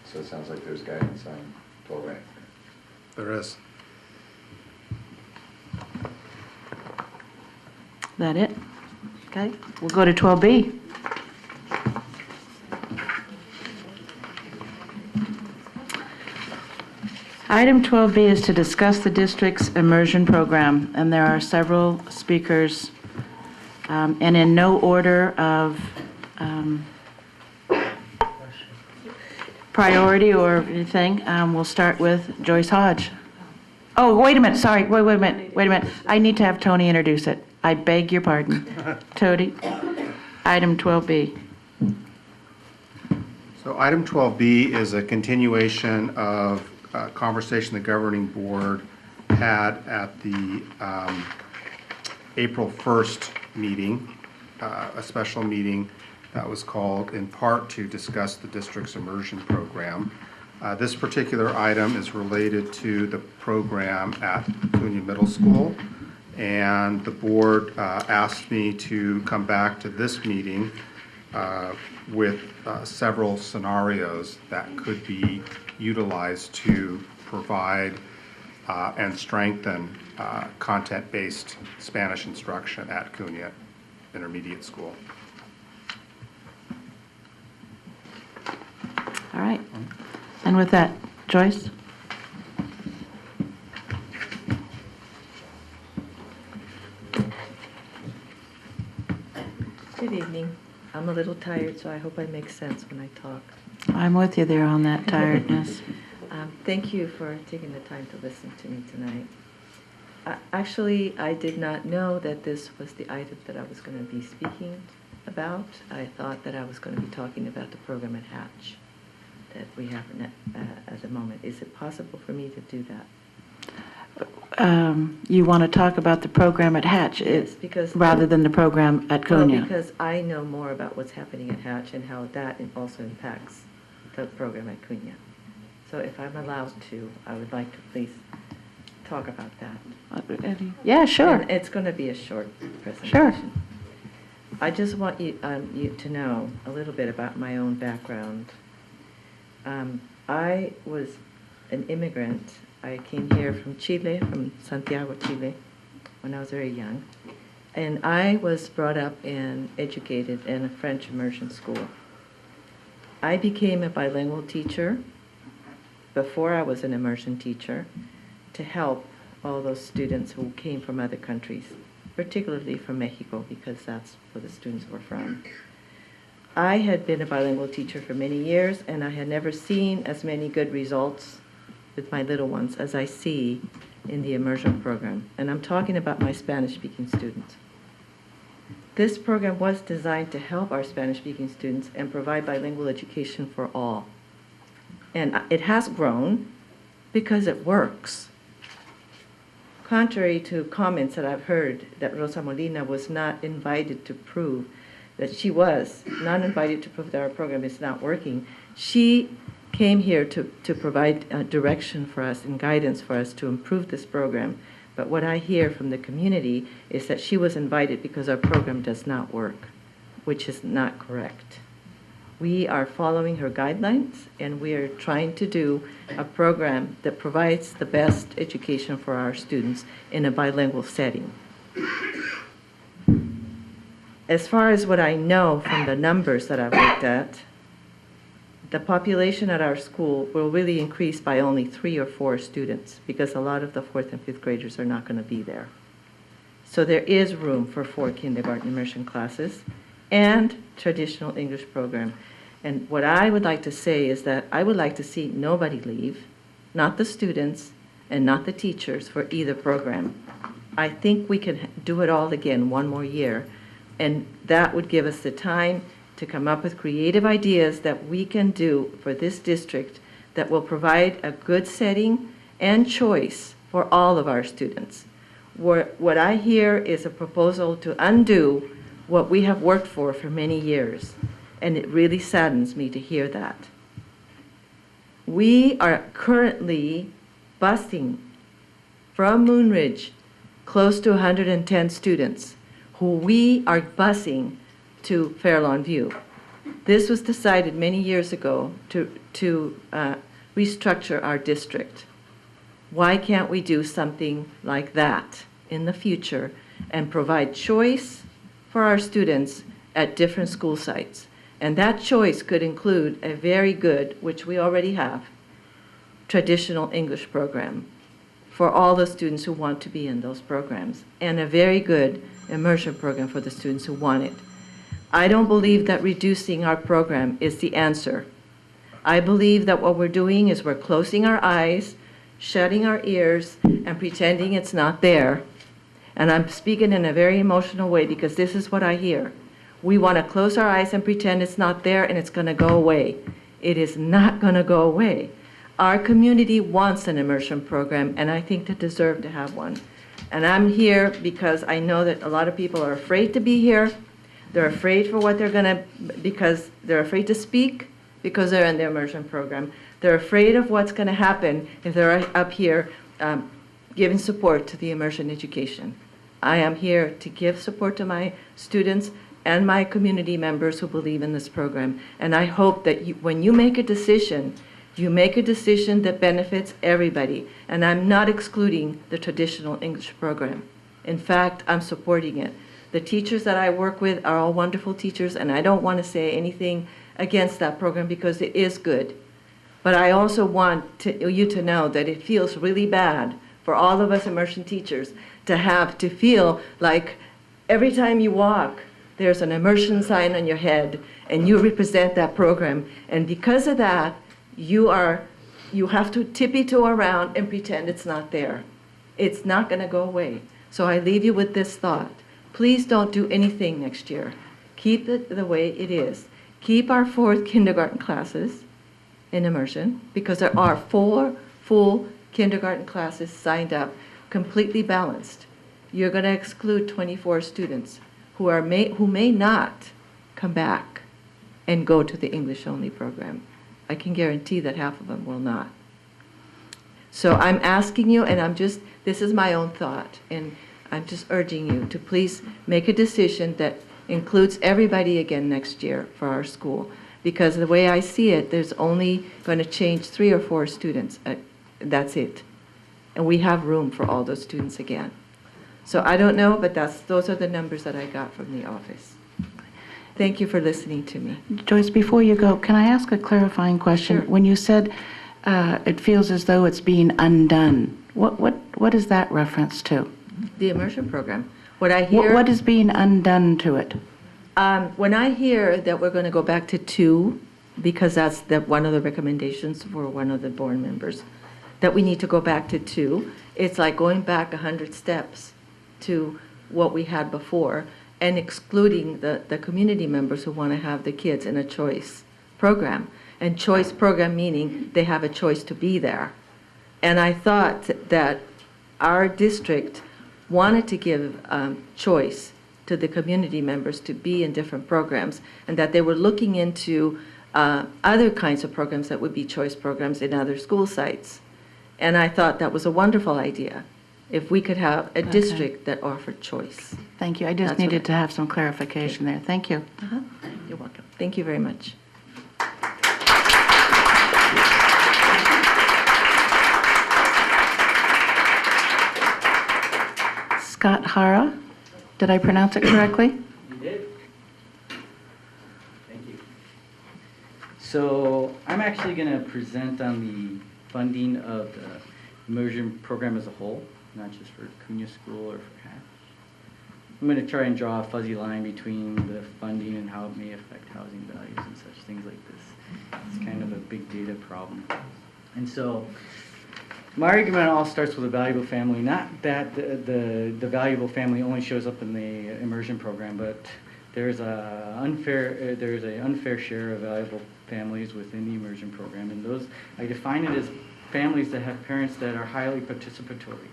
So it sounds like there's guidance on 12A. There is. That it? Okay, we'll go to 12B. Item 12B is to discuss the district's immersion program, and there are several speakers, and in no order of priority or anything. We'll start with Joyce Hodge. Oh, wait a minute, sorry, wait a minute. I need to have Tony introduce it. I beg your pardon. Tony, item 12B. So item 12B is a continuation of a conversation the governing board had at the April 1st meeting, a special meeting that was called in part to discuss the district's immersion program. This particular item is related to the program at Cunha Middle School, and the board asked me to come back to this meeting with several scenarios that could be utilized to provide and strengthen content-based Spanish instruction at Cunha Intermediate School. All right. And with that, Joyce? Good evening. I'm a little tired, so I hope I make sense when I talk. I'm with you there on that tiredness. Thank you for taking the time to listen to me tonight. Actually, I did not know that this was the item that I was going to be speaking about. I thought that I was going to be talking about the program at Hatch that we have at the moment. Is it possible for me to do that? you want to talk about the program at Hatch Yes, because rather than the program at Well, Cunha. because I know more about what's happening at Hatch and how that also impacts the program at Cunha. So if I'm allowed to, I would like to please talk about that. Yeah, sure. And it's going to be a short presentation. Sure. I just want you to know a little bit about my own background. I was an immigrant. I came here from Chile, from Santiago, Chile, when I was very young. And I was brought up and educated in a French immersion school. I became a bilingual teacher before I was an immersion teacher to help all those students who came from other countries, particularly from Mexico, because that's where the students were from. I had been a bilingual teacher for many years, and I had never seen as many good results with my little ones as I see in the immersion program. And I'm talking about my Spanish-speaking students. This program was designed to help our Spanish-speaking students and provide bilingual education for all. And it has grown because it works. Contrary to comments that I've heard that Rosa Molina was not invited to prove that she was not invited to prove that our program is not working, she came here to provide direction for us and guidance for us to improve this program. But what I hear from the community is that she was invited because our program does not work, which is not correct. We are following her guidelines, and we are trying to do a program that provides the best education for our students in a bilingual setting. As far as what I know from the numbers that I've looked at, the population at our school will really increase by only 3 or 4 students because a lot of the 4th and 5th graders are not going to be there. So there is room for 4 kindergarten immersion classes and traditional English program. And what I would like to say is that I would like to see nobody leave, not the students and not the teachers for either program. I think we can do it all again one more year, and that would give us the time to come up with creative ideas that we can do for this district that will provide a good setting and choice for all of our students. What I hear is a proposal to undo what we have worked for many years, and it really saddens me to hear that. We are currently busing from Moonridge close to 110 students who we are busing to Fairlawn View. This was decided many years ago to restructure our district. Why can't we do something like that in the future and provide choice for our students at different school sites? And that choice could include a very good, which we already have, traditional English program for all the students who want to be in those programs, and a very good immersion program for the students who want it. I don't believe that reducing our program is the answer. I believe that what we're doing is we're closing our eyes, shutting our ears, and pretending it's not there. And I'm speaking in a very emotional way because this is what I hear. We want to close our eyes and pretend it's not there and it's going to go away. It is not going to go away. Our community wants an immersion program, and I think they deserve to have one. And I'm here because I know that a lot of people are afraid to be here. They're afraid for what they're going to, because they're afraid to speak because they're in the immersion program. They're afraid of what's going to happen if they're up here giving support to the immersion education. I am here to give support to my students and my community members who believe in this program. And I hope that when you make a decision, you make a decision that benefits everybody. And I'm not excluding the traditional English program. In fact, I'm supporting it. The teachers that I work with are all wonderful teachers, and I don't want to say anything against that program because it is good. But I also want you to know that it feels really bad for all of us immersion teachers to feel like every time you walk, there's an immersion sign on your head, and you represent that program. And because of that, you have to tippy-toe around and pretend it's not there. It's not going to go away. So I leave you with this thought. Please don't do anything next year. Keep it the way it is. Keep our 4th kindergarten classes in immersion, because there are 4 full kindergarten classes signed up. completely balanced. You're going to exclude 24 students who may not come back and go to the English-only program. I can guarantee that half of them will not. So I'm asking you, and this is my own thought, and I'm just urging you to please make a decision that includes everybody again next year for our school. Because the way I see it, there's only going to change 3 or 4 students. That's it. And we have room for all those students again. So I don't know, but those are the numbers that I got from the office. Thank you for listening to me. Joyce, before you go, can I ask a clarifying question? Sure. When you said it feels as though it's being undone, what is that reference to? The immersion program. What I hear. What is being undone to it? When I hear that we're going to go back to 2, because that's one of the recommendations for one of the board members, that we need to go back to 2, it's like going back 100 steps to what we had before and excluding the community members who want to have the kids in a choice program. And choice program meaning they have a choice to be there. And I thought that our district wanted to give choice to the community members to be in different programs, and that they were looking into other kinds of programs that would be choice programs in other school sites. And I thought that was a wonderful idea, if we could have a district that offered choice. Thank you. I just needed to have some clarification there. Thank you. You're welcome. Thank you very much. Scott Hara, did I pronounce it correctly? You did. Thank you. So I'm actually going to present on the funding of the immersion program as a whole, not just for Cunha School or for Hatch. I'm going to try and draw a fuzzy line between the funding and how it may affect housing values and such things like this. It's kind of a big data problem. And so my argument all starts with a valuable family. Not that the valuable family only shows up in the immersion program, but there's an unfair share of valuable families within the immersion program, and those I define it as families that have parents that are highly participatory.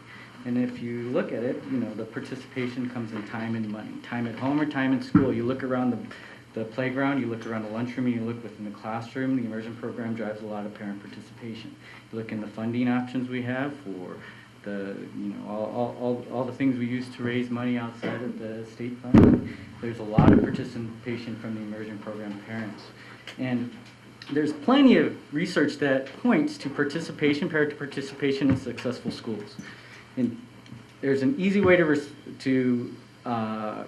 And if you look at it, the participation comes in time and money. Time at home or time in school. You look around the playground, you look around the lunchroom, you look within the classroom. The immersion program drives a lot of parent participation. You look in the funding options we have for the, all the things we use to raise money outside of the state funding. There's a lot of participation from the immersion program parents. And there's plenty of research that points to parent participation in successful schools. And there's an easy way to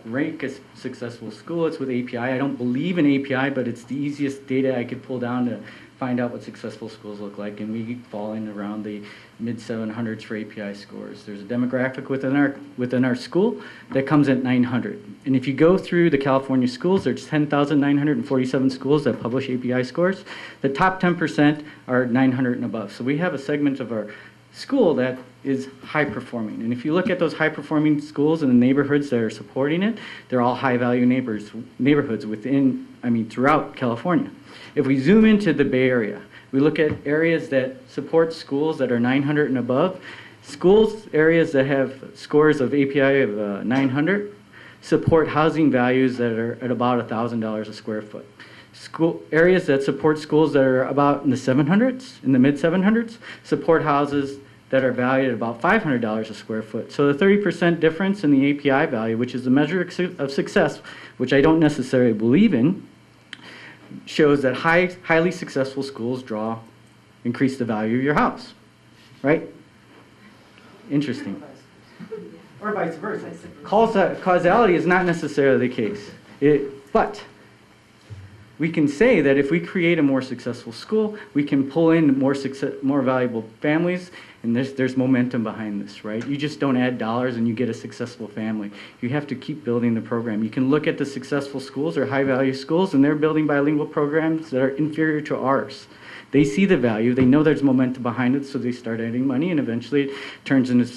rank a successful school. It's with API. I don't believe in API, but it's the easiest data I could pull down to find out what successful schools look like, and we fall in around the mid-700s for API scores. There's a demographic within our school that comes at 900. And if you go through the California schools, there's 10,947 schools that publish API scores. The top 10% are 900 and above. So we have a segment of our school that is high performing. And if you look at those high performing schools and the neighborhoods that are supporting it, they're all high value neighborhoods throughout California. If we zoom into the Bay Area, we look at areas that support schools that are 900 and above. Areas that have scores of API of 900 support housing values that are at about $1,000 a square foot. Areas that support schools that are about in the 700s, in the mid 700s, support houses that are valued at about $500 a square foot. So the 30% difference in the API value, which is the measure of success, which I don't necessarily believe in, shows that highly successful schools increase the value of your house, right? Interesting. Or vice versa. Causality is not necessarily the case, but we can say that if we create a more successful school, we can pull in more valuable families, and there's momentum behind this, right? You just don't add dollars and you get a successful family. You have to keep building the program. You can look at the successful schools or high-value schools, and they're building bilingual programs that are inferior to ours. They see the value, they know there's momentum behind it, so they start adding money, and eventually it turns into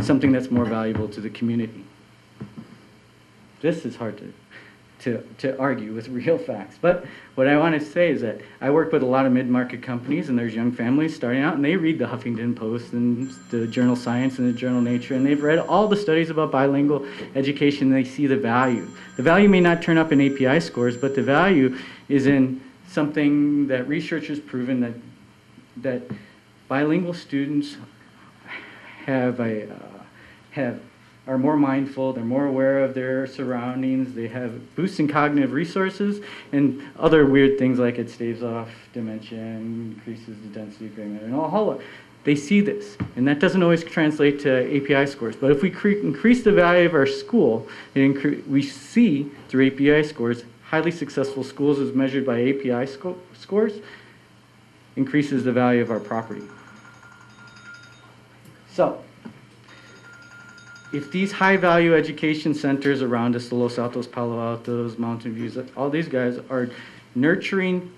something that's more valuable to the community. This is hard to argue with real facts. But what I want to say is that I work with a lot of mid-market companies, and there's young families starting out, and they read the Huffington Post and the journal Science and the journal Nature, and they've read all the studies about bilingual education, and they see the value. The value may not turn up in API scores, but the value is in something that research has proven that bilingual students are more mindful, they're more aware of their surroundings, they have boosts in cognitive resources, and other weird things like it staves off dementia and increases the density of gray matter and all. They see this, and that doesn't always translate to API scores. But if we increase the value of our school, we see through API scores, highly successful schools as measured by API scores, increases the value of our property. So, if these high-value education centers around us, the Los Altos, Palo Altos, Mountain Views, all these guys are nurturing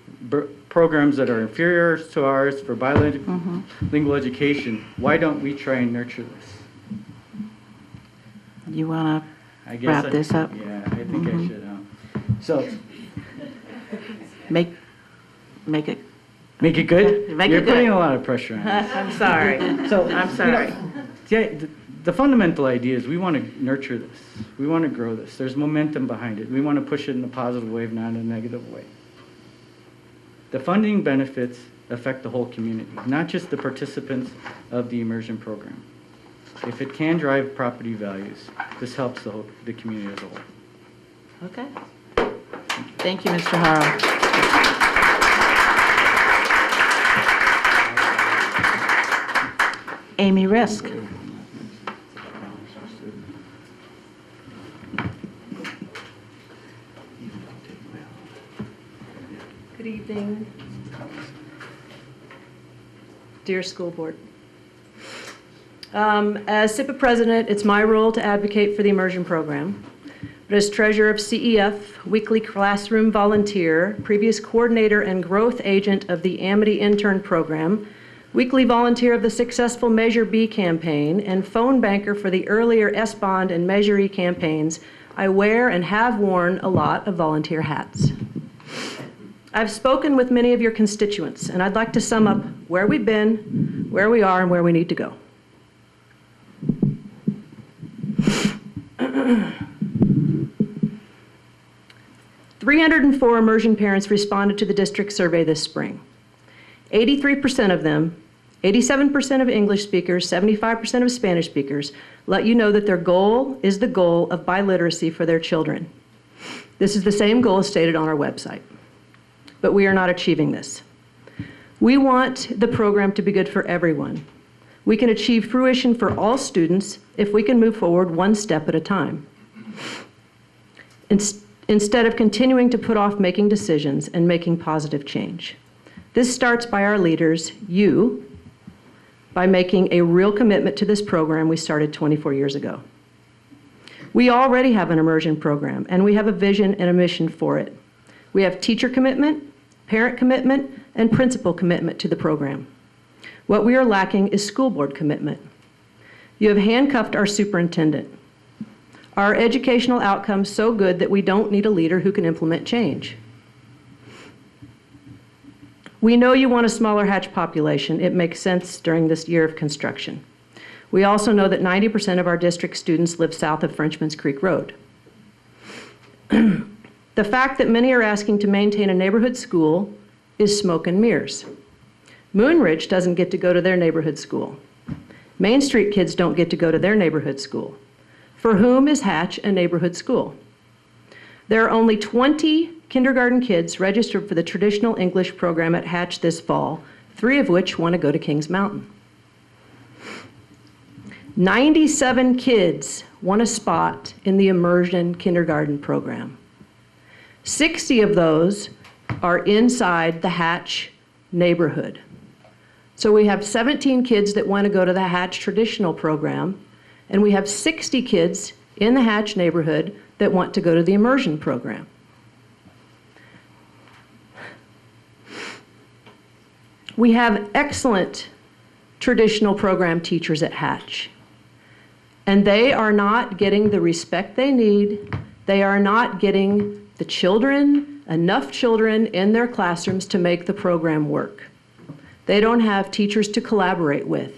programs that are inferior to ours for bilingual education, why don't we try and nurture this? You want to wrap this up? Yeah, I think I should. So, make it. Make it good? Make You're it good. putting a lot of pressure on us. I'm sorry. I'm sorry. The fundamental idea is we want to nurture this. We want to grow this. There's momentum behind it. We want to push it in a positive way, not in a negative way. The funding benefits affect the whole community, not just the participants of the immersion program. If it can drive property values, this helps the community as a whole. Okay. Thank you, Mr. Haro. Amy Risk. Good evening. Dear School Board. As SIPA President, it's my role to advocate for the immersion program. But as Treasurer of CEF, weekly classroom volunteer, previous coordinator and growth agent of the Amity Intern Program, weekly volunteer of the successful Measure B campaign, and phone banker for the earlier S-Bond and Measure E campaigns, I wear and have worn a lot of volunteer hats. I've spoken with many of your constituents, and I'd like to sum up where we've been, where we are, and where we need to go. "304 immersion parents responded to the district survey this spring. 83% of them, 87% of English speakers, 75% of Spanish speakers, let you know that their goal is the goal of biliteracy for their children. This is the same goal as stated on our website. But we are not achieving this. We want the program to be good for everyone. We can achieve fruition for all students if we can move forward one step at a time, instead of continuing to put off making decisions and making positive change. This starts by our leaders, you, by making a real commitment to this program we started 24 years ago. We already have an immersion program, and we have a vision and a mission for it. We have teacher commitment, parent commitment, and principal commitment to the program. What we are lacking is school board commitment. You have handcuffed our superintendent. Our educational outcomes so good that we don't need a leader who can implement change. We know you want a smaller Hatch population. It makes sense during this year of construction. We also know that 90% of our district students live south of Frenchman's Creek Road. The fact that many are asking to maintain a neighborhood school is smoke and mirrors. Moonridge doesn't get to go to their neighborhood school. Main Street kids don't get to go to their neighborhood school. For whom is Hatch a neighborhood school? There are only 20 kindergarten kids registered for the traditional English program at Hatch this fall, 3 of which want to go to Kings Mountain. 97 kids want a spot in the immersion kindergarten program. 60 of those are inside the Hatch neighborhood. So we have 17 kids that want to go to the Hatch traditional program, and we have 60 kids in the Hatch neighborhood that want to go to the immersion program. We have excellent traditional program teachers at Hatch, and they are not getting the respect they need. They are not getting the children, enough children in their classrooms to make the program work. They don't have teachers to collaborate with.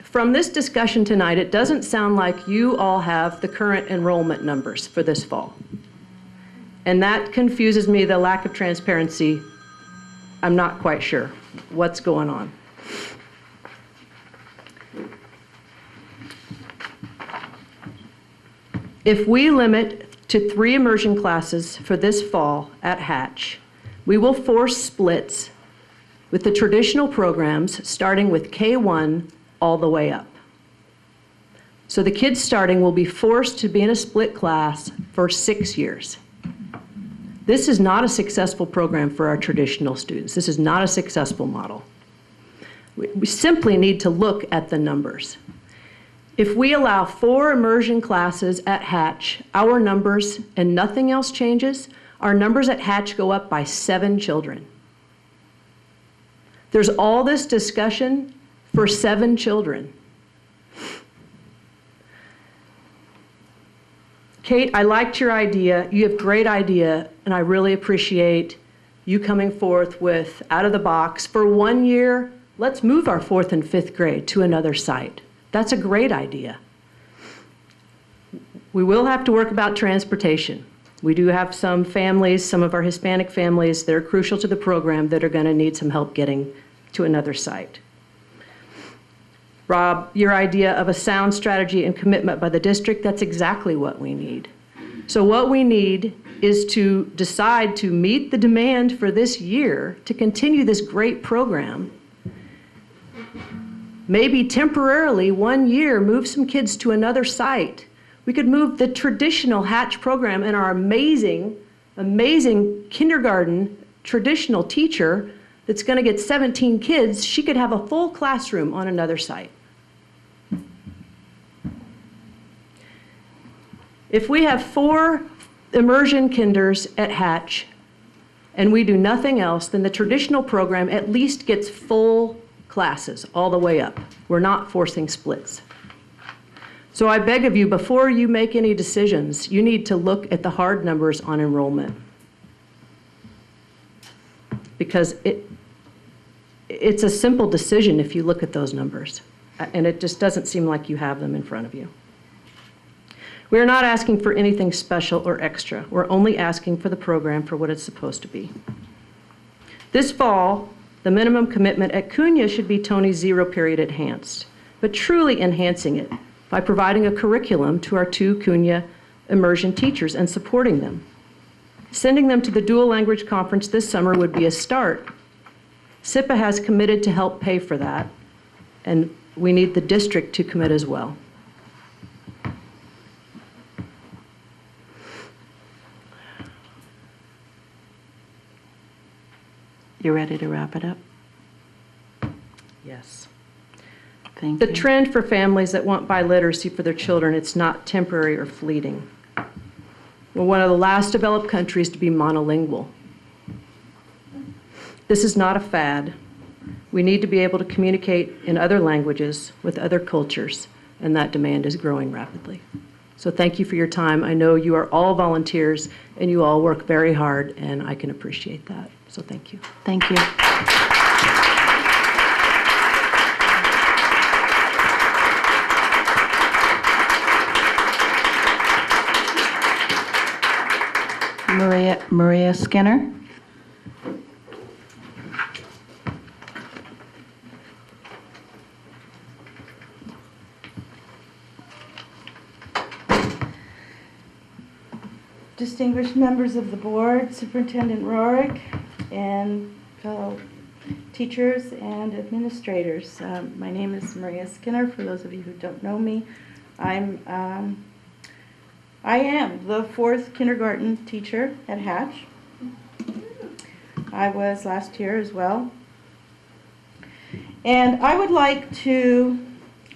From this discussion tonight, it doesn't sound like you all have the current enrollment numbers for this fall. And that confuses me, the lack of transparency. I'm not quite sure what's going on. If we limit to 3 immersion classes for this fall at Hatch, we will force splits with the traditional programs starting with K1 all the way up. So the kids starting will be forced to be in a split class for 6 years. This is not a successful program for our traditional students. This is not a successful model. We simply need to look at the numbers. If we allow 4 immersion classes at Hatch, our numbers, and nothing else changes, our numbers at Hatch go up by 7 children. There's all this discussion for 7 children. Kate, I liked your idea. You have a great idea, and I really appreciate you coming forth with out of the box. For 1 year, let's move our 4th and 5th grade to another site. That's a great idea. We will have to work about transportation. We do have some families, some of our Hispanic families that are crucial to the program that are going to need some help getting to another site. Rob, your idea of a sound strategy and commitment by the district, that's exactly what we need. So what we need is to decide to meet the demand for this year to continue this great program. Maybe temporarily, 1 year, move some kids to another site. We could move the traditional Hatch program and our amazing, amazing kindergarten traditional teacher that's going to get 17 kids, she could have a full classroom on another site. If we have 4 immersion kinders at Hatch and we do nothing else, then the traditional program at least gets full classes all the way up. We're not forcing splits. So I beg of you, before you make any decisions, you need to look at the hard numbers on enrollment. Because it's a simple decision if you look at those numbers. And it just doesn't seem like you have them in front of you. We're not asking for anything special or extra. We're only asking for the program for what it's supposed to be. This fall, the minimum commitment at Cunha should be Tony's 0 period enhanced, but truly enhancing it by providing a curriculum to our 2 Cunha immersion teachers and supporting them. Sending them to the dual language conference this summer would be a start. SIPA has committed to help pay for that, and we need the district to commit as well. You ready to wrap it up? Yes. Thank you. The trend for families that want biliteracy for their children, it's not temporary or fleeting. We're one of the last developed countries to be monolingual. This is not a fad. We need to be able to communicate in other languages with other cultures, and that demand is growing rapidly. So thank you for your time. I know you are all volunteers, and you all work very hard, and I can appreciate that. So thank you. Thank you. Maria Skinner. Distinguished members of the board, Superintendent Rohrig, and fellow teachers and administrators. My name is Maria Skinner. For those of you who don't know me, I am the 4th kindergarten teacher at Hatch. I was last year as well. And I would like to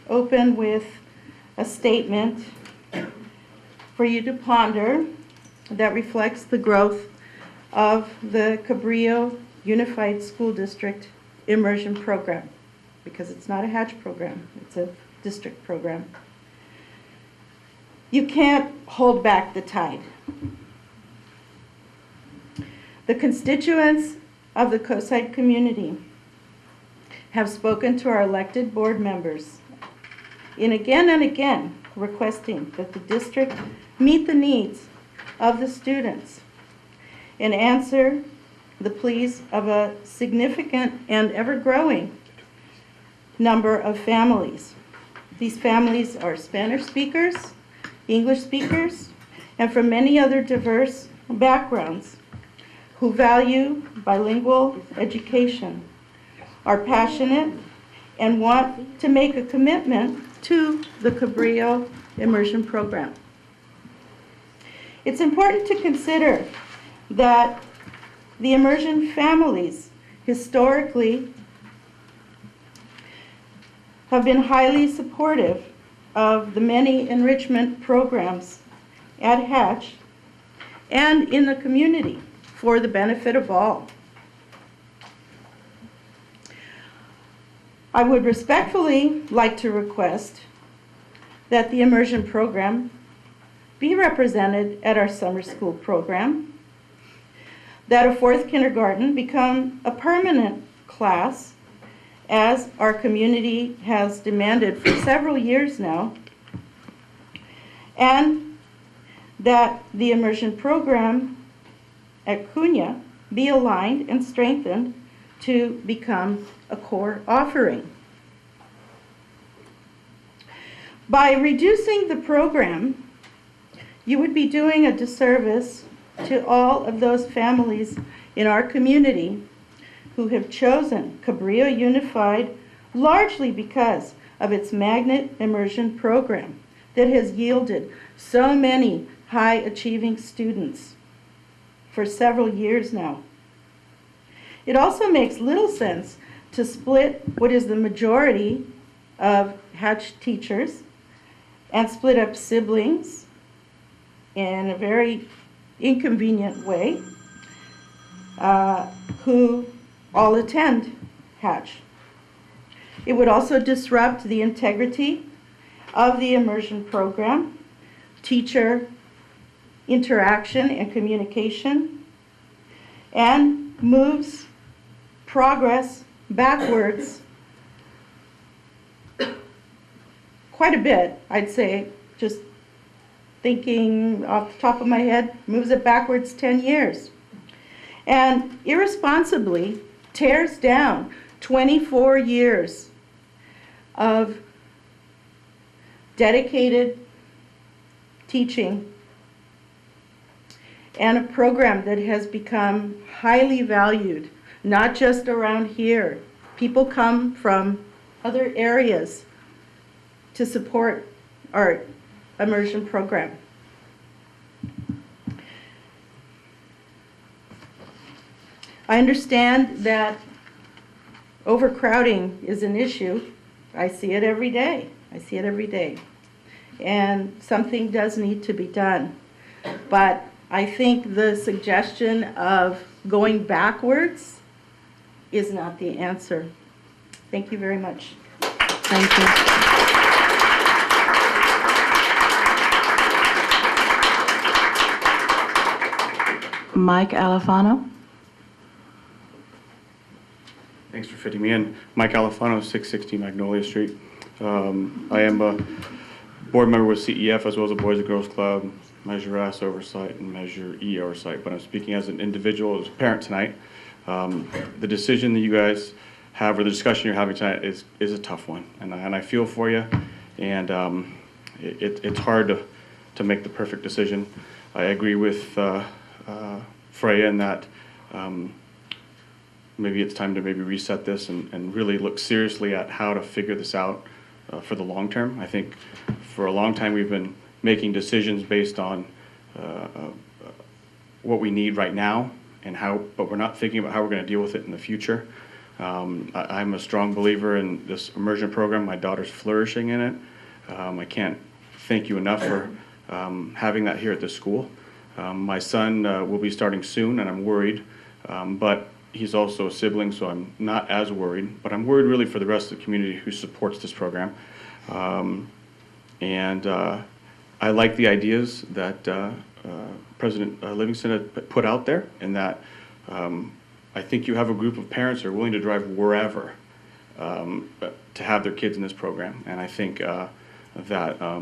open with a statement for you to ponder that reflects the growth of the Cabrillo Unified School District Immersion Program, because it's not a Hatch program, it's a district program. You can't hold back the tide. The constituents of the Coastside community have spoken to our elected board members and again requesting that the district meet the needs of the students and answer the pleas of a significant and ever-growing number of families. These families are Spanish speakers, English speakers, and from many other diverse backgrounds who value bilingual education, are passionate, and want to make a commitment to the Cabrillo immersion program. It's important to consider that the immersion families historically have been highly supportive of the many enrichment programs at Hatch and in the community for the benefit of all. I would respectfully like to request that the immersion program be represented at our summer school program, that a fourth kindergarten become a permanent class as our community has demanded for several years now, and that the immersion program at Cunha be aligned and strengthened to become a core offering. By reducing the program, you would be doing a disservice to all of those families in our community who have chosen Cabrillo Unified largely because of its magnet immersion program that has yielded so many high-achieving students for several years now. It also makes little sense to split what is the majority of Hatch teachers and split up siblings in a very inconvenient way who all attend Hatch. It would also disrupt the integrity of the immersion program, teacher interaction and communication, and moves progress backwards quite a bit, I'd say. Just thinking off the top of my head, moves it backwards 10 years. And irresponsibly tears down 24 years of dedicated teaching and a program that has become highly valued, not just around here. People come from other areas to support our immersion program. I understand that overcrowding is an issue. I see it every day. I see it every day. And something does need to be done. But I think the suggestion of going backwards is not the answer. Thank you very much. Thank you. Mike Alifano. Thanks for fitting me in. Mike Alifano, 660 Magnolia Street. I am a board member with CEF as well as a Boys and Girls Club, Measure S oversight and Measure E oversight, but I'm speaking as an individual, as a parent tonight. The decision that you guys have, or the discussion you're having tonight is a tough one, and I feel for you, and it's hard to make the perfect decision. I agree with Freya in that maybe it's time to maybe reset this and really look seriously at how to figure this out for the long term. I think for a long time we've been making decisions based on what we need right now and but we're not thinking about how we're going to deal with it in the future. I'm a strong believer in this immersion program. My daughter's flourishing in it. I can't thank you enough for having that here at the school. My son will be starting soon, and I'm worried, but he's also a sibling, so I'm not as worried. But I'm worried really for the rest of the community who supports this program. I like the ideas that President Livingston had put out there, and that I think you have a group of parents who are willing to drive wherever to have their kids in this program. And I think that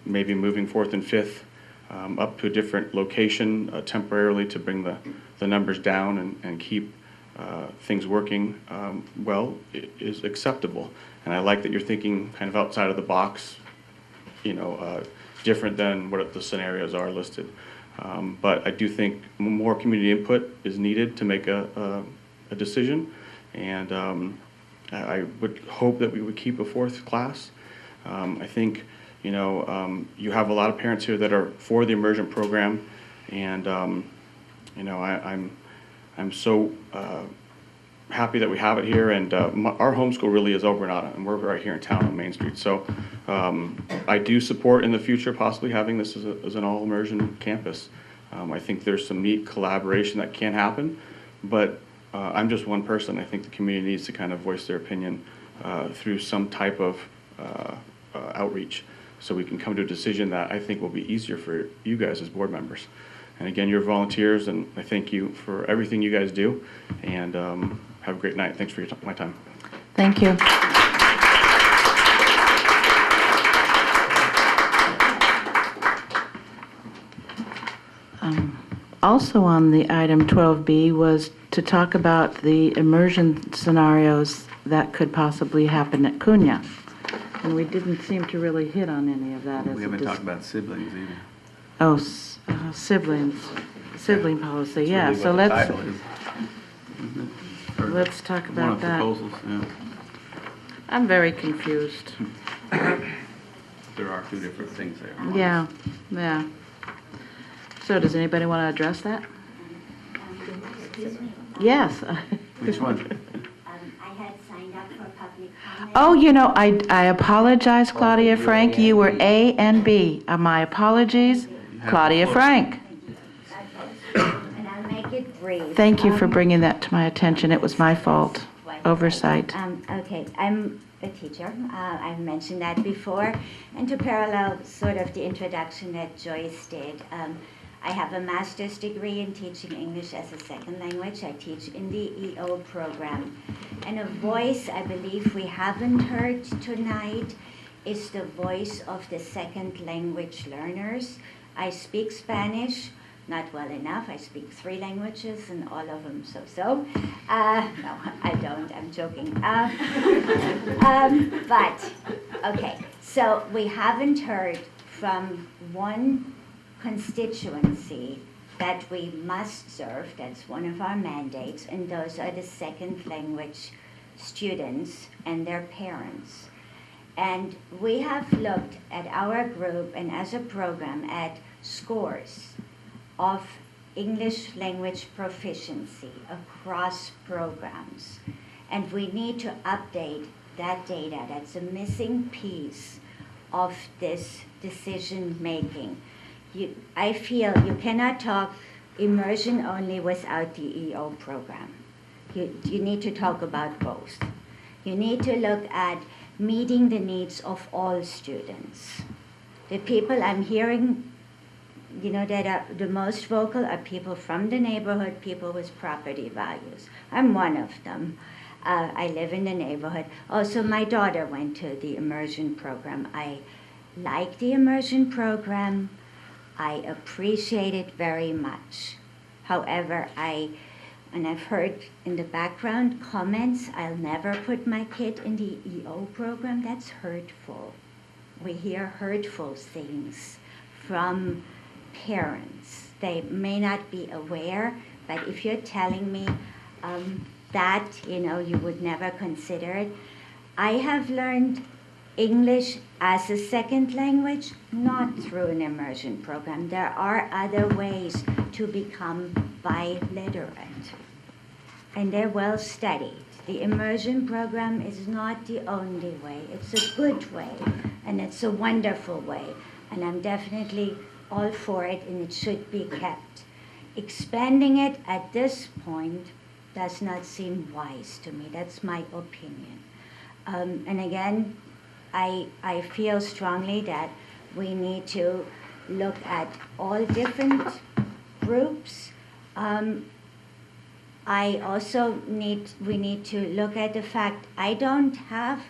maybe moving fourth and fifth up to a different location temporarily to bring the numbers down and keep things working well is acceptable. And I like that you're thinking kind of outside of the box, different than what the scenarios are listed. But I do think more community input is needed to make a decision. And I would hope that we would keep a fourth class. I think, you have a lot of parents here that are for the immersion program. And, I'm so happy that we have it here, and our homeschool really is over and we're right here in town on Main Street. So I do support in the future possibly having this as an all immersion campus. I think there's some neat collaboration that can happen, but I'm just one person. I think the community needs to kind of voice their opinion through some type of outreach, so we can come to a decision that I think will be easier for you guys as board members. And again, you're volunteers, and I thank you for everything you guys do, and have a great night. Thanks for my time. Thank you. Also on the item 12B was to talk about the immersion scenarios that could possibly happen at Cunha. And we didn't seem to really hit on any of that. We haven't talked about siblings either. Oh, sibling policy, yeah. Really So what the let's, title is, isn't it? Or let's talk one about of that. proposals, yeah. I'm very confused. There are two different things there. Yeah, yeah. So does anybody want to address that? Yes. Which one? I had signed up for public comment. Oh, I apologize, Claudia Frank. You were A and B. My apologies, Claudia Frank. And I'll make it brief. Thank you for bringing that to my attention. It was my fault. Oversight. Okay, I'm a teacher. I've mentioned that before. And to parallel sort of the introduction that Joyce did, I have a master's degree in teaching English as a second language. I teach in the EO program. And a voice I believe we haven't heard tonight is the voice of the second language learners. I speak Spanish, not well enough. I speak 3 languages and all of them so-so. No, I don't, I'm joking. But, okay, so we haven't heard from one constituency that we must serve, that's one of our mandates, and those are the second language students and their parents. And we have looked at our group and as a program at scores of English language proficiency across programs. And we need to update that data. That's a missing piece of this decision making. I feel you cannot talk immersion only without the EO program. You need to talk about both. You need to look at meeting the needs of all students. The people I'm hearing, that are the most vocal are people from the neighborhood, people with property values. I'm one of them. I live in the neighborhood. Also, my daughter went to the immersion program. I like the immersion program. I appreciate it very much. However, and I've heard in the background comments, I'll never put my kid in the EO program. That's hurtful. We hear hurtful things from parents. They may not be aware, but if you're telling me that, you would never consider it. I have learned English as a second language, not through an immersion program. There are other ways to become biliterate, and they're well studied. The immersion program is not the only way. It's a good way, and it's a wonderful way, and I'm definitely all for it, and it should be kept. Expanding it at this point does not seem wise to me. That's my opinion. And again, I feel strongly that we need to look at all different groups. we need to look at the fact I don't have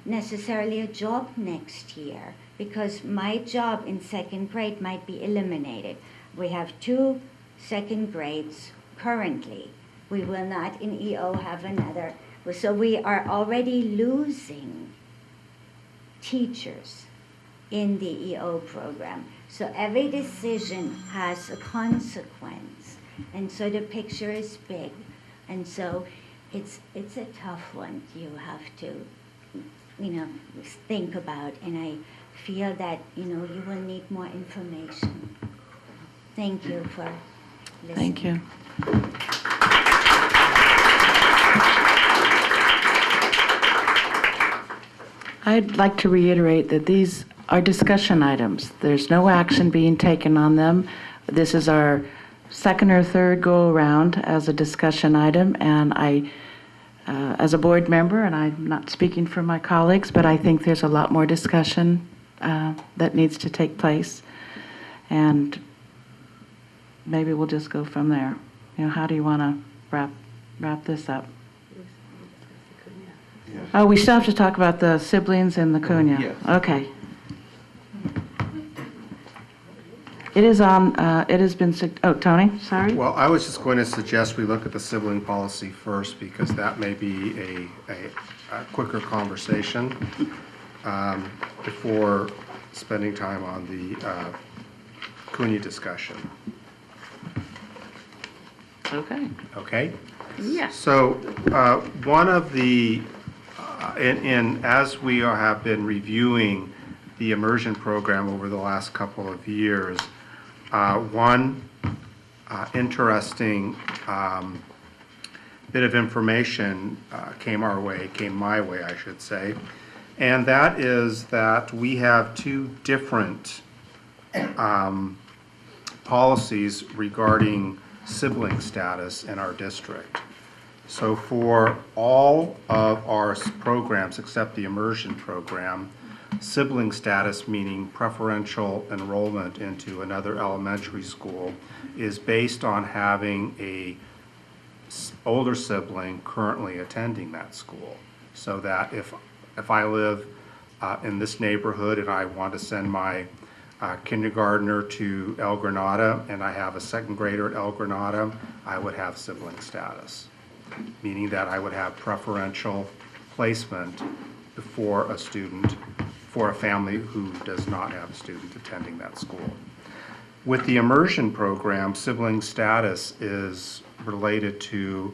necessarily a job next year because my job in second grade might be eliminated. We have 2 second grades currently. We will not in EO have another. So we are already losing teachers in the EO program. So every decision has a consequence. And so the picture is big. And so it's a tough one you have to, think about. And I feel that, you will need more information. Thank you for listening. Thank you. I'd like to reiterate that these are discussion items. There's no action being taken on them. This is our second or third go-around as a discussion item, and as a board member, and I'm not speaking for my colleagues, but I think there's a lot more discussion that needs to take place, and maybe we'll just go from there. How do you want to wrap this up? Oh, we still have to talk about the siblings and the Cunha. Yes. Okay. It is on, it has been, Tony, sorry? Well, I was just going to suggest we look at the sibling policy first because that may be a quicker conversation before spending time on the Cunha discussion. Okay. Okay? Yeah. So one of the, as we have been reviewing the immersion program over the last couple of years, one interesting bit of information came my way, I should say, and that is that we have 2 different policies regarding sibling status in our district. So for all of our programs except the immersion program, sibling status, meaning preferential enrollment into another elementary school, is based on having a older sibling currently attending that school. So that if I live in this neighborhood and I want to send my kindergartner to El Granada and I have a second grader at El Granada, I would have sibling status, meaning that I would have preferential placement before a student, for a family who does not have a student attending that school. With the immersion program, sibling status is related to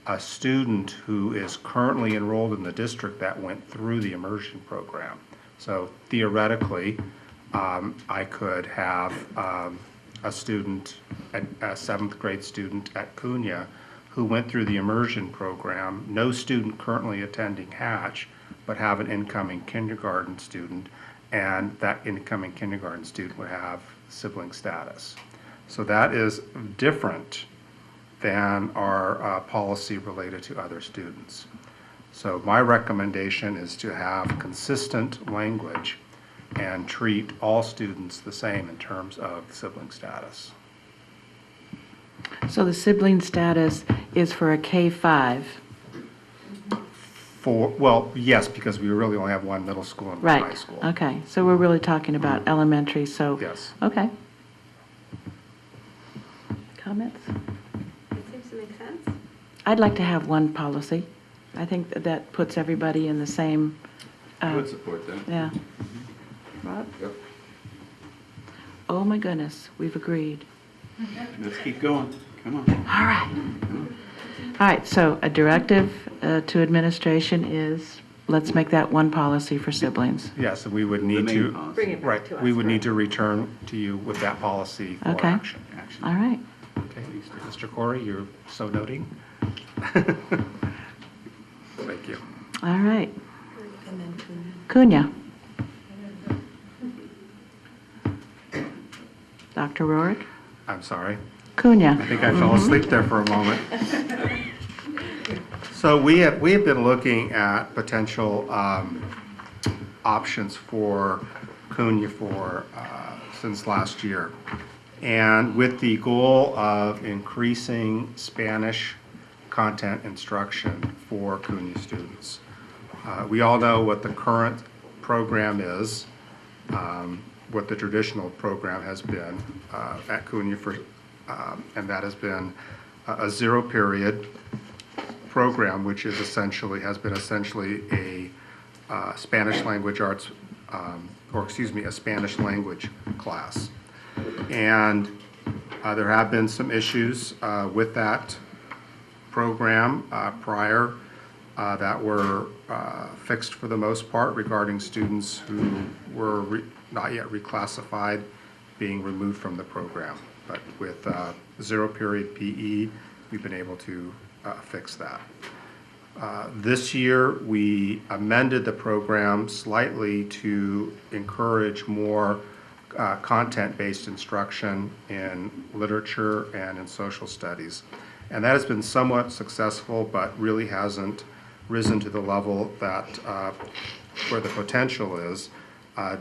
a student who is currently enrolled in the district that went through the immersion program. So theoretically, I could have a student, a 7th grade student at Cunha who went through the immersion program, no student currently attending Hatch, but have an incoming kindergarten student, and that incoming kindergarten student would have sibling status. So that is different than our policy related to other students. So my recommendation is to have consistent language and treat all students the same in terms of sibling status. So the sibling status is for a K-5? Well, yes, because we really only have one middle school and one high school. Right, okay. So we're really talking about elementary, so. Yes. Okay. Comments? It seems to make sense. I'd like to have one policy. I think that puts everybody in the same. I would support that. Yeah. Rob? Yep. Oh my goodness, we've agreed. Let's keep going. Come on. All right. All right, so a directive to administration is, let's make that one policy for siblings. Yes, and we would need main to. policy. Bring it back Right, to us, we would right. need to return to you with that policy for Okay. action. All right. Okay, Mr. Corey, you're so noting. Thank you. All right. Cunha. Dr. Rourke? I'm sorry. Cunha. I think I fell asleep there for a moment. So we have been looking at potential options for Cunha since last year. And with the goal of increasing Spanish content instruction for CUNY students. We all know what the current program is, what the traditional program has been at CUNY and that has been a zero period program, which is has been essentially a Spanish language arts, a Spanish language class. And there have been some issues with that program prior that were fixed for the most part regarding students who were not yet reclassified being removed from the program. But with zero period PE, we've been able to fix that. This year, we amended the program slightly to encourage more content-based instruction in literature and in social studies. And that has been somewhat successful, but really hasn't risen to the level that where the potential is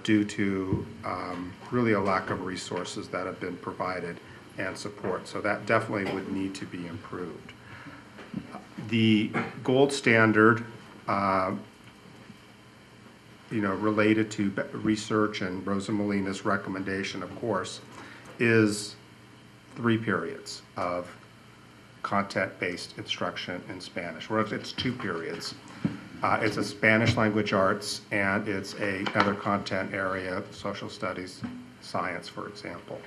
due to really a lack of resources that have been provided and support. So that definitely would need to be improved. The gold standard, related to research and Rosa Molina's recommendation, of course, is 3 periods of content-based instruction in Spanish. Well, it's 2 periods. It's a Spanish language arts and it's another content area, social studies, science, for example.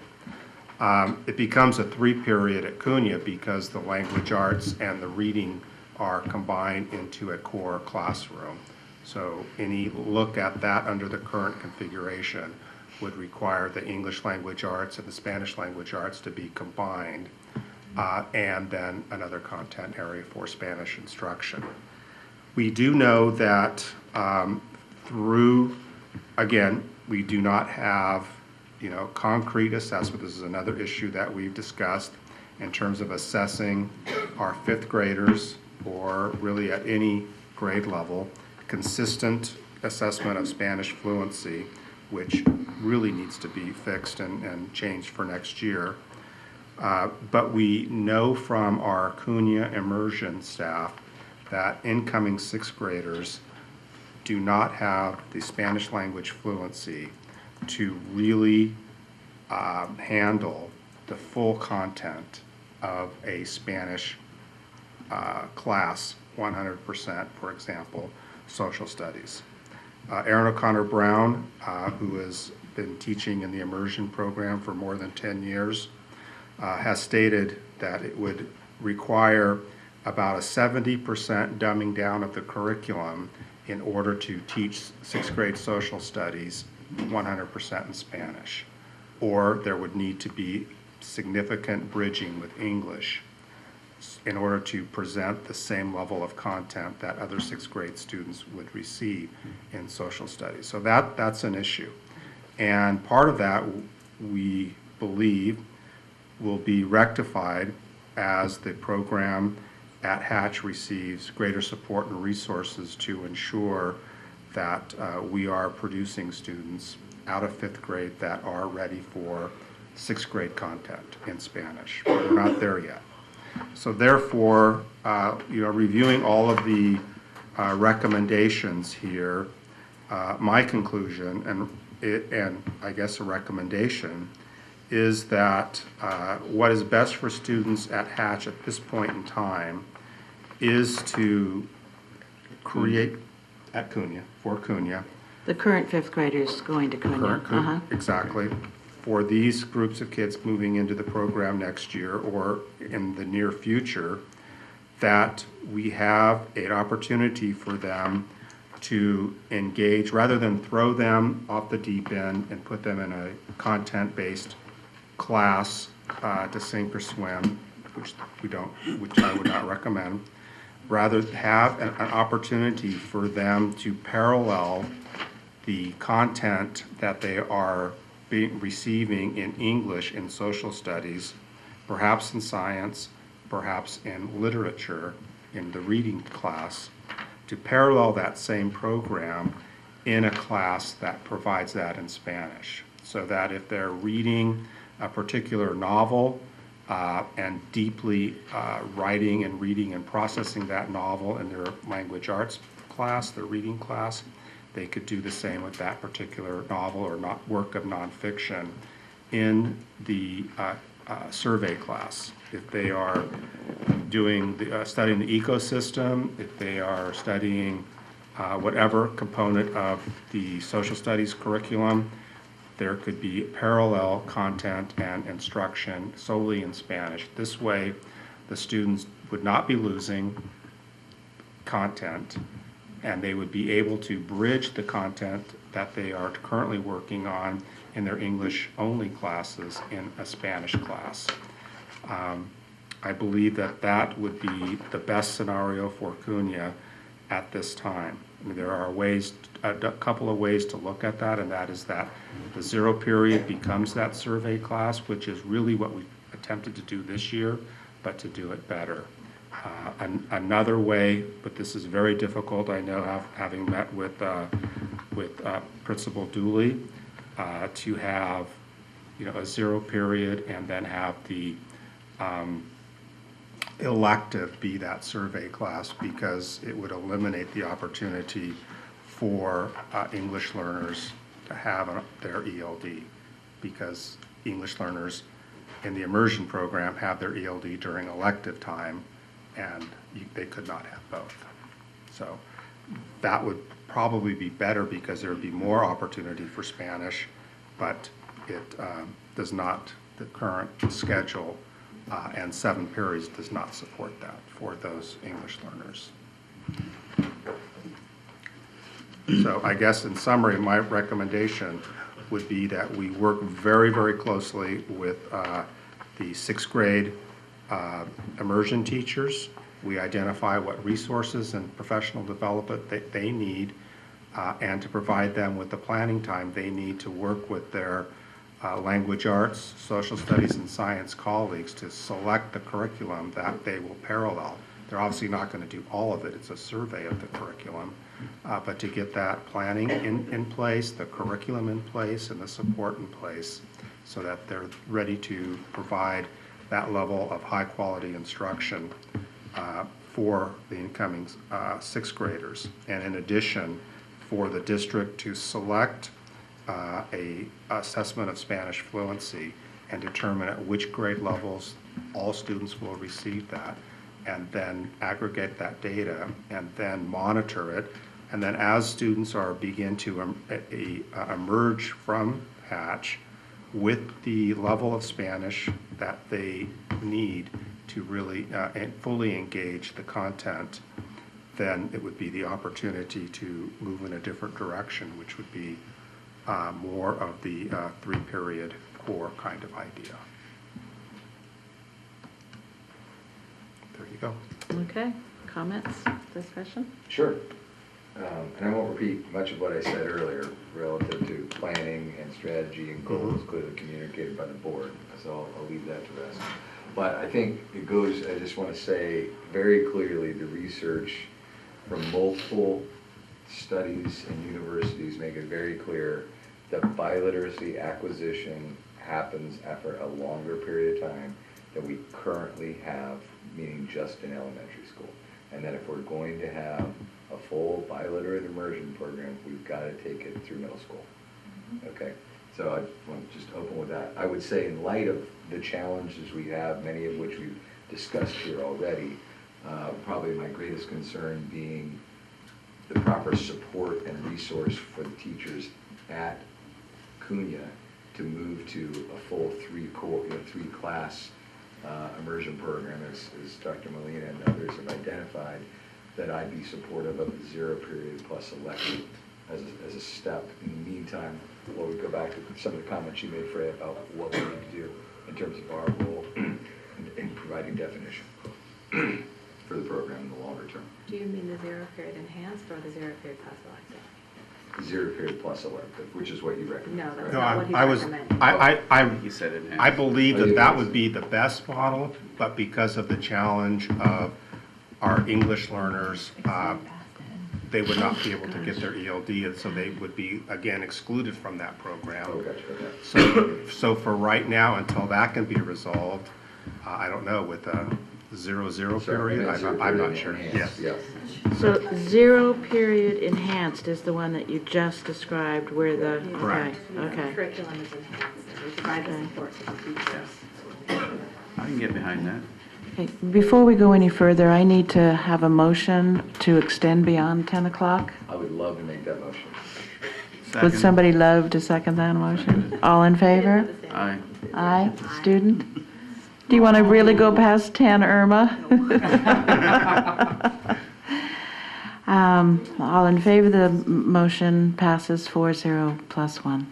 It becomes a 3 period at CUNY because the language arts and the reading are combined into a core classroom. So any look at that under the current configuration would require the English language arts and the Spanish language arts to be combined, and then another content area for Spanish instruction. We do know that we do not have concrete assessment. This is another issue that we've discussed in terms of assessing our 5th graders, or really at any grade level, consistent assessment of Spanish fluency, which really needs to be fixed and changed for next year. But we know from our CUNY immersion staff that incoming 6th graders do not have the Spanish language fluency to really handle the full content of a Spanish class 100%, for example, social studies. Erin O'Connor Brown, who has been teaching in the immersion program for more than 10 years, has stated that it would require about a 70% dumbing down of the curriculum in order to teach 6th grade social studies 100% in Spanish, or there would need to be significant bridging with English in order to present the same level of content that other 6th grade students would receive in social studies. So that's an issue. And part of that, we believe, will be rectified as the program at Hatch receives greater support and resources to ensure that we are producing students out of 5th grade that are ready for 6th grade content in Spanish. We're not there yet. So therefore, reviewing all of the recommendations here, my conclusion, and I guess a recommendation, is that what is best for students at Hatch at this point in time is to create, at CUNY, for CUNY. The current 5th graders going to CUNY. Exactly. For these groups of kids moving into the program next year or in the near future, that we have an opportunity for them to engage, rather than throw them off the deep end and put them in a content-based class to sink or swim, which I would not recommend. Rather have an opportunity for them to parallel the content that they are receiving in English in social studies, perhaps in science, perhaps in literature, in the reading class, to parallel that same program in a class that provides that in Spanish. So that if they're reading a particular novel and deeply writing and reading and processing that novel in their language arts class, their reading class. They could do the same with that particular novel or work of nonfiction in the survey class. If they are doing studying the ecosystem, if they are studying whatever component of the social studies curriculum, there could be parallel content and instruction solely in Spanish. This way, the students would not be losing content, and they would be able to bridge the content that they are currently working on in their English-only classes in a Spanish class. I believe that that would be the best scenario for CUNA at this time. I mean, there are ways, a couple of ways to look at that, and that is that the zero period becomes that survey class, which is really what we attempted to do this year, but to do it better. Another way, but this is very difficult, I know, having met with Principal Dooley, to have, you know, a zero period and then have the elective be that survey class, because it would eliminate the opportunity for English learners to have their ELD, because English learners in the immersion program have their ELD during elective time, and they could not have both. So that would probably be better, because there would be more opportunity for Spanish, but it does not, the current schedule and 7 periods does not support that for those English learners. So I guess in summary, my recommendation would be that we work very, very closely with the 6th grade immersion teachers. We identify what resources and professional development that they need, and to provide them with the planning time they need to work with their language arts, social studies, and science colleagues to select the curriculum that they will parallel. They're obviously not going to do all of it. It's a survey of the curriculum. But to get that planning in place, the curriculum in place, and the support in place, so that they're ready to provide that level of high-quality instruction for the incoming 6th graders. And in addition, for the district to select a assessment of Spanish fluency and determine at which grade levels all students will receive that, and then aggregate that data and then monitor it. And then as students begin to emerge from Hatch with the level of Spanish that they need to really fully engage the content, then it would be the opportunity to move in a different direction, which would be more of the 3-period core kind of idea. There you go. Okay, comments, discussion? Sure. And I won't repeat much of what I said earlier relative to planning and strategy and goals clearly communicated by the board, so I'll leave that to rest. But I think it goes, I just want to say very clearly, the research from multiple studies and universities make it very clear that biliteracy acquisition happens after a longer period of time than we currently have, meaning just in elementary school. And that if we're going to have a full biliterate immersion program, we've got to take it through middle school. Okay, so I want to just open with that. I would say, in light of the challenges we have, many of which we've discussed here already, probably my greatest concern being the proper support and resource for the teachers at CUNA to move to a full 3-class immersion program, as Dr. Molina and others have identified, that I'd be supportive of the 0 period plus elective as a step. In the meantime, while we go back to some of the comments you made, Freya, about what we need to do in terms of our role in providing definition for the program in the longer term. Do you mean the 0 period enhanced or the 0 period plus elective? 0 period plus elective, which is what you recommend. No, that's right? not what he's recommending. You said it. I believe that would be the best model, but because of the challenge of our English learners, they would not be able to get their ELD, and so they would be, again, excluded from that program. Oh, gotcha. So for right now, until that can be resolved, I don't know, with a 0-0 Sorry, period? zero I'm period not sure. enhanced, Yes. So 0 period enhanced is the one that you just described where the, Correct. okay. Curriculum is enhanced, and we provide the support to the teachers. I can get behind that. Okay, before we go any further, I need to have a motion to extend beyond 10 o'clock. I would love to make that motion. Would somebody love to second that motion? All in favor? Aye. Aye. Student? Do you want to really go past 10, Irma? All in favor, the motion passes 4-0 plus 1.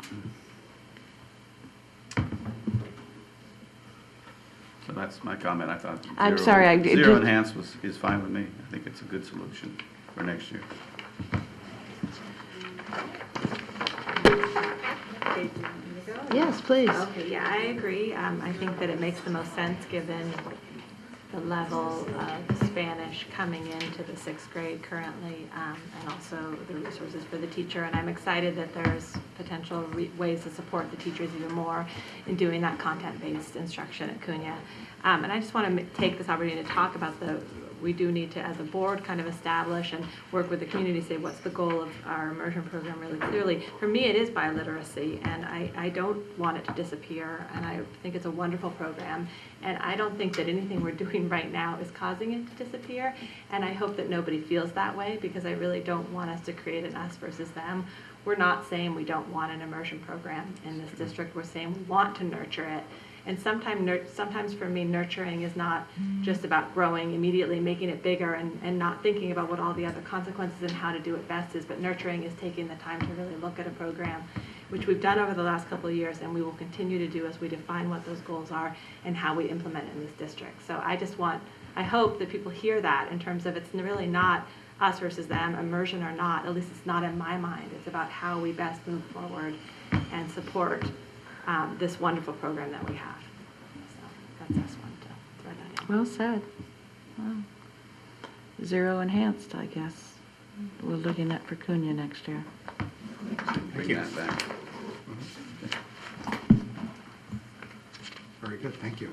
So that's my comment. I thought I'm zero- sorry, I Zero did- enhanced is fine with me. I think it's a good solution for next year. Yes, please. Okay, yeah, I agree. I think that it makes the most sense given the level of Spanish coming into the 6th grade currently, and also the resources for the teacher. And I'm excited that there's potential ways to support the teachers even more in doing that content-based instruction at CUNY. And I just want to take this opportunity to talk about we do need to, as a board, kind of establish and work with the community, say what's the goal of our immersion program really clearly. For me, it is biliteracy, and I don't want it to disappear, and I think it's a wonderful program. And I don't think that anything we're doing right now is causing it to disappear, and I hope that nobody feels that way, because I really don't want us to create an us versus them. We're not saying we don't want an immersion program in this district. We're saying we want to nurture it. And sometimes for me, nurturing is not just about growing immediately, making it bigger, and not thinking about what all the other consequences and how to do it best is, but nurturing is taking the time to really look at a program, which we've done over the last couple of years, and we will continue to do as we define what those goals are and how we implement it in this district. So I hope that people hear that in terms of it's really not us versus them, immersion or not, at least it's not in my mind. It's about how we best move forward and support this wonderful program that we have. So that's just one to throw that in. Well said. Wow. 0 enhanced, I guess. We're looking at for CUNY next year. Bring that back. Very good, thank you.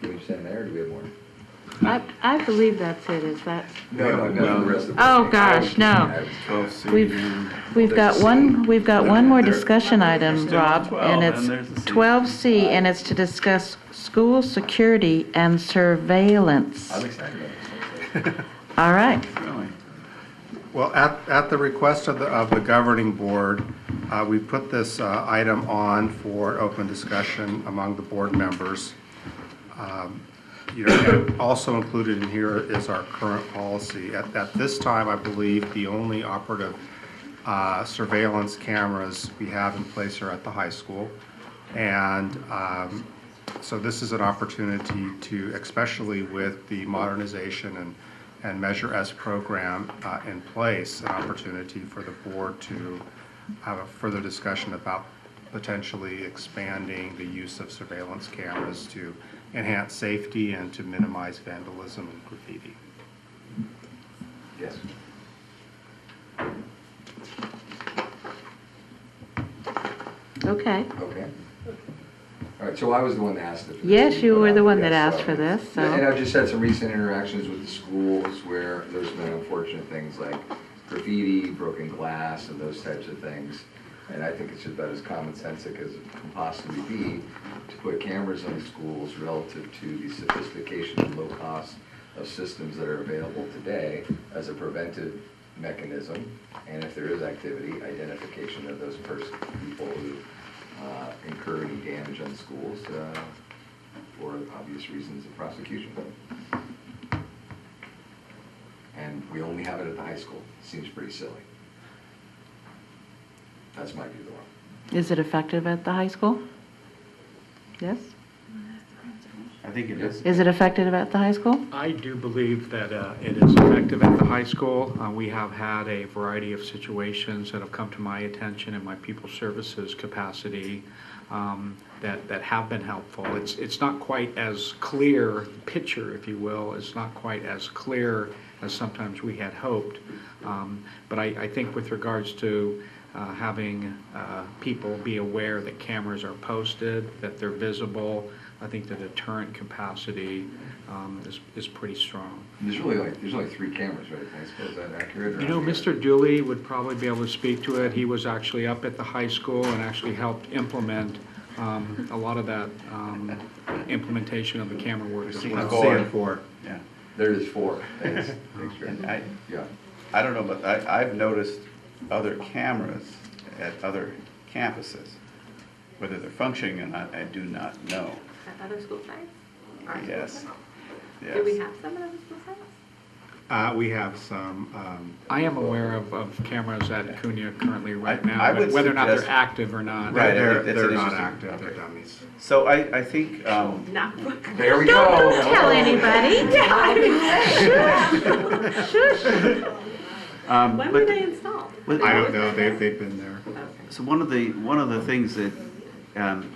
Do we send there, or do we have more? I believe that's it, is that? No, the rest of it. Oh, gosh, no. We've got one more discussion item, Rob, and it's 12C, and it's to discuss school security and surveillance. I'm excited about this. All right. Well, at the request of the governing board, we put this item on for open discussion among the board members. And also included in here is our current policy. At this time, I believe the only operative surveillance cameras we have in place are at the high school. And so this is an opportunity to, especially with the modernization and Measure S program in place, an opportunity for the board to have a further discussion about potentially expanding the use of surveillance cameras to enhance safety and to minimize vandalism and graffiti. Yes. Okay. Okay. All right, so I was the one that asked it. Yes, you were the one that Yes, asked for this, so. And I've just had some recent interactions with the schools where there's been unfortunate things like graffiti, broken glass, and those types of things. And I think it's just about as commonsensic as it can possibly be to put cameras in the schools relative to the sophistication and low cost of systems that are available today as a preventive mechanism. And if there is activity, identification of those people who incur any damage on schools for obvious reasons of prosecution. And we only have it at the high school. Seems pretty silly. That's my view of the world. Is it effective at the high school? Yes? I think it is. Is it effective at the high school? I do believe that it is effective at the high school. We have had a variety of situations that have come to my attention in my people services capacity that have been helpful. It's not quite as clear picture, if you will. It's not quite as clear as sometimes we had hoped. But I think with regards to having people be aware that cameras are posted, that they're visible. I think the deterrent capacity is pretty strong. There's only 3 cameras, right? I suppose is that accurate? Or You know, inaccurate? Mr. Dooley would probably be able to speak to it. He was actually up at the high school and actually helped implement a lot of that implementation of the camera work as well. Seeing 4. Yeah. There is 4. Thanks, And Jerry. I don't know, but I've noticed other cameras at other campuses. Whether they're functioning or not, I do not know. At other school sites? Our school Yes. sites? Yes. Do we have some at other school sites? We have some. I am aware of cameras at Cunha currently right I now, would but whether or not suggest- they're active or not. Right, They're that's an not interesting- active, they're dummies. So I think, Not. There we Don't go. tell anybody. When were but- they installed? but- I don't know, they've been there. So one of the things that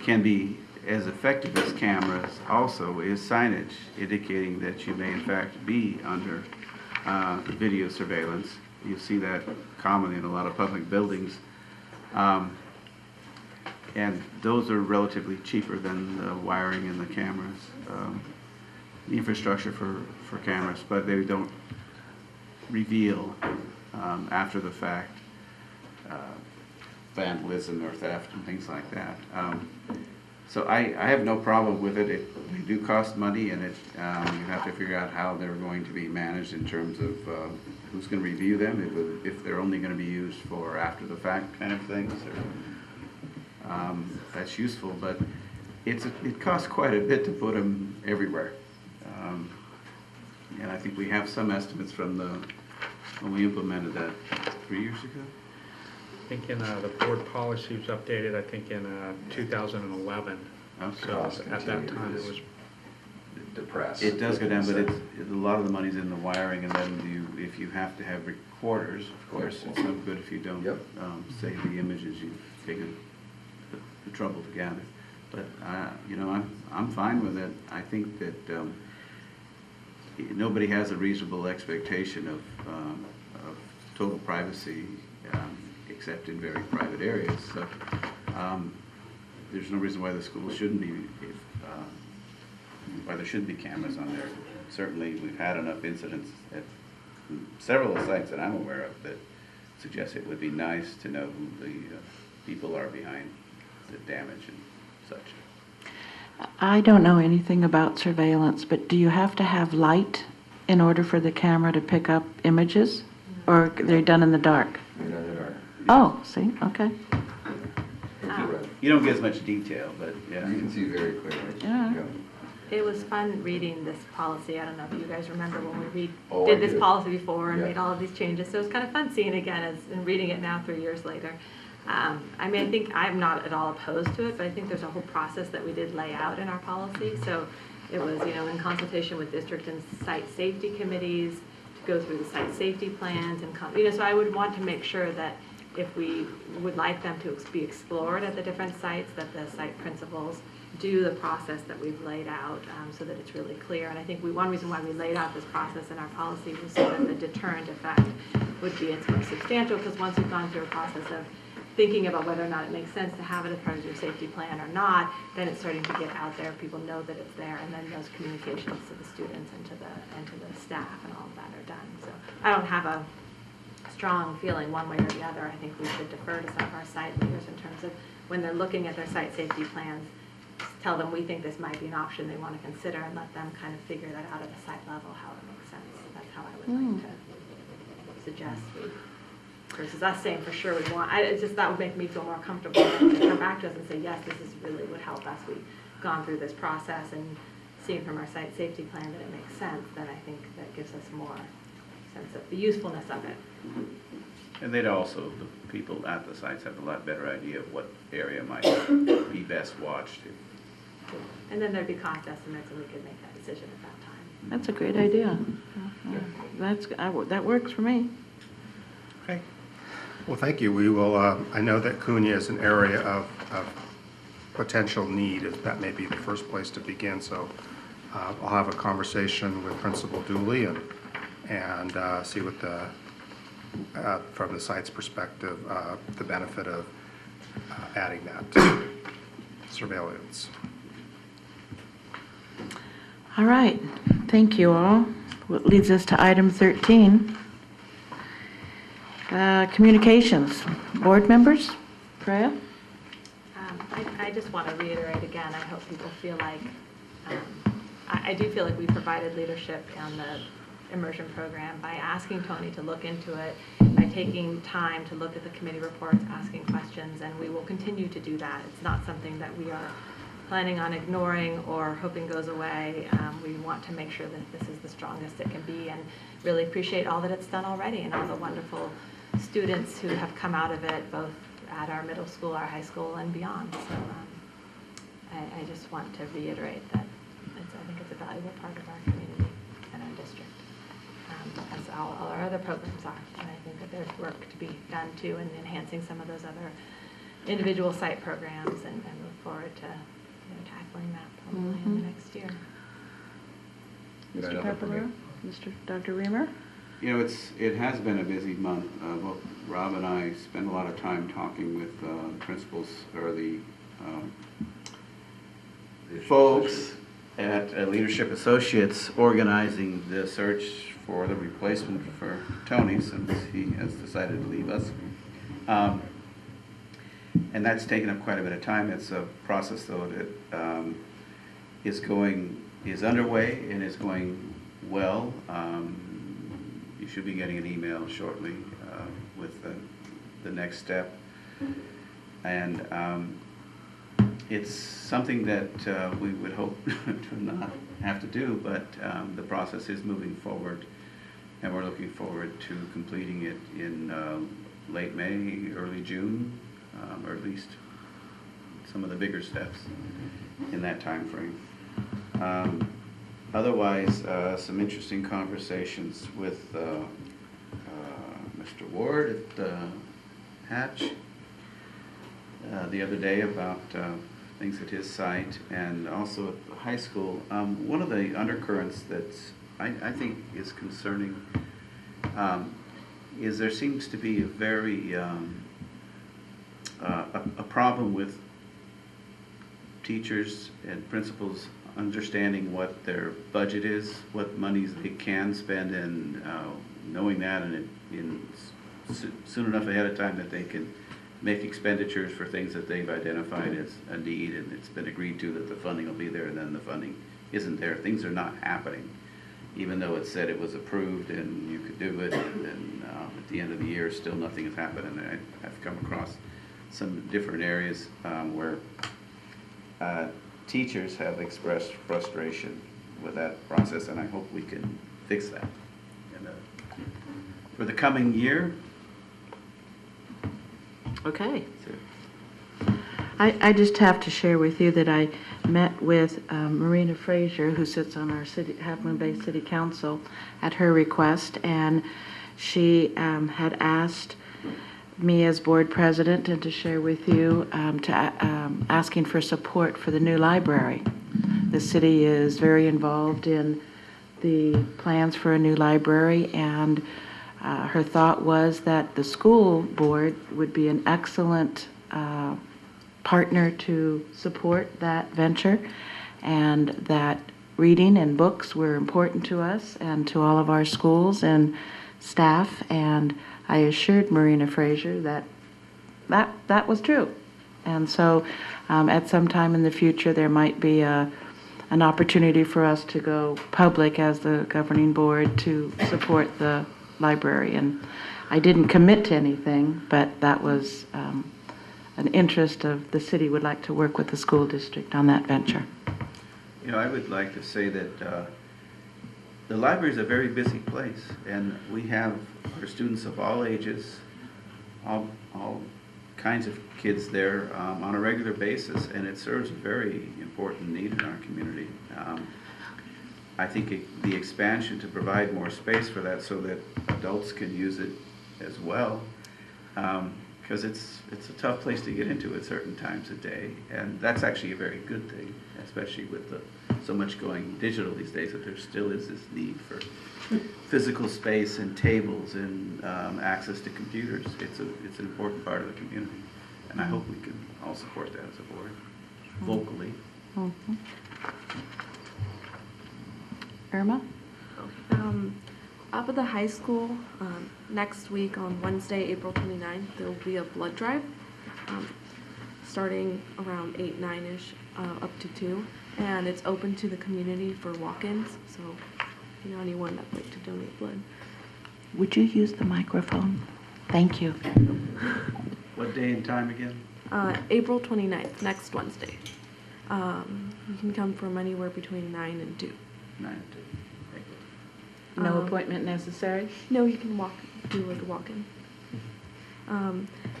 can be as effective as cameras also is signage indicating that you may in fact be under video surveillance. You see that commonly in a lot of public buildings. And those are relatively cheaper than the wiring and the cameras, the infrastructure for cameras, but they don't reveal after the fact vandalism or theft and things like that. So I have no problem with it. They do cost money, and you have to figure out how they're going to be managed in terms of who's going to review them, if they're only going to be used for after the fact kind of things. That's useful, but it costs quite a bit to put them everywhere. And I think we have some estimates from when we implemented that 3 years ago. I think in the board policy was updated, I think in 2011. So at that time it was depressed. It does go down, but a lot of the money's in the wiring, and then if you have to have recorders, of course, it's no good if you don't save the images you've taken the trouble to gather. But I'm fine with it. I think that nobody has a reasonable expectation of total privacy except in very private areas. So there's no reason why the school shouldn't be, why there shouldn't be cameras on there. Certainly, we've had enough incidents at several sites that I'm aware of that suggest it would be nice to know who the people are behind the damage and such. I don't know anything about surveillance, but do you have to have light in order for the camera to pick up images? Or they're done in the dark? They're done in the dark. Oh, see, okay. You don't get as much detail, but yeah. You can see very clearly. Yeah. It was fun reading this policy. I don't know if you guys remember when we Oh, did I this do. policy before and Yeah. made all of these changes. So it was kind of fun seeing it again and reading it now 3 years later. I mean, I think I'm not at all opposed to it, but I think there's a whole process that we did lay out in our policy. So it was, in consultation with district and site safety committees to go through the site safety plans and, so I would want to make sure that if we would like them to be explored at the different sites, that the site principals do the process that we've laid out so that it's really clear. And I think one reason why we laid out this process in our policy was so that the deterrent effect would be its most substantial, because once you've gone through a process of thinking about whether or not it makes sense to have it as part of your safety plan or not, then it's starting to get out there, people know that it's there, and then those communications to the students and to the staff and all of that are done. So I don't have a strong feeling one way or the other. I think we should defer to some of our site leaders in terms of when they're looking at their site safety plans, tell them we think this might be an option they want to consider, and let them kind of figure that out at the site level, how it makes sense. That's how I would like to suggest versus us saying for sure we want. It's just that would make me feel more comfortable to come back to us and say, yes, this is really would help us. We've gone through this process and seeing from our site safety plan that it makes sense, then I think that gives us more sense of the usefulness of it. And they'd also, the people at the sites have a lot better idea of what area might be best watched. And then there'd be cost estimates and we could make that decision at that time. That's a great idea. That works for me. Okay. Well, thank you. We will, I know that Cunha is an area of potential need. That may be the first place to begin. So I'll have a conversation with Principal Dooley and see what the from the site's perspective, the benefit of adding that surveillance. All right, thank you all. What leads us to item 13. Communications. Board members? Freya? I just want to reiterate again, I hope people feel like, I do feel like we provided leadership on the immersion program by asking Tony to look into it, by taking time to look at the committee reports, asking questions, and we will continue to do that. It's not something that we are planning on ignoring or hoping goes away. We want to make sure that this is the strongest it can be, and really appreciate all that it's done already and all the wonderful students who have come out of it, both at our middle school, our high school, and beyond. So I just want to reiterate that I think it's a valuable part of our community and our district, as all our other programs are. And I think that there's work to be done too in enhancing some of those other individual site programs, and look forward to tackling that probably in the next year. Mr. Pepper, Dr. Reamer? You know, it has been a busy month. Both Rob and I spend a lot of time talking with principals or the folks at Leadership Associates organizing the search for the replacement for Tony, since he has decided to leave us. And that's taken up quite a bit of time. It's a process, though, that is underway and is going well. You should be getting an email shortly with the next step. And it's something that we would hope to not have to do, but the process is moving forward, and we're looking forward to completing it in late May, early June, or at least some of the bigger steps in that time frame. Otherwise, some interesting conversations with Mr. Ward at Hatch the other day about things at his site, and also at the high school. One of the undercurrents that I think is concerning is there seems to be a very a problem with teachers and principals understanding what their budget is, what monies they can spend, and knowing that, and soon enough ahead of time that they can make expenditures for things that they've identified as a need, and it's been agreed to that the funding will be there, and then the funding isn't there. Things are not happening, even though it said it was approved and you could do it, and at the end of the year still nothing has happened. And I've come across some different areas where teachers have expressed frustration with that process, and I hope we can fix that. And, for the coming year. Okay. I just have to share with you that I met with Marina Frazier, who sits on our Half Moon Bay City Council, at her request, and she had asked me as board president and to share with you asking for support for the new library. The city is very involved in the plans for a new library, and her thought was that the school board would be an excellent partner to support that venture, and that reading and books were important to us and to all of our schools and staff. And I assured Marina Frazier that was true. And so at some time in the future there might be an opportunity for us to go public as the governing board to support the library. And I didn't commit to anything, but that was an interest of the city would like to work with the school district on that venture. You know, I would like to say that the library is a very busy place, and we have our students of all ages, all kinds of kids there on a regular basis, and it serves a very important need in our community. I think the expansion to provide more space for that so that adults can use it as well, because it's a tough place to get into at certain times of day, and that's actually a very good thing. especially with so much going digital these days, that there still is this need for physical space and tables and access to computers. It's an important part of the community, and I hope we can all support that as a board, vocally. Irma? Up at the high school, next week on Wednesday, April 29th, there will be a blood drive, starting around 8, 9-ish, up to 2. And it's open to the community for walk-ins, so if you know anyone that'd like to donate blood. Would you use the microphone? Thank you. What day and time again? April 29th, next Wednesday. You can come from anywhere between 9 and 2. 9 and 2. No appointment necessary? No, you can do like a walk-in.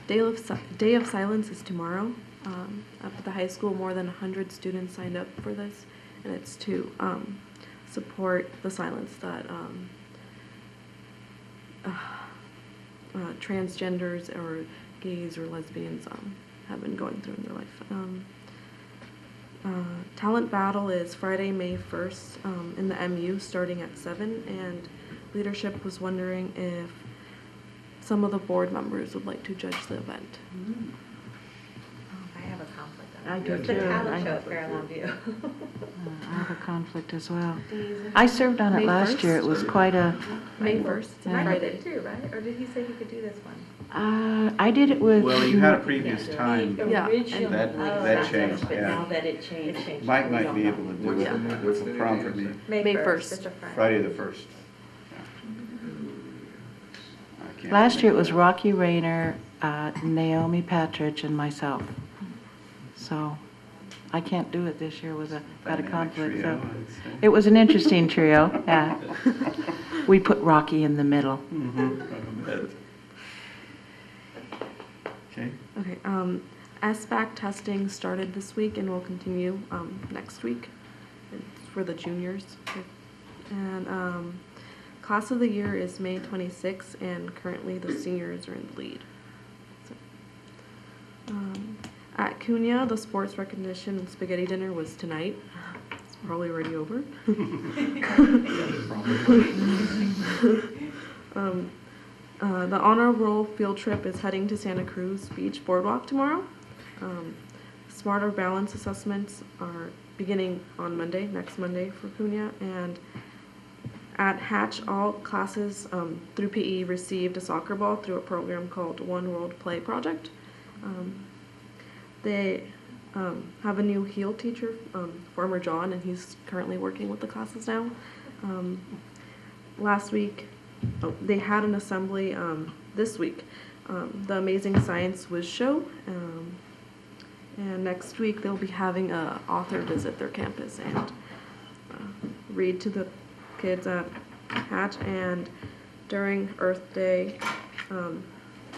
Day of Silence is tomorrow. Up at the high school, more than 100 students signed up for this, and it's to support the silence that transgenders or gays or lesbians have been going through in their life. Talent Battle is Friday, May 1st in the MU starting at 7, and leadership was wondering if some of the board members would like to judge the event. I have a conflict. I do It's the too. talent show at Fairlawn View. I have a conflict as well. I served on it May last year. It 1st? was quite a... May 1st, Yeah. Friday too, right? Or did he say he could do this one? I did it with... Well, you had a previous time. Yeah. That changed, But now yeah. that it changed. Mike might be able to do Yeah. it. What's the prom for me? May 1st. It's a Friday. Friday the 1st. I can't Last year it make was that. Rocky Rayner, Naomi Patridge, and myself. So I can't do it this year with got a Dynamic conflict. trio, So I'd say. it was an interesting trio. Yeah. We put Rocky in the middle. Okay. Okay, SBAC testing started this week and will continue next week. It's for the juniors. And class of the year is May 26th, and currently the seniors are in the lead. So, at Cunha, the sports recognition and spaghetti dinner was tonight. It's probably already over. The honor roll field trip is heading to Santa Cruz Beach Boardwalk tomorrow. Smarter balance assessments are beginning on Monday, next Monday for Cunha. And at Hatch, all classes through PE received a soccer ball through a program called One World Play Project. They have a new heel teacher, former John, and he's currently working with the classes now. Last week, they had an assembly this week, the Amazing Science Whiz Show, and next week they'll be having an author visit their campus and read to the kids at Hatch. And during Earth Day,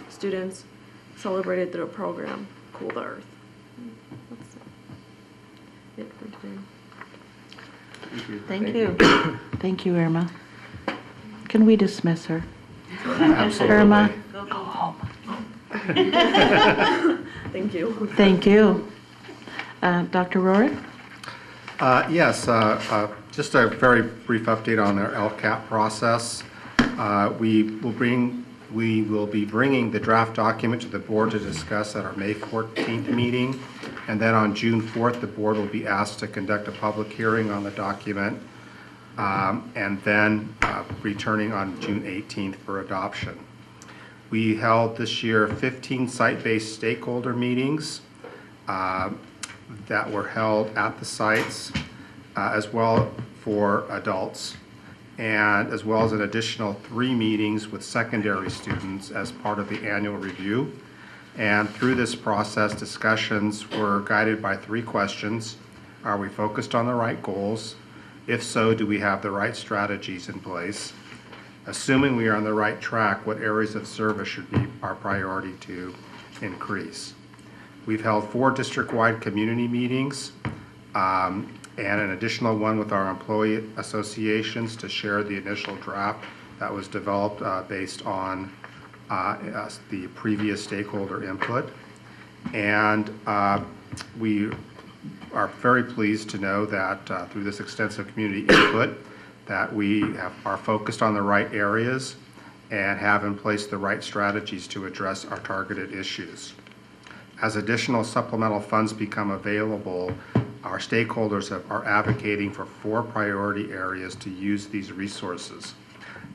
students celebrated through a program, Cool the Earth. That's it for today. Thank you. Thank you, Irma. Can we dismiss her? Absolutely. Irma, go home. Thank you. Thank you. Dr. Rohrer? Yes, just a very brief update on our LCAP process. We will be bringing the draft document to the board to discuss at our May 14th meeting, and then on June 4th, the board will be asked to conduct a public hearing on the document, and then returning on June 18th for adoption. We held this year 15 site-based stakeholder meetings that were held at the sites, as well for adults, and as well as an additional 3 meetings with secondary students as part of the annual review. And through this process, discussions were guided by 3 questions. Are we focused on the right goals? If so, do we have the right strategies in place? Assuming we are on the right track, what areas of service should be our priority to increase? We've held 4 district-wide community meetings, and an additional one with our employee associations to share the initial draft that was developed based on the previous stakeholder input. And we are very pleased to know that through this extensive community input, that we are focused on the right areas and have in place the right strategies to address our targeted issues. As additional supplemental funds become available, our stakeholders are advocating for 4 priority areas to use these resources.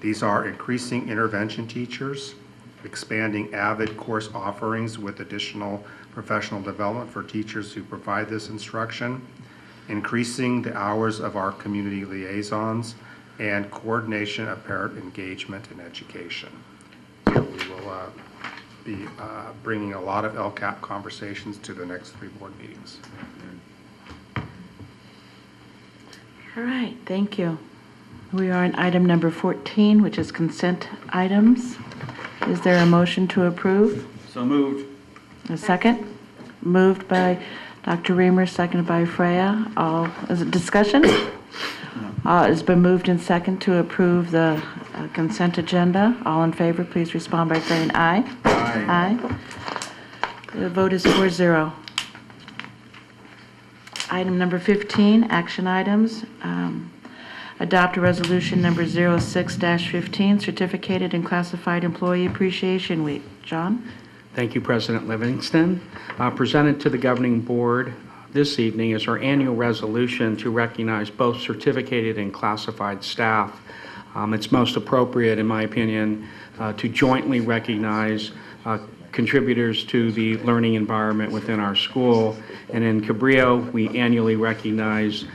These are increasing intervention teachers, expanding AVID course offerings with additional professional development for teachers who provide this instruction, increasing the hours of our community liaisons, and coordination of parent engagement in education. So we will be bringing a lot of LCAP conversations to the next 3 board meetings. All right, thank you. We are on item number 14, which is consent items. Is there a motion to approve? So moved. A second? Moved by Dr. Reamer, seconded by Freya. Is it discussion? It's been moved and second to approve the consent agenda. All in favor, please respond by saying aye. Aye. Aye. The vote is 4-0. Item number 15, action items. Adopt a resolution number 06-15, Certificated and Classified Employee Appreciation Week. John? Thank you, President Livingston. Presented to the governing board this evening is our annual resolution to recognize both certificated and classified staff. It's most appropriate, in my opinion, to jointly recognize contributors to the learning environment within our school. And in Cabrillo, we annually recognize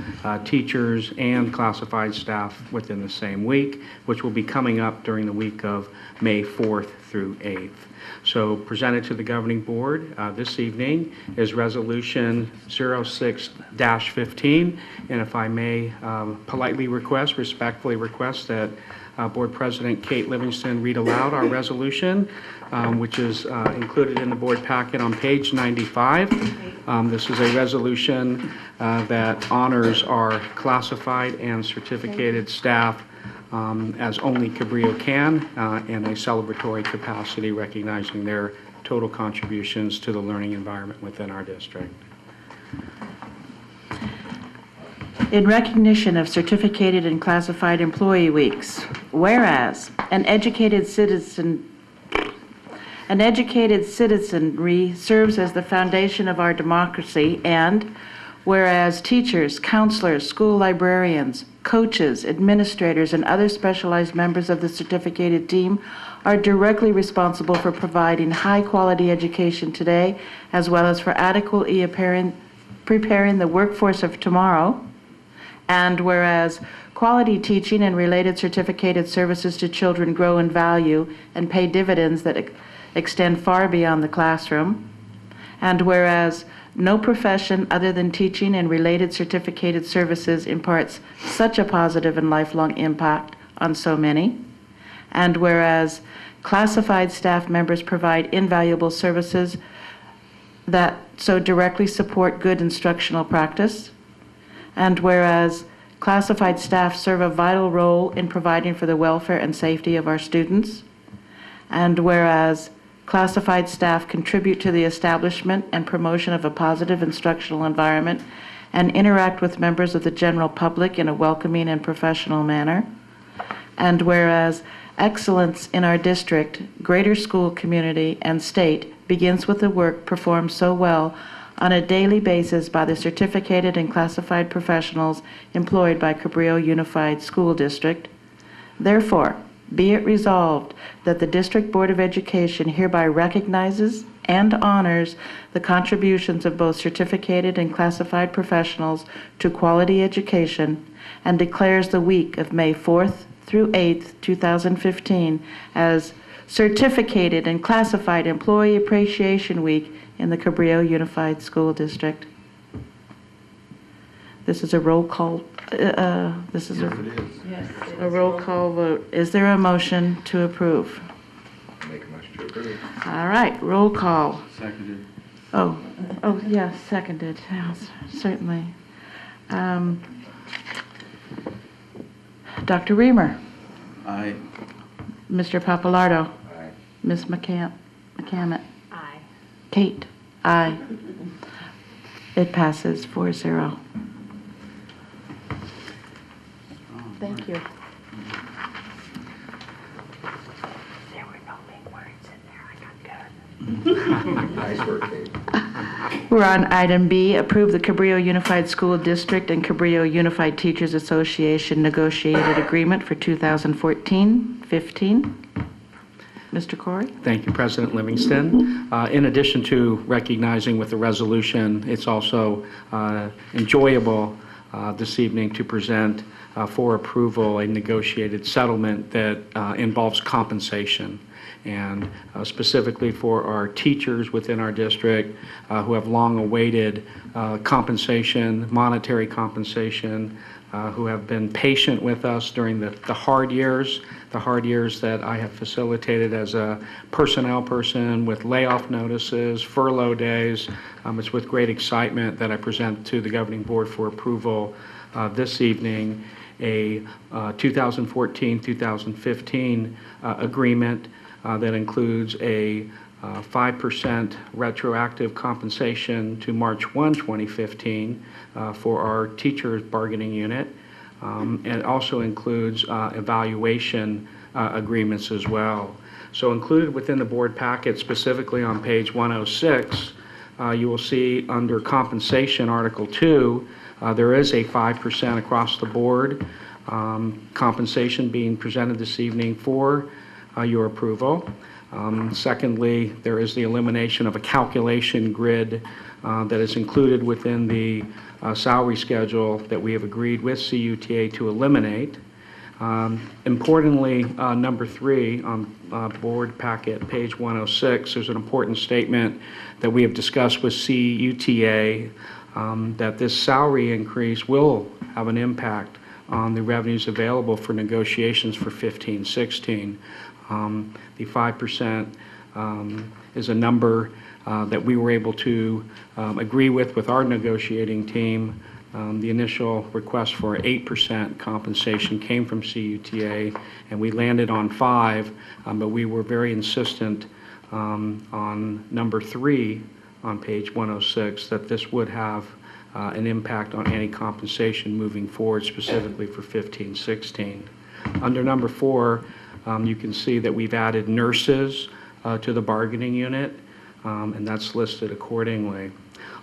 teachers and classified staff within the same week, which will be coming up during the week of May 4th through 8th. So presented to the governing board this evening is resolution 06-15. And if I may politely request, respectfully request that Board President Kate Livingston read aloud our resolution, which is included in the board packet on page 95. This is a resolution that honors our classified and certificated staff as only Cabrillo can, in a celebratory capacity, recognizing their total contributions to the learning environment within our district. In recognition of Certificated and Classified Employee Weeks, whereas an educated citizenry serves as the foundation of our democracy, and whereas teachers, counselors, school librarians, coaches, administrators, and other specialized members of the certificated team are directly responsible for providing high-quality education today, as well as for adequately preparing the workforce of tomorrow. And whereas quality teaching and related certificated services to children grow in value and pay dividends that extend far beyond the classroom. And whereas no profession other than teaching and related certificated services imparts such a positive and lifelong impact on so many. And whereas classified staff members provide invaluable services that so directly support good instructional practice. And whereas classified staff serve a vital role in providing for the welfare and safety of our students. And whereas classified staff contribute to the establishment and promotion of a positive instructional environment and interact with members of the general public in a welcoming and professional manner. And whereas excellence in our district, greater school community, and state begins with the work performed so well on a daily basis by the certificated and classified professionals employed by Cabrillo Unified School District. Therefore, be it resolved that the District Board of Education hereby recognizes and honors the contributions of both certificated and classified professionals to quality education and declares the week of May 4th through 8th, 2015 as Certificated and Classified Employee Appreciation Week in the Cabrillo Unified School District. This is a roll call. This is a roll call vote. Is there a motion to approve? Make a motion to approve. All right, roll call. Seconded. Oh, yes, seconded. Yes, certainly. Dr. Reamer. Aye. Mr. Papalardo. Aye. Ms. McCammett. Aye. Kate. Aye. It passes 4-0. Thank you. There were no big words in there. I got good. Nice work, Kate. We're on item B, approve the Cabrillo Unified School District and Cabrillo Unified Teachers Association negotiated agreement for 2014-15. Mr. Corey? Thank you, President Livingston. In addition to recognizing with the resolution, it's also enjoyable this evening to present for approval a negotiated settlement that involves compensation, and specifically for our teachers within our district who have long awaited compensation, monetary compensation, who have been patient with us during the hard years that I have facilitated as a personnel person with layoff notices, furlough days. It's with great excitement that I present to the governing board for approval this evening a 2014-2015 agreement that includes a 5% retroactive compensation to March 1, 2015 for our teachers bargaining unit. And it also includes evaluation agreements as well. So included within the board packet, specifically on page 106, you will see under compensation, Article 2, there is a 5% across the board compensation being presented this evening for your approval. Secondly, there is the elimination of a calculation grid that is included within the salary schedule that we have agreed with CUTA to eliminate. Importantly, number 3 on board packet, page 106, there's an important statement that we have discussed with CUTA that this salary increase will have an impact on the revenues available for negotiations for 15-16. The 5% is a number that we were able to agree with our negotiating team. The initial request for 8% compensation came from CUTA, and we landed on 5, but we were very insistent on number 3 on page 106 that this would have an impact on any compensation moving forward, specifically for 15-16. Under number 4, you can see that we've added nurses to the bargaining unit, and that's listed accordingly.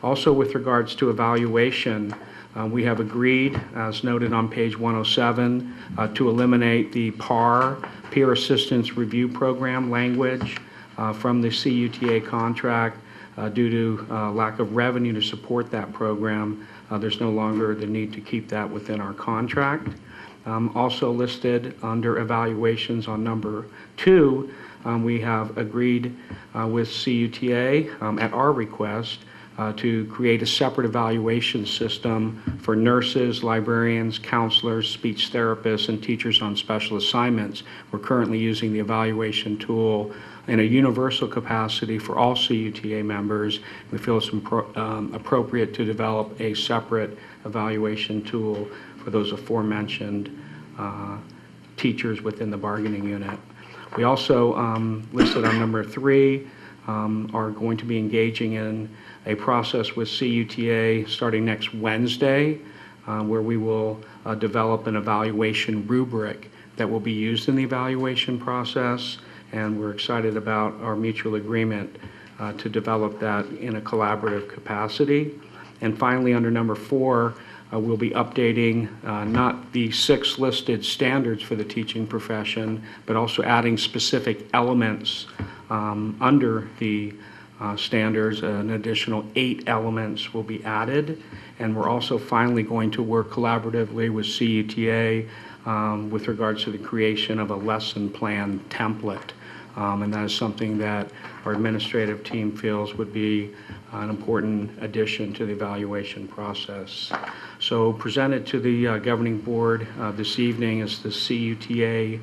Also, with regards to evaluation, we have agreed, as noted on page 107, to eliminate the PAR, Peer Assistance Review Program language from the CUTA contract due to lack of revenue to support that program. There's no longer the need to keep that within our contract. Also listed under evaluations on number 2, we have agreed with CUTA at our request to create a separate evaluation system for nurses, librarians, counselors, speech therapists, and teachers on special assignments. We're currently using the evaluation tool in a universal capacity for all CUTA members. We feel it's appropriate to develop a separate evaluation tool for those aforementioned teachers within the bargaining unit. We also listed on number 3 are going to be engaging in a process with CUTA starting next Wednesday where we will develop an evaluation rubric that will be used in the evaluation process, and we're excited about our mutual agreement to develop that in a collaborative capacity. And finally, under number 4, we'll be updating not the 6 listed standards for the teaching profession, but also adding specific elements under the standards. An additional 8 elements will be added, and we're also finally going to work collaboratively with CUTA with regards to the creation of a lesson plan template. And that is something that our administrative team feels would be an important addition to the evaluation process. So presented to the governing board this evening is the CUTA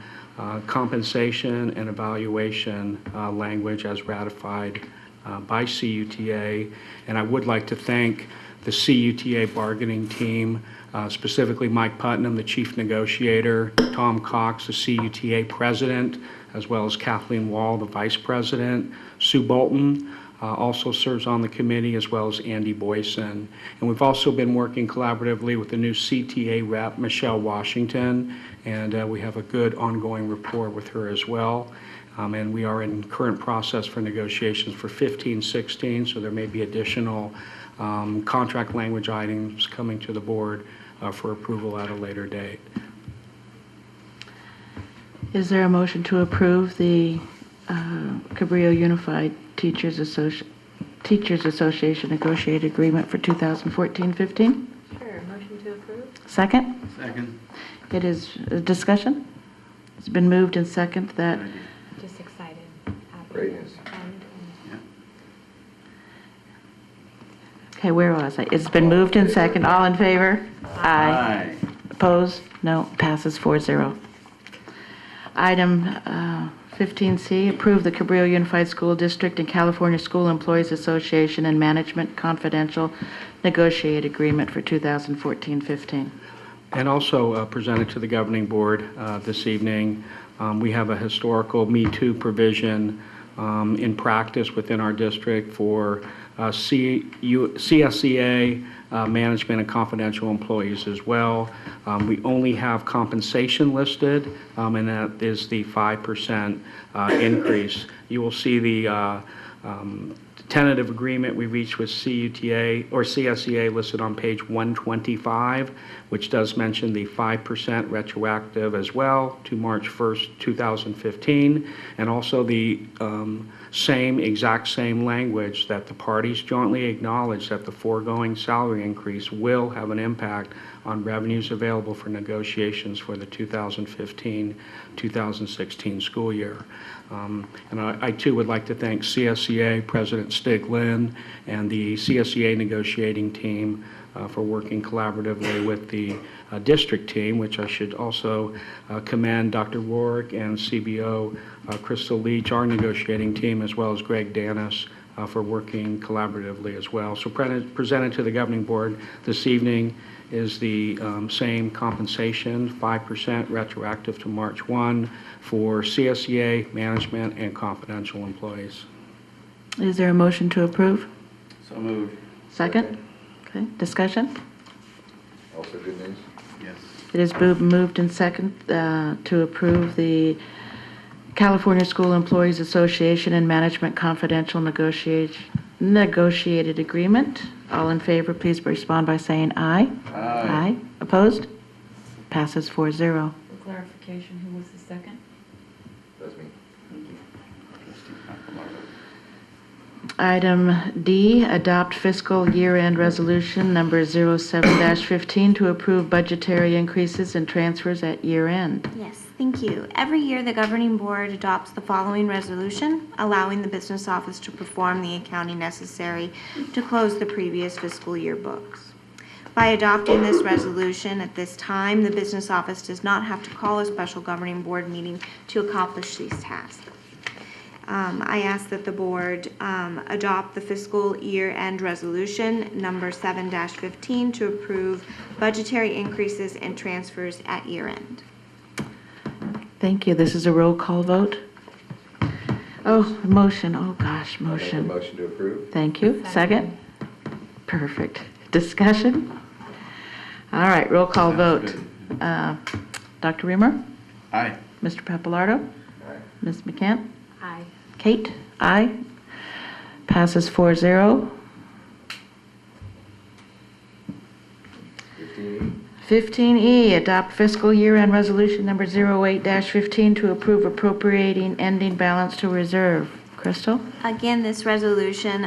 compensation and evaluation language as ratified by CUTA. And I would like to thank the CUTA bargaining team, specifically Mike Putnam, the chief negotiator, Tom Cox, the CUTA president, as well as Kathleen Wall, the vice president, Sue Bolton, also serves on the committee, as well as Andy Boyson. And we've also been working collaboratively with the new CTA rep, Michelle Washington, and we have a good ongoing rapport with her as well. And we are in current process for negotiations for 15-16, so there may be additional contract language items coming to the board for approval at a later date. Is there a motion to approve the Cabrillo Unified Teachers Association negotiated agreement for 2014-15? Sure, motion to approve? Second? Second. It is a discussion. It's been moved and second that, Just excited. Great news. okay, where was I? It's been moved and second. All in favor? Aye. Opposed? No. Passes 4-0. Item 15C, approve the Cabrillo Unified School District and California School Employees Association and Management Confidential Negotiated Agreement for 2014-15. And also presented to the governing board this evening, we have a historical Me Too provision in practice within our district for CSEA management and confidential employees as well. We only have compensation listed, and that is the 5% increase. You will see the tentative agreement we reached with CUTA or CSEA listed on page 125, which does mention the 5% retroactive as well to March 1st, 2015, and also the exact same language that the parties jointly acknowledge that the foregoing salary increase will have an impact on revenues available for negotiations for the 2015-2016 school year. And I too would like to thank CSEA President Stig Lin and the CSEA negotiating team for working collaboratively with the district team, which I should also commend Dr. Rourke and CBO Crystal Leach, our negotiating team, as well as Greg Danis for working collaboratively as well. So presented to the governing board this evening is the same compensation, 5% retroactive to March 1 for CSEA, management, and confidential employees. Is there a motion to approve? So moved. Second? Okay, discussion? Also good news? Yes. It is moved and second to approve the California School Employees Association and Management Confidential Negotiated Agreement. All in favor, please respond by saying aye. Aye. Opposed? Passes 4-0. For clarification, who was the second? That's me. Item D, adopt fiscal year-end resolution number 07-15 to approve budgetary increases and transfers at year-end. Yes, thank you. Every year, the governing board adopts the following resolution, allowing the business office to perform the accounting necessary to close the previous fiscal year books. By adopting this resolution at this time, the business office does not have to call a special governing board meeting to accomplish these tasks. I ask that the board adopt the fiscal year-end resolution number 7-15 to approve budgetary increases and transfers at year-end. Thank you. This is a roll call vote. Oh, motion. Oh, gosh, motion. Motion to approve? Thank you. Second? Perfect. Discussion? All right, roll call vote. Dr. Reamer? Aye. Mr. Pappalardo? Aye. Ms. McCann? Aye. Kate? Aye. Passes 4-0. 15E, adopt fiscal year-end resolution number 08-15 to approve appropriating ending balance to reserve. Crystal? Again, this resolution,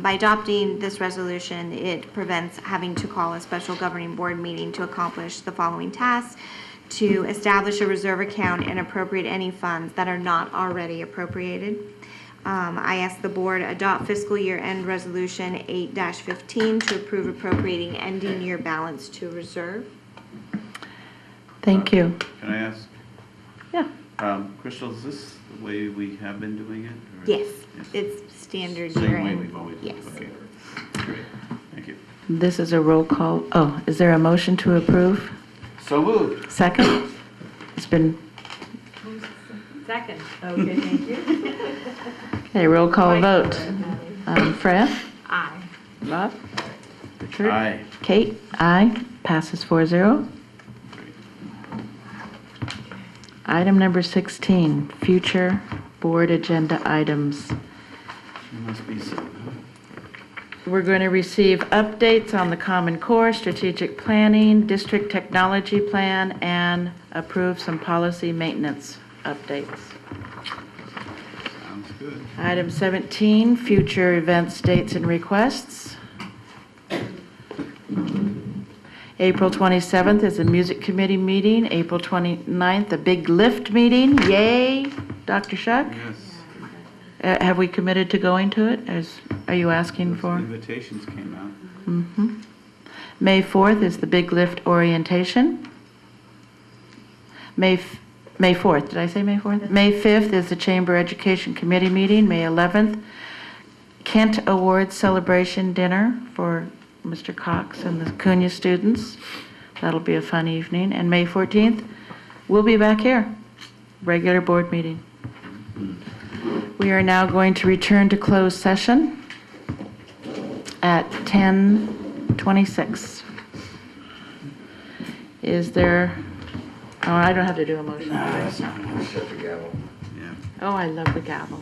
by adopting this resolution, it prevents having to call a special governing board meeting to accomplish the following tasks: to establish a reserve account and appropriate any funds that are not already appropriated. I ask the board adopt fiscal year end resolution 8-15 to approve appropriating ending year balance to reserve. Thank you. Can I ask? Yeah. Crystal, is this the way we have been doing it? Or- Yes, it's standard Same year way end. we've always. Yes. Okay. Great. Thank you. This is a roll call. Oh, is there a motion to approve? So moved. Second? It's been, Second. Okay, thank you. okay, roll call vote. Fred? Aye. Bob? Richard? Aye. Kate? Aye. Passes 4-0. Item number 16, future board agenda items. There must be some. We're going to receive updates on the Common Core, strategic planning, district technology plan, and approve some policy maintenance updates. Sounds good. Item 17, future events, dates, and requests. April 27th is a music committee meeting. April 29th, a big lift meeting. Yay, Dr. Shuck? Yes. Have we committed to going to it? Are you asking for? Invitations came out. Mm-hmm. May 4th is the Big Lift orientation. May 4th, did I say May 4th? May 5th is the Chamber Education Committee meeting. May 11th, Kent Awards celebration dinner for Mr. Cox and the Cunha students. That'll be a fun evening. And May 14th, we'll be back here, regular board meeting. We are now going to return to closed session at 10:26. Is there, oh, I don't have to do a motion. Shut the gavel. Oh, I love the gavel.